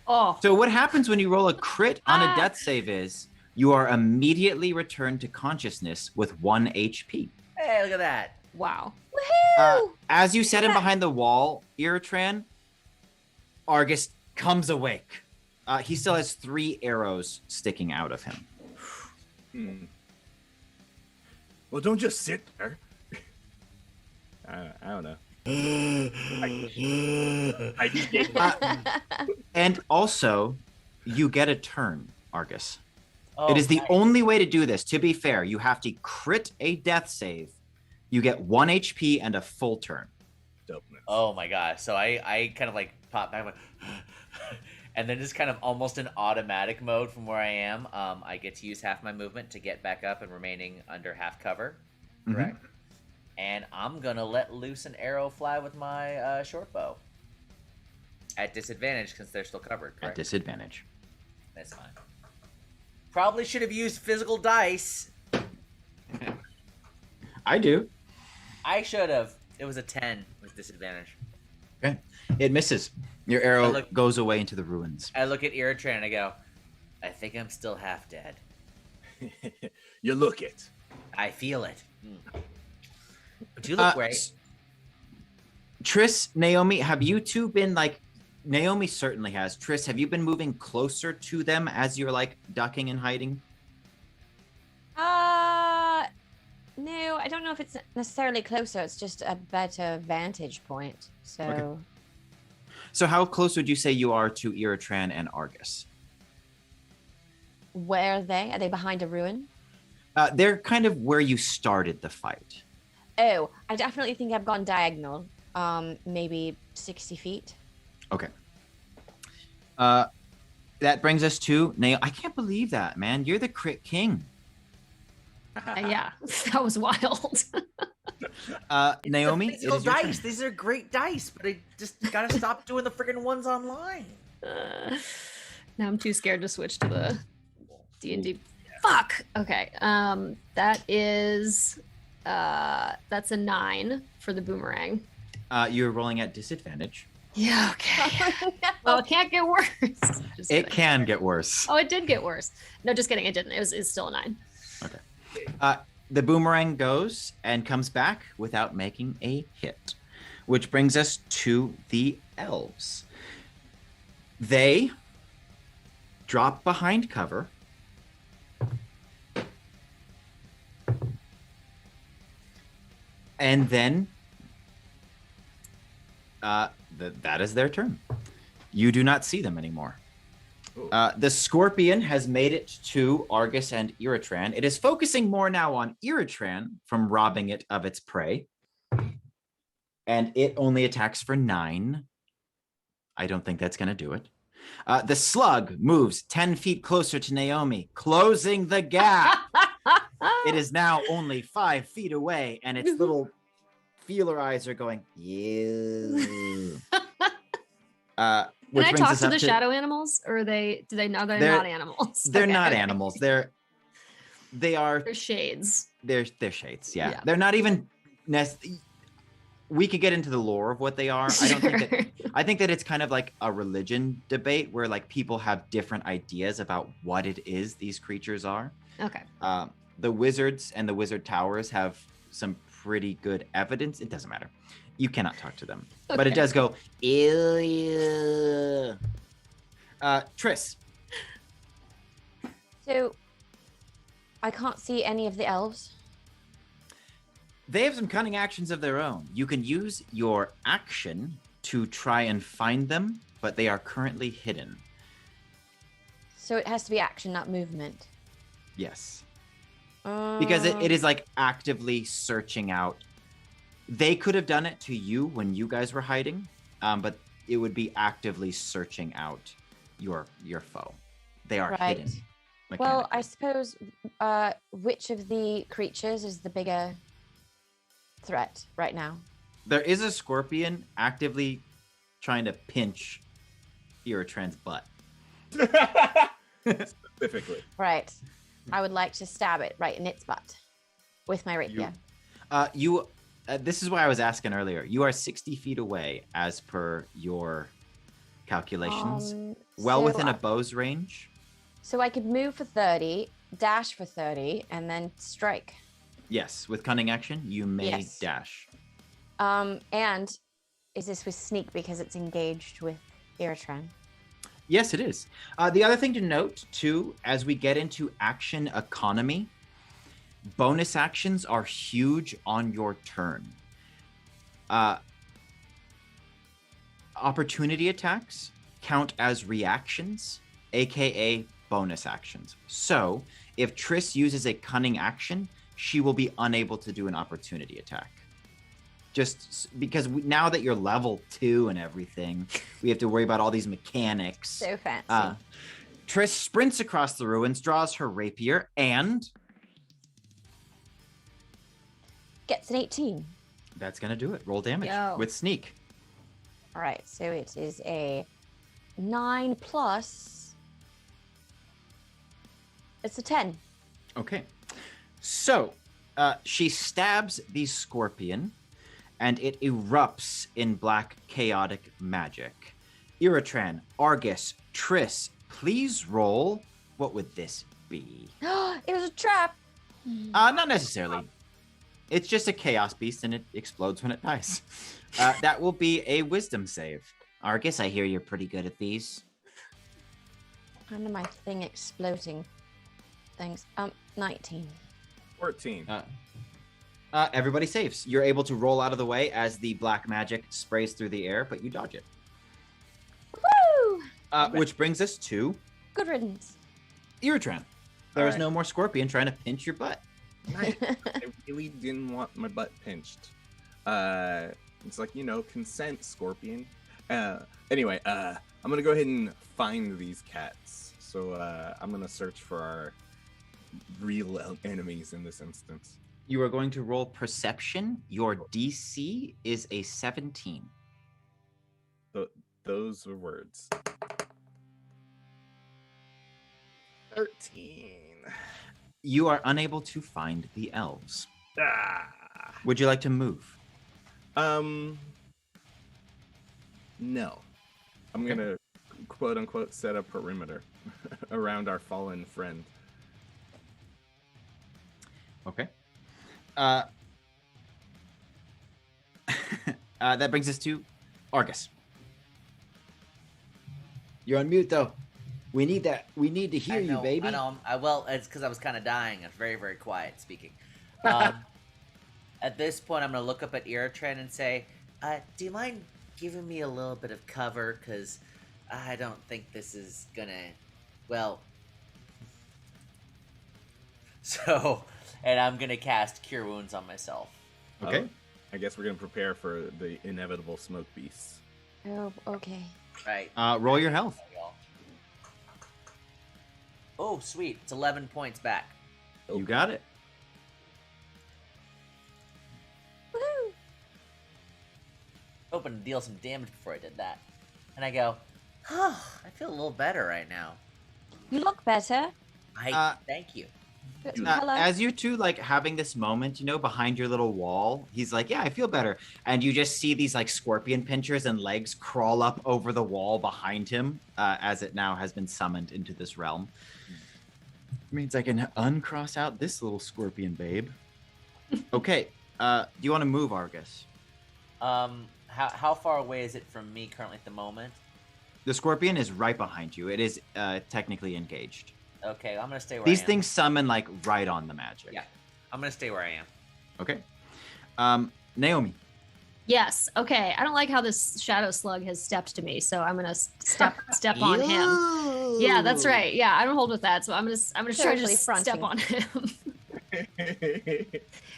Oh, So what happens when you roll a crit on a death save is you are immediately returned to consciousness with 1 HP. Hey, look at that. wow. As you set him behind the wall, Iratran, Argus comes awake. He still has 3 arrows sticking out of him. Well, don't just sit there. I don't know. And also, you get a turn, Argus. Oh, It is the nice. only way to do this. To be fair, you have to crit a death save. You get 1 HP and a full turn. Dopeness. Oh my gosh. So I kind of like pop back, like, and then just kind of almost in automatic mode from where I am. I get to use half my movement to get back up and remaining under half cover. Correct. And I'm gonna let loose an arrow fly with my short bow. At disadvantage since they're still covered, At correct? disadvantage. That's fine. Probably should have used physical dice. I do. I should have. It was a 10 with disadvantage. Okay. It misses. Your arrow look- goes away into the ruins. I look at Iratran and I go, I think I'm still half dead. You look it. I feel it. But you look great. Triss, Naomi, have you two been like... Naomi certainly has. Triss, have you been moving closer to them as you're like ducking and hiding? No, I don't know if it's necessarily closer. It's just a better vantage point. So, Okay. So how close would you say you are to Iratran and Argus? where are they? Are they behind a ruin? They're kind of where you started the fight. Oh, I definitely think I've gone diagonal. Maybe 60 feet. Okay. That brings us to Naomi. I can't believe that, man. You're the crit king. Yeah, that was wild. Naomi, it Physical is your turn. dice. These are great dice, but I just gotta stop doing the freaking ones online. Now I'm too scared to switch to the D&D. Fuck. Okay. That is that's a 9 for the boomerang. You're rolling at disadvantage. Yeah. Okay. Well, it can't get worse. Just It kidding. can get worse. Oh, it did get worse. No, just kidding. It didn't. It's still a 9. The boomerang goes and comes back without making a hit, which brings us to the elves. They drop behind cover. And then that is their turn. You do not see them anymore. The scorpion has made it to Argus and Iratran. It is focusing more now on Iratran from robbing it of its prey. And it only attacks for 9. I don't think that's going to do it. The slug moves 10 feet closer to Naomi, closing the gap. It is now only 5 feet away, and its little feeler eyes are going, yeah. Can I talk to the shadow animals, or do they know they're not animals? They're Okay. not animals. They're shades. They're shades. Yeah. Yeah. They're not even. We could get into the lore of what they are. I don't think that. I think that it's kind of like a religion debate where like people have different ideas about what it is these creatures are. Okay. The wizards and the wizard towers have some pretty good evidence. It doesn't matter. You cannot talk to them, but it Okay. does go. Ew. Triss. So, I can't see any of the elves. They have some cunning actions of their own. You can use your action to try and find them, but they are currently hidden. So it has to be action, not movement. Yes. Because it is Um, like actively searching out. They could have done it to you when you guys were hiding, but it would be actively searching out your foe. They are Right. hidden. Well, I mechanically. suppose which of the creatures is the bigger threat right now? There is a scorpion actively trying to pinch Iratran's butt. Specifically. Right. I would like to stab it right in its butt with my rapier. You this is why I was asking earlier. You are 60 feet away as per your calculations. Well within a bow's range. So I could move for 30, dash for 30, and then strike. Yes, with cunning action, you may dash. And is this with sneak because it's engaged with Iratran? Yes, it is. The other thing to note, too, as we get into action economy, bonus actions are huge on your turn. Opportunity attacks count as reactions, aka bonus actions. So, if Triss uses a cunning action, she will be unable to do an opportunity attack. Just because now that you're level 2 and everything, we have to worry about all these mechanics. So fancy. Triss sprints across the ruins, draws her rapier, and gets an 18. That's going to do it. Roll damage with sneak. All right, so it is a 9 plus. It's a 10. Okay. So she stabs the scorpion, and it erupts in black chaotic magic. Iratran, Argus, Triss, please roll. What would this be? It was a trap. Not necessarily. It's just a chaos beast, and it explodes when it dies. That will be a wisdom save. Argus, I hear you're pretty good at these. Under my thing exploding. Thanks. 19. 14. Everybody saves. You're able to roll out of the way as the black magic sprays through the air, but you dodge it. Woo! Which brings us to Good riddance. Iratran. There is no more scorpion trying to pinch your butt. Nice. I really didn't want my butt pinched. It's like, consent, scorpion. Anyway, I'm going to go ahead and find these cats. So I'm going to search for our real enemies in this instance. You are going to roll perception. Your DC is a 17. Those were words. 13. You are unable to find the elves. Would you like to move? No. I'm going to quote unquote set a perimeter around our fallen friend. Okay. That brings us to Argus. You're on mute, though. We need that. We need to hear you, baby. I know. Well, it's because I was kind of dying. I was very, very quiet speaking. At this point, I'm going to look up at Iratran and say, do you mind giving me a little bit of cover? Because I don't think this is going to... Well... So... And I'm going to cast Cure Wounds on myself. Okay. I guess we're going to prepare for the inevitable smoke beasts. Oh, okay. Right. Roll your health. Oh, sweet. It's 11 points back. You got it. Woohoo! Hoping to deal some damage before I did that. And I go, I feel a little better right now. You look better. Thank you. As you two having this moment, behind your little wall, he's like, yeah, I feel better. And you just see these scorpion pinchers and legs crawl up over the wall behind him as it now has been summoned into this realm. Means I can uncross out this little scorpion babe. Okay. Do you want to move, Argus? How far away is it from me currently at the moment? The scorpion is right behind you. It is technically engaged. Okay, I'm gonna stay where These I am. things summon right on the magic. Yeah, I'm gonna stay where I am. Okay. Naomi. Yes. Okay. I don't like how this shadow slug has stepped to me, so I'm gonna step on him. Yeah, that's right. Yeah, I don't hold with that, so I'm gonna try to just step on him.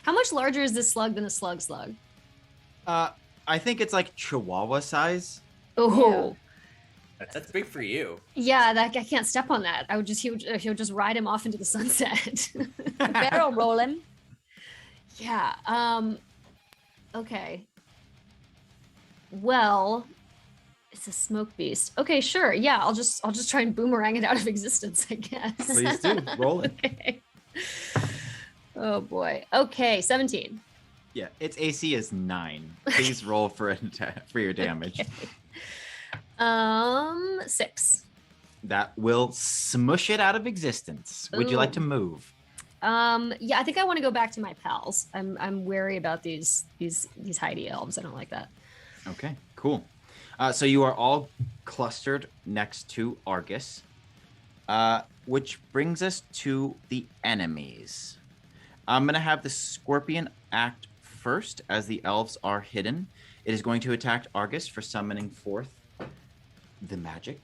How much larger is this slug than a slug? I think it's Chihuahua size. Oh. That's big for you. Yeah, I can't step on that. He'll just ride him off into the sunset. Barrel roll him. Yeah. Okay. Well, it's a smoke beast. Okay, sure. Yeah, I'll just try and boomerang it out of existence, I guess. Please do. Roll it. Okay. Oh boy. Okay, 17. Yeah, its AC is 9. Please roll for your damage. Okay. 6. That will smush it out of existence. Would you like to move? Yeah, I think I want to go back to my pals. I'm wary about these hidey elves. I don't like that. Okay, cool. So you are all clustered next to Argus, which brings us to the enemies. I'm going to have the Scorpion act first, as the elves are hidden. It is going to attack Argus for summoning forth the magic.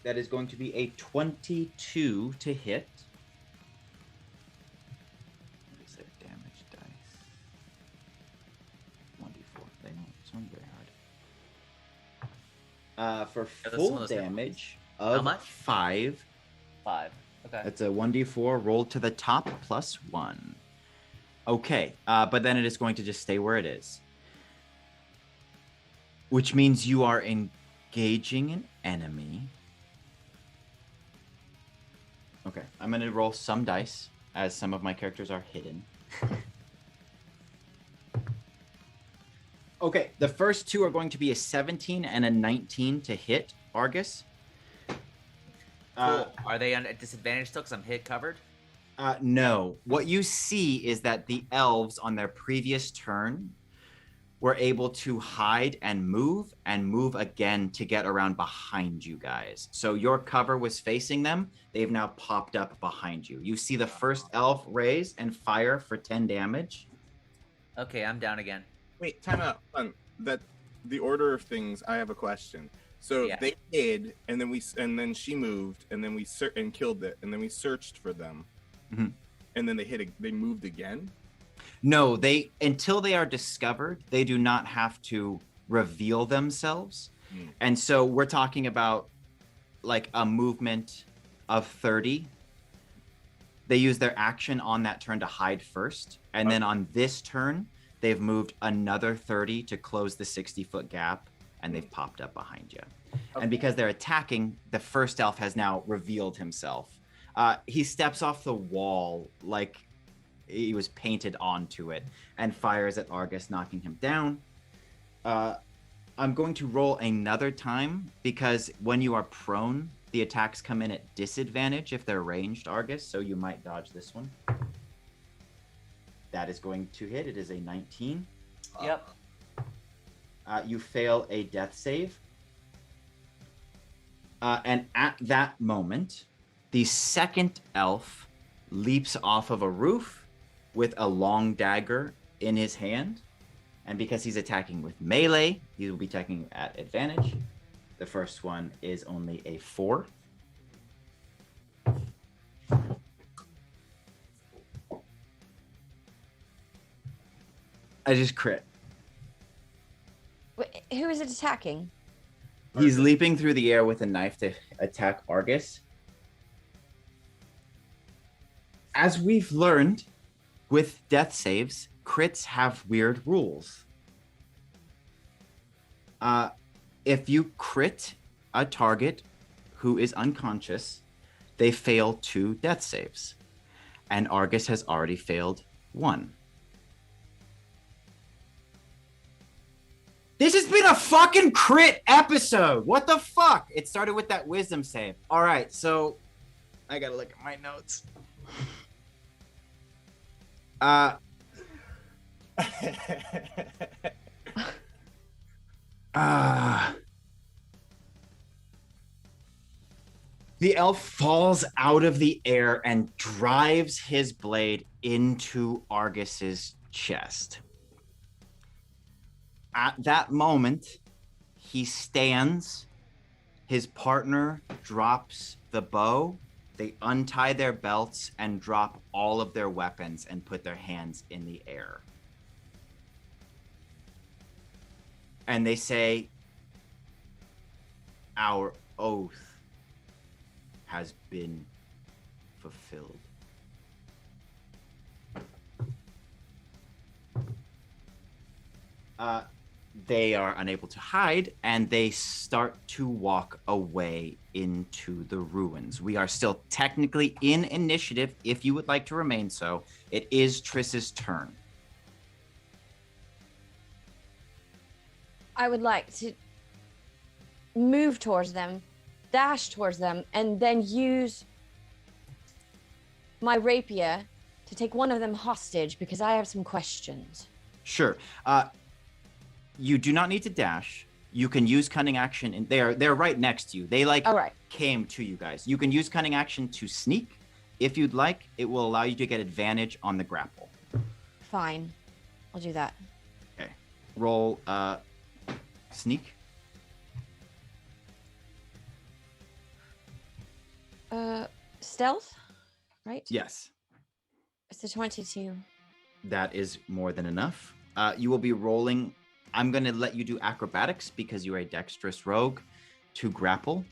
That is going to be a 22 to hit. What is their damage dice? 1d4. They don't sound very hard. For full damage of How much? 5. 5. Okay. That's a 1d4 rolled to the top plus 1. Okay, but then it is going to just stay where it is. Which means you are engaging an enemy. Okay, I'm going to roll some dice, as some of my characters are hidden. Okay, the first two are going to be a 17 and a 19 to hit Argus. Cool. Are they on a disadvantage still because I'm hit covered? No. What you see is that the elves on their previous turn were able to hide and move again to get around behind you guys. So your cover was facing them. They've now popped up behind you. You see the first elf raise and fire for 10 damage. Okay, I'm down again. Wait, time out. That the order of things. I have a question. So they hid, and then she moved, and then we and killed it, and then we searched for them, and then they moved again. No, until they are discovered, they do not have to reveal themselves. And so we're talking about like a movement of 30. They use their action on that turn to hide first, and then on this turn, they've moved another 30 to close the 60-foot gap, and they've popped up behind you. Okay. And because they're attacking, the first elf has now revealed himself. He steps off the wall like he was painted onto it and fires at Argus, knocking him down. I'm going to roll another time because when you are prone, the attacks come in at disadvantage if they're ranged, Argus, so you might dodge this one. That is going to hit. It is a 19. Yep. You fail a death save. And at that moment, the second elf leaps off of a roof with a long dagger in his hand. And because he's attacking with melee, he will be attacking at advantage. The first one is only a 4. I just crit. Wait, who is it attacking? He's leaping through the air with a knife to attack Argus. As we've learned, with death saves, crits have weird rules. If you crit a target who is unconscious, they fail 2 death saves. And Argus has already failed 1. This has been a fucking crit episode. What the fuck? It started with that wisdom save. All right, so I gotta look at my notes. The elf falls out of the air and drives his blade into Argus's chest. At that moment, he stands, his partner drops the bow, they untie their belts and drop all of their weapons and put their hands in the air. And they say, "Our oath has been fulfilled." they are unable to hide, and they start to walk away into the ruins. We are still technically in initiative, if you would like to remain so. It is Triss's turn. I would like to move towards them, dash towards them, and then use my rapier to take one of them hostage because I have some questions. Sure. You do not need to dash. You can use cunning action, and they're right next to you. They came to you guys. You can use cunning action to sneak. If you'd like, it will allow you to get advantage on the grapple. Fine. I'll do that. Okay. Roll sneak. Stealth, right? Yes. It's a 22. That is more than enough. You will be rolling. I'm going to let you do acrobatics because you are a dexterous rogue to grapple.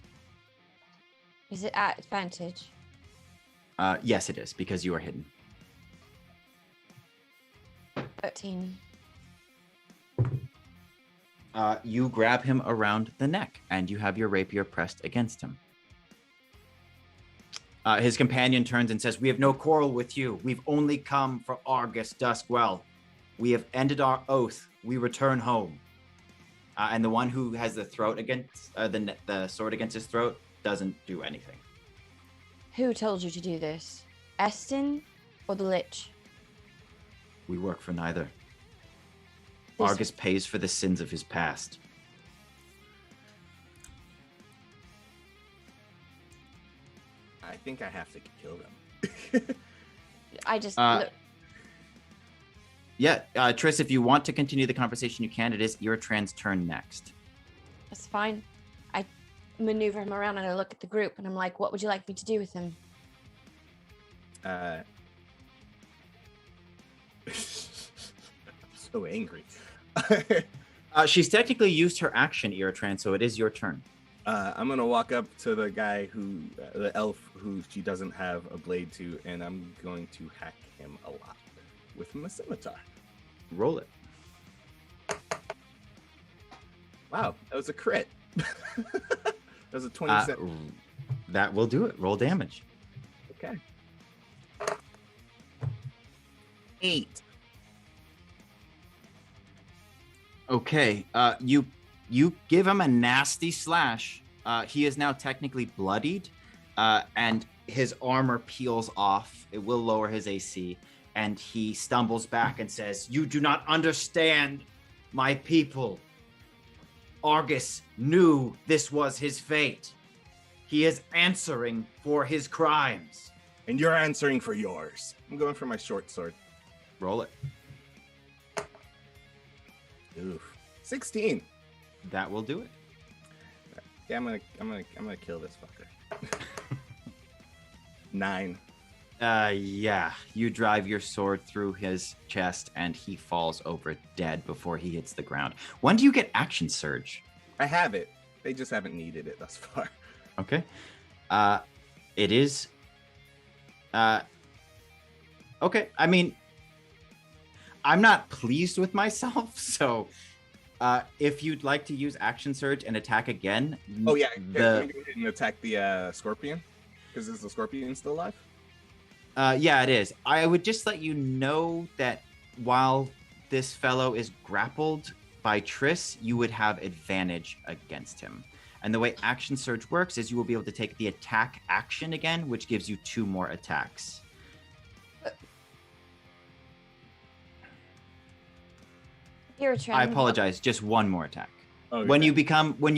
Is it at advantage? Yes, it is because you are hidden. 13. You grab him around the neck and you have your rapier pressed against him. His companion turns and says, "We have no quarrel with you. We've only come for Argus Duskwell. We have ended our oath. We return home." And the one who has the throat against the sword against his throat doesn't do anything. Who told you to do this? Eston or the Lich? We work for neither. This- Argus pays for the sins of his past. I think I have to kill them. I just Yeah, Triss, if you want to continue the conversation, you can. It is Iratran's turn next. That's fine. I maneuver him around and I look at the group and I'm like, what would you like me to do with him? I'm so angry. She's technically used her action, Iratran, so it is your turn. I'm gonna walk up to the guy the elf who she doesn't have a blade to, and I'm going to hack him a lot with my scimitar. Roll it. Wow, that was a crit. That was a 27. That will do it. Roll damage. Okay. 8. Okay. You give him a nasty slash. He is now technically bloodied, and his armor peels off. It will lower his AC, and he stumbles back and says, "You do not understand, my people. Argus knew this was his fate. He is answering for his crimes." And you're answering for yours. I'm going for my short sword. Roll it. Oof. 16. That will do it. Yeah, I'm gonna kill this fucker. 9. Yeah. You drive your sword through his chest, and he falls over dead before he hits the ground. When do you get action surge? I have it. They just haven't needed it thus far. Okay. It is. Okay. I mean, I'm not pleased with myself, so if you'd like to use action surge and attack again. Oh yeah, can I go ahead and attack the scorpion? Because is the scorpion still alive? Yeah, it is. I would just let you know that while this fellow is grappled by Triss, you would have advantage against him. And the way action surge works is you will be able to take the attack action again, which gives you 2 more attacks. I apologize. Just 1 more attack. Oh, when you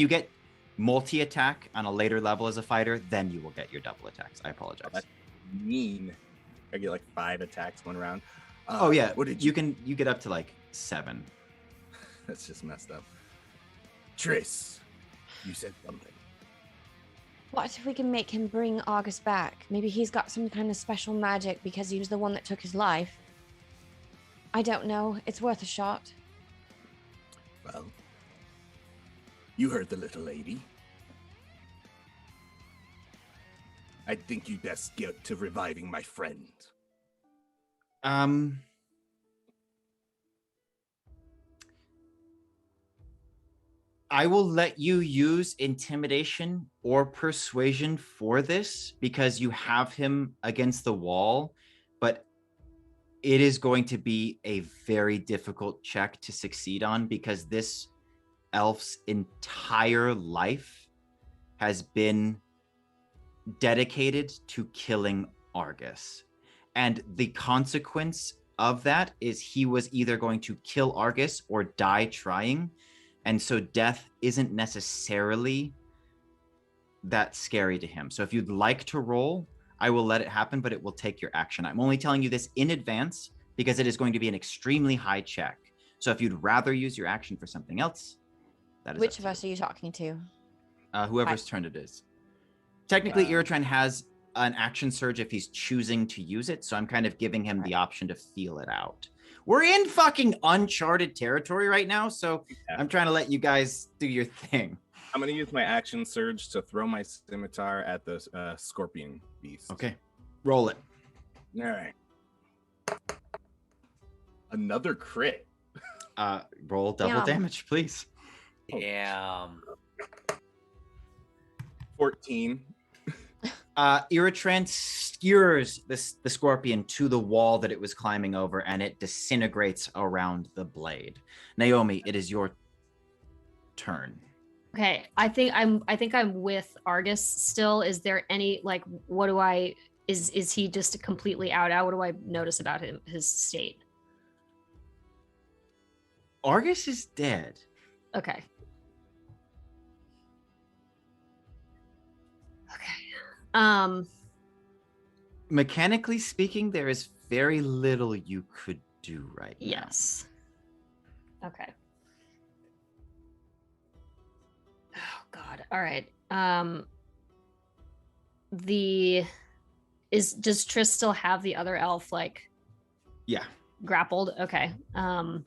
get multi-attack on a later level as a fighter, then you will get your double attacks. I apologize. Oh, that's mean. I get like 5 attacks 1 round. Oh yeah, what did you get up to like 7. That's just messed up. Triss, you said something. What if we can make him bring Argus back? Maybe he's got some kind of special magic because he was the one that took his life. I don't know. It's worth a shot. Well, you heard the little lady. I think you'd best get to reviving my friend. I will let you use intimidation or persuasion for this because you have him against the wall, but it is going to be a very difficult check to succeed on because this elf's entire life has been dedicated to killing Argus. And the consequence of that is he was either going to kill Argus or die trying. And so death isn't necessarily that scary to him. So if you'd like to roll, I will let it happen, but it will take your action. I'm only telling you this in advance because it is going to be an extremely high check. So if you'd rather use your action for something else, that is Which of us are you talking to? whoever's turn it is. Technically, Iratran has an action surge if he's choosing to use it, so I'm kind of giving him the option to feel it out. We're in fucking uncharted territory right now, so I'm trying to let you guys do your thing. I'm going to use my action surge to throw my scimitar at the scorpion beast. Okay. Roll it. All right. Another crit. Roll double damage, please. Damn. 14. Iratran skewers the scorpion to the wall that it was climbing over, and it disintegrates around the blade. Naomi, it is your turn. Okay, I think I'm with Argus still. Is there any like what do I is he just completely out? What do I notice about his state? Argus is dead. Okay. Mechanically speaking, there is very little you could do right now. Yes. Okay. Oh God. All right. Does Triss still have the other elf like Yeah. grappled? Okay. I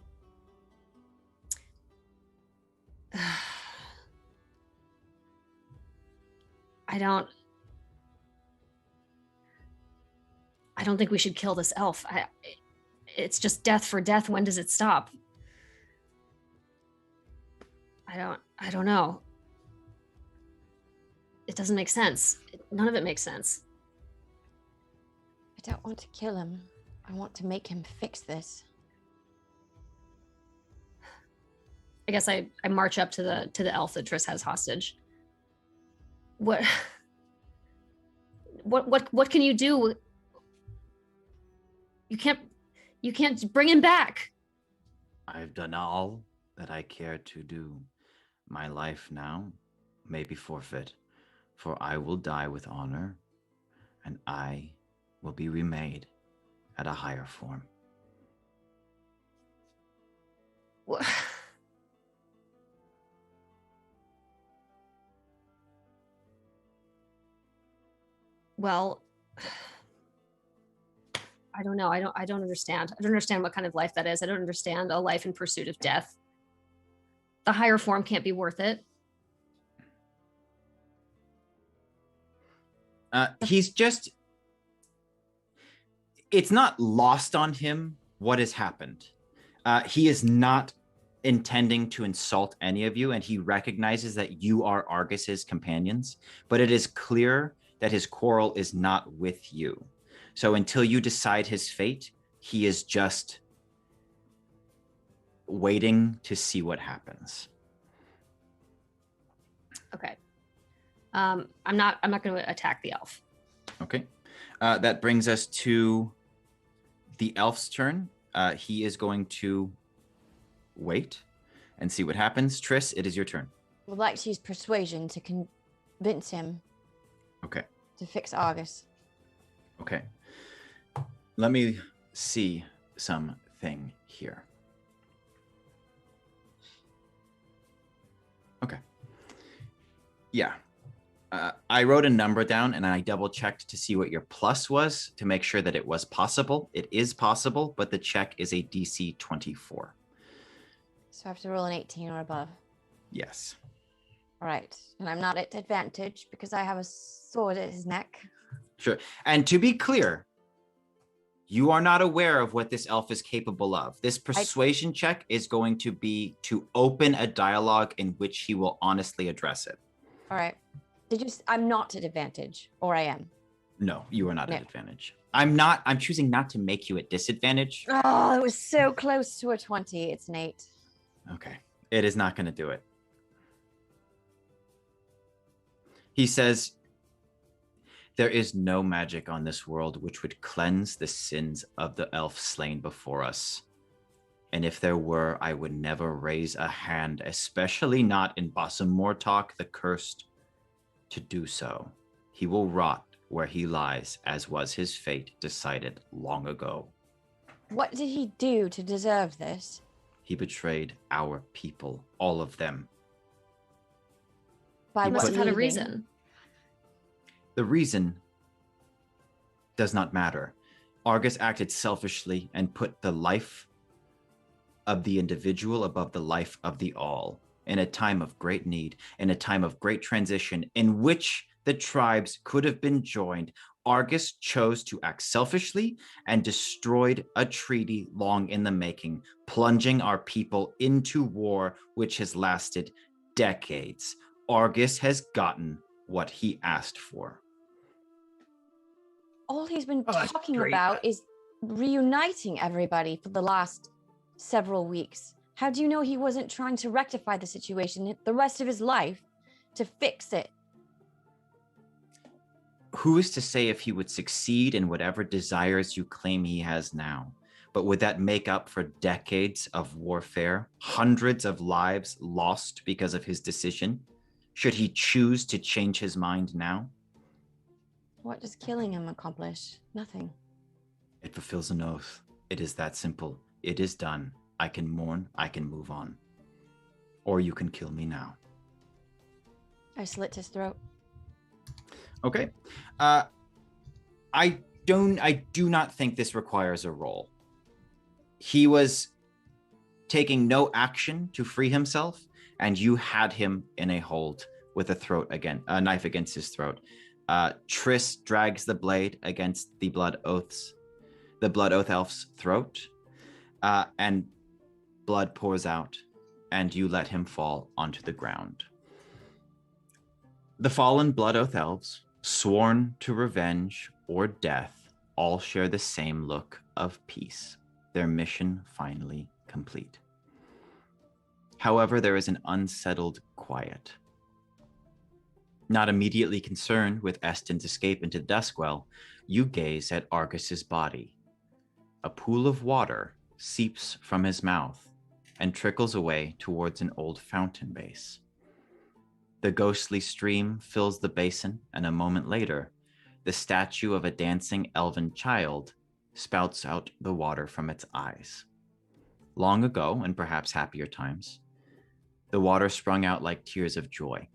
don't think we should kill this elf. It's just death for death. When does it stop? I don't know. It doesn't make sense. None of it makes sense. I don't want to kill him. I want to make him fix this. I guess I march up to the elf that Triss has hostage. What can you do? You can't bring him back. I've done all that I care to do. My life now may be forfeit, for I will die with honor, and I will be remade at a higher form. What? Well, I don't know. I don't understand. I don't understand what kind of life that is. I don't understand a life in pursuit of death. The higher form can't be worth it. It's not lost on him what has happened. He is not intending to insult any of you, and he recognizes that you are Argus's companions, but it is clear that his quarrel is not with you. So until you decide his fate, he is just waiting to see what happens. Okay. I'm not going to attack the elf. Okay. That brings us to the elf's turn. He is going to wait and see what happens. Triss, it is your turn. I would like to use persuasion to convince him. Okay. To fix Argus. Okay. Let me see something here. Okay. Yeah. I wrote a number down and I double checked to see what your plus was to make sure that it was possible. It is possible, but the check is a DC 24. So I have to roll an 18 or above. Yes. All right. And I'm not at advantage because I have a sword at his neck. Sure. And to be clear, You are not aware of what this elf is capable of. This persuasion check is going to be to open a dialogue in which he will honestly address it. All right. I'm not at advantage, or I am. No, you are not at advantage. I'm choosing not to make you at disadvantage. Oh, it was so close to a 20. It's an 8. Okay. It is not going to do it. He says, there is no magic on this world which would cleanse the sins of the elf slain before us. And if there were, I would never raise a hand, especially not in Basamortok the Cursed, to do so. He will rot where he lies, as was his fate decided long ago. What did he do to deserve this? He betrayed our people, all of them. By He must what have had a leaving? reason. The reason does not matter. Argus acted selfishly and put the life of the individual above the life of the all. In a time of great need, in a time of great transition, in which the tribes could have been joined, Argus chose to act selfishly and destroyed a treaty long in the making, plunging our people into war which has lasted decades. Argus has gotten what he asked for. All he's been that's talking great. about is reuniting everybody for the last several weeks. How do you know he wasn't trying to rectify the situation the rest of his life to fix it? Who is to say if he would succeed in whatever desires you claim he has now? But would that make up for decades of warfare, hundreds of lives lost because of his decision? Should he choose to change his mind now? What does killing him accomplish? Nothing. It fulfills an oath. It is that simple. It is done. I can mourn. I can move on. Or you can kill me now. I slit his throat. Okay. I do not think this requires a roll. He was taking no action to free himself, and you had him in a hold with a knife against his throat. Triss drags the blade against the Blood Oath elf's throat, and blood pours out, and you let him fall onto the ground. The fallen Blood Oath elves, sworn to revenge or death, all share the same look of peace, their mission finally complete. However, there is an unsettled quiet. Not immediately concerned with Eston's escape into Duskwell, you gaze at Argus's body. A pool of water seeps from his mouth and trickles away towards an old fountain base. The ghostly stream fills the basin, and a moment later, the statue of a dancing elven child spouts out the water from its eyes. Long ago, and perhaps happier times, the water sprung out like tears of joy,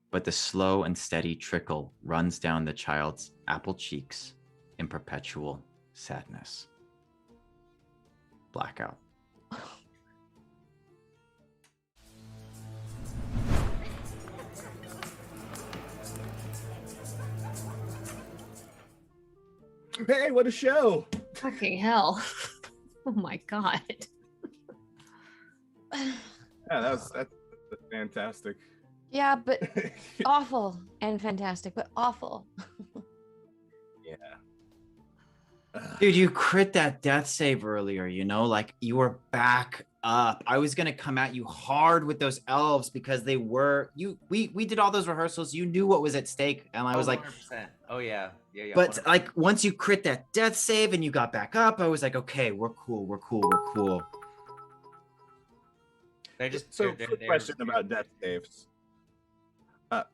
but the slow and steady trickle runs down the child's apple cheeks in perpetual sadness. Blackout. Hey, what a show! Fucking hell. Oh my god. Yeah, that's fantastic. Yeah, but awful and fantastic, but awful. Yeah. Dude, you crit that death save earlier, you know? Like, you were back up. I was going to come at you hard with those elves because they were... We did all those rehearsals. You knew what was at stake. And I was like... 100%. Oh, yeah. Yeah. But, 100%. like, once you crit that death save and you got back up, I was like, okay, we're cool. Quick question about death saves.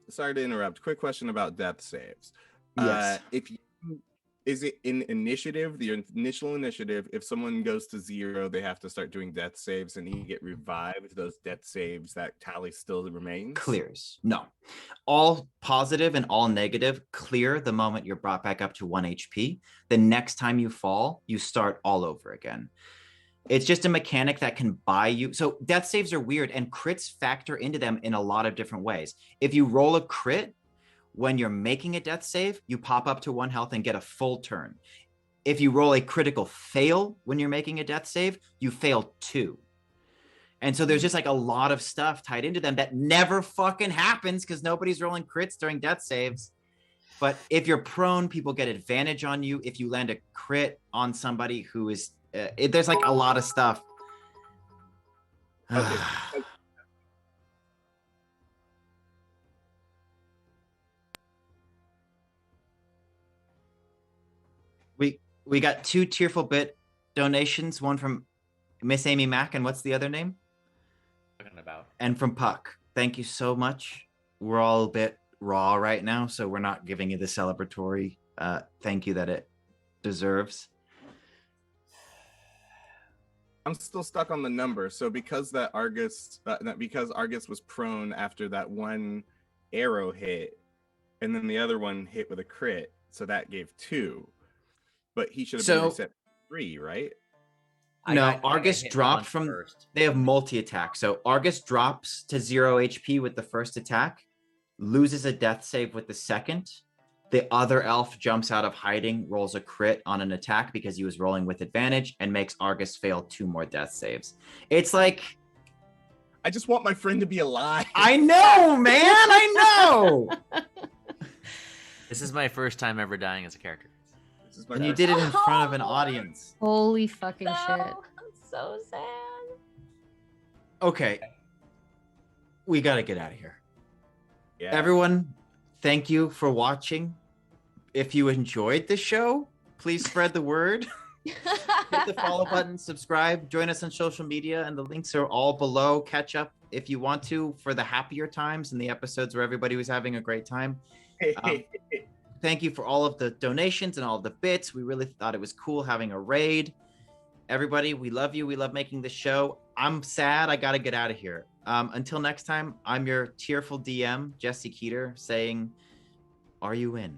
Sorry to interrupt. Quick question about death saves. Yes. Is it in initiative, the initial initiative, if someone goes to 0, they have to start doing death saves, and you get revived, those death saves, that tally still remains? Clears. No. All positive and all negative clear the moment you're brought back up to 1 HP. The next time you fall, you start all over again. It's just a mechanic that can buy you. So death saves are weird, and crits factor into them in a lot of different ways. If you roll a crit, when you're making a death save, you pop up to 1 health and get a full turn. if you roll a critical fail when you're making a death save, you fail 2. And so there's just like a lot of stuff tied into them that never fucking happens because nobody's rolling crits during death saves. But if you're prone, people get advantage on you. If you land a crit on somebody who is, there's like a lot of stuff. Okay. We got 2 Tearful Bit donations, one from Miss Amy Mack, and what's the other name? About. And from Puck. Thank you so much. We're all a bit raw right now, so we're not giving you the celebratory thank you that it deserves. I'm still stuck on the number. So because Argus was prone after that one arrow hit, and then the other one hit with a crit, so that gave 2. But he should have been reset 3, right? No, Argus dropped from first. They have multi-attack. So Argus drops to 0 HP with the first attack, loses a death save with the second. The other elf jumps out of hiding, rolls a crit on an attack because he was rolling with advantage, and makes Argus fail 2 more death saves. It's like, I just want my friend to be alive. I know, man. I know. This is my first time ever dying as a character. And you did it in front of an audience. Holy fucking shit. I'm so sad. Okay. We got to get out of here. Yeah. Everyone, thank you for watching. If you enjoyed the show, please spread the word. Hit the follow button, subscribe, join us on social media, and the links are all below. Catch up if you want to for the happier times and the episodes where everybody was having a great time. Thank you for all of the donations and all of the bits. We really thought it was cool having a raid. Everybody, we love you. We love making this show. I'm sad. I got to get out of here. Until next time, I'm your tearful DM, Jesse Keeter, saying, are you in?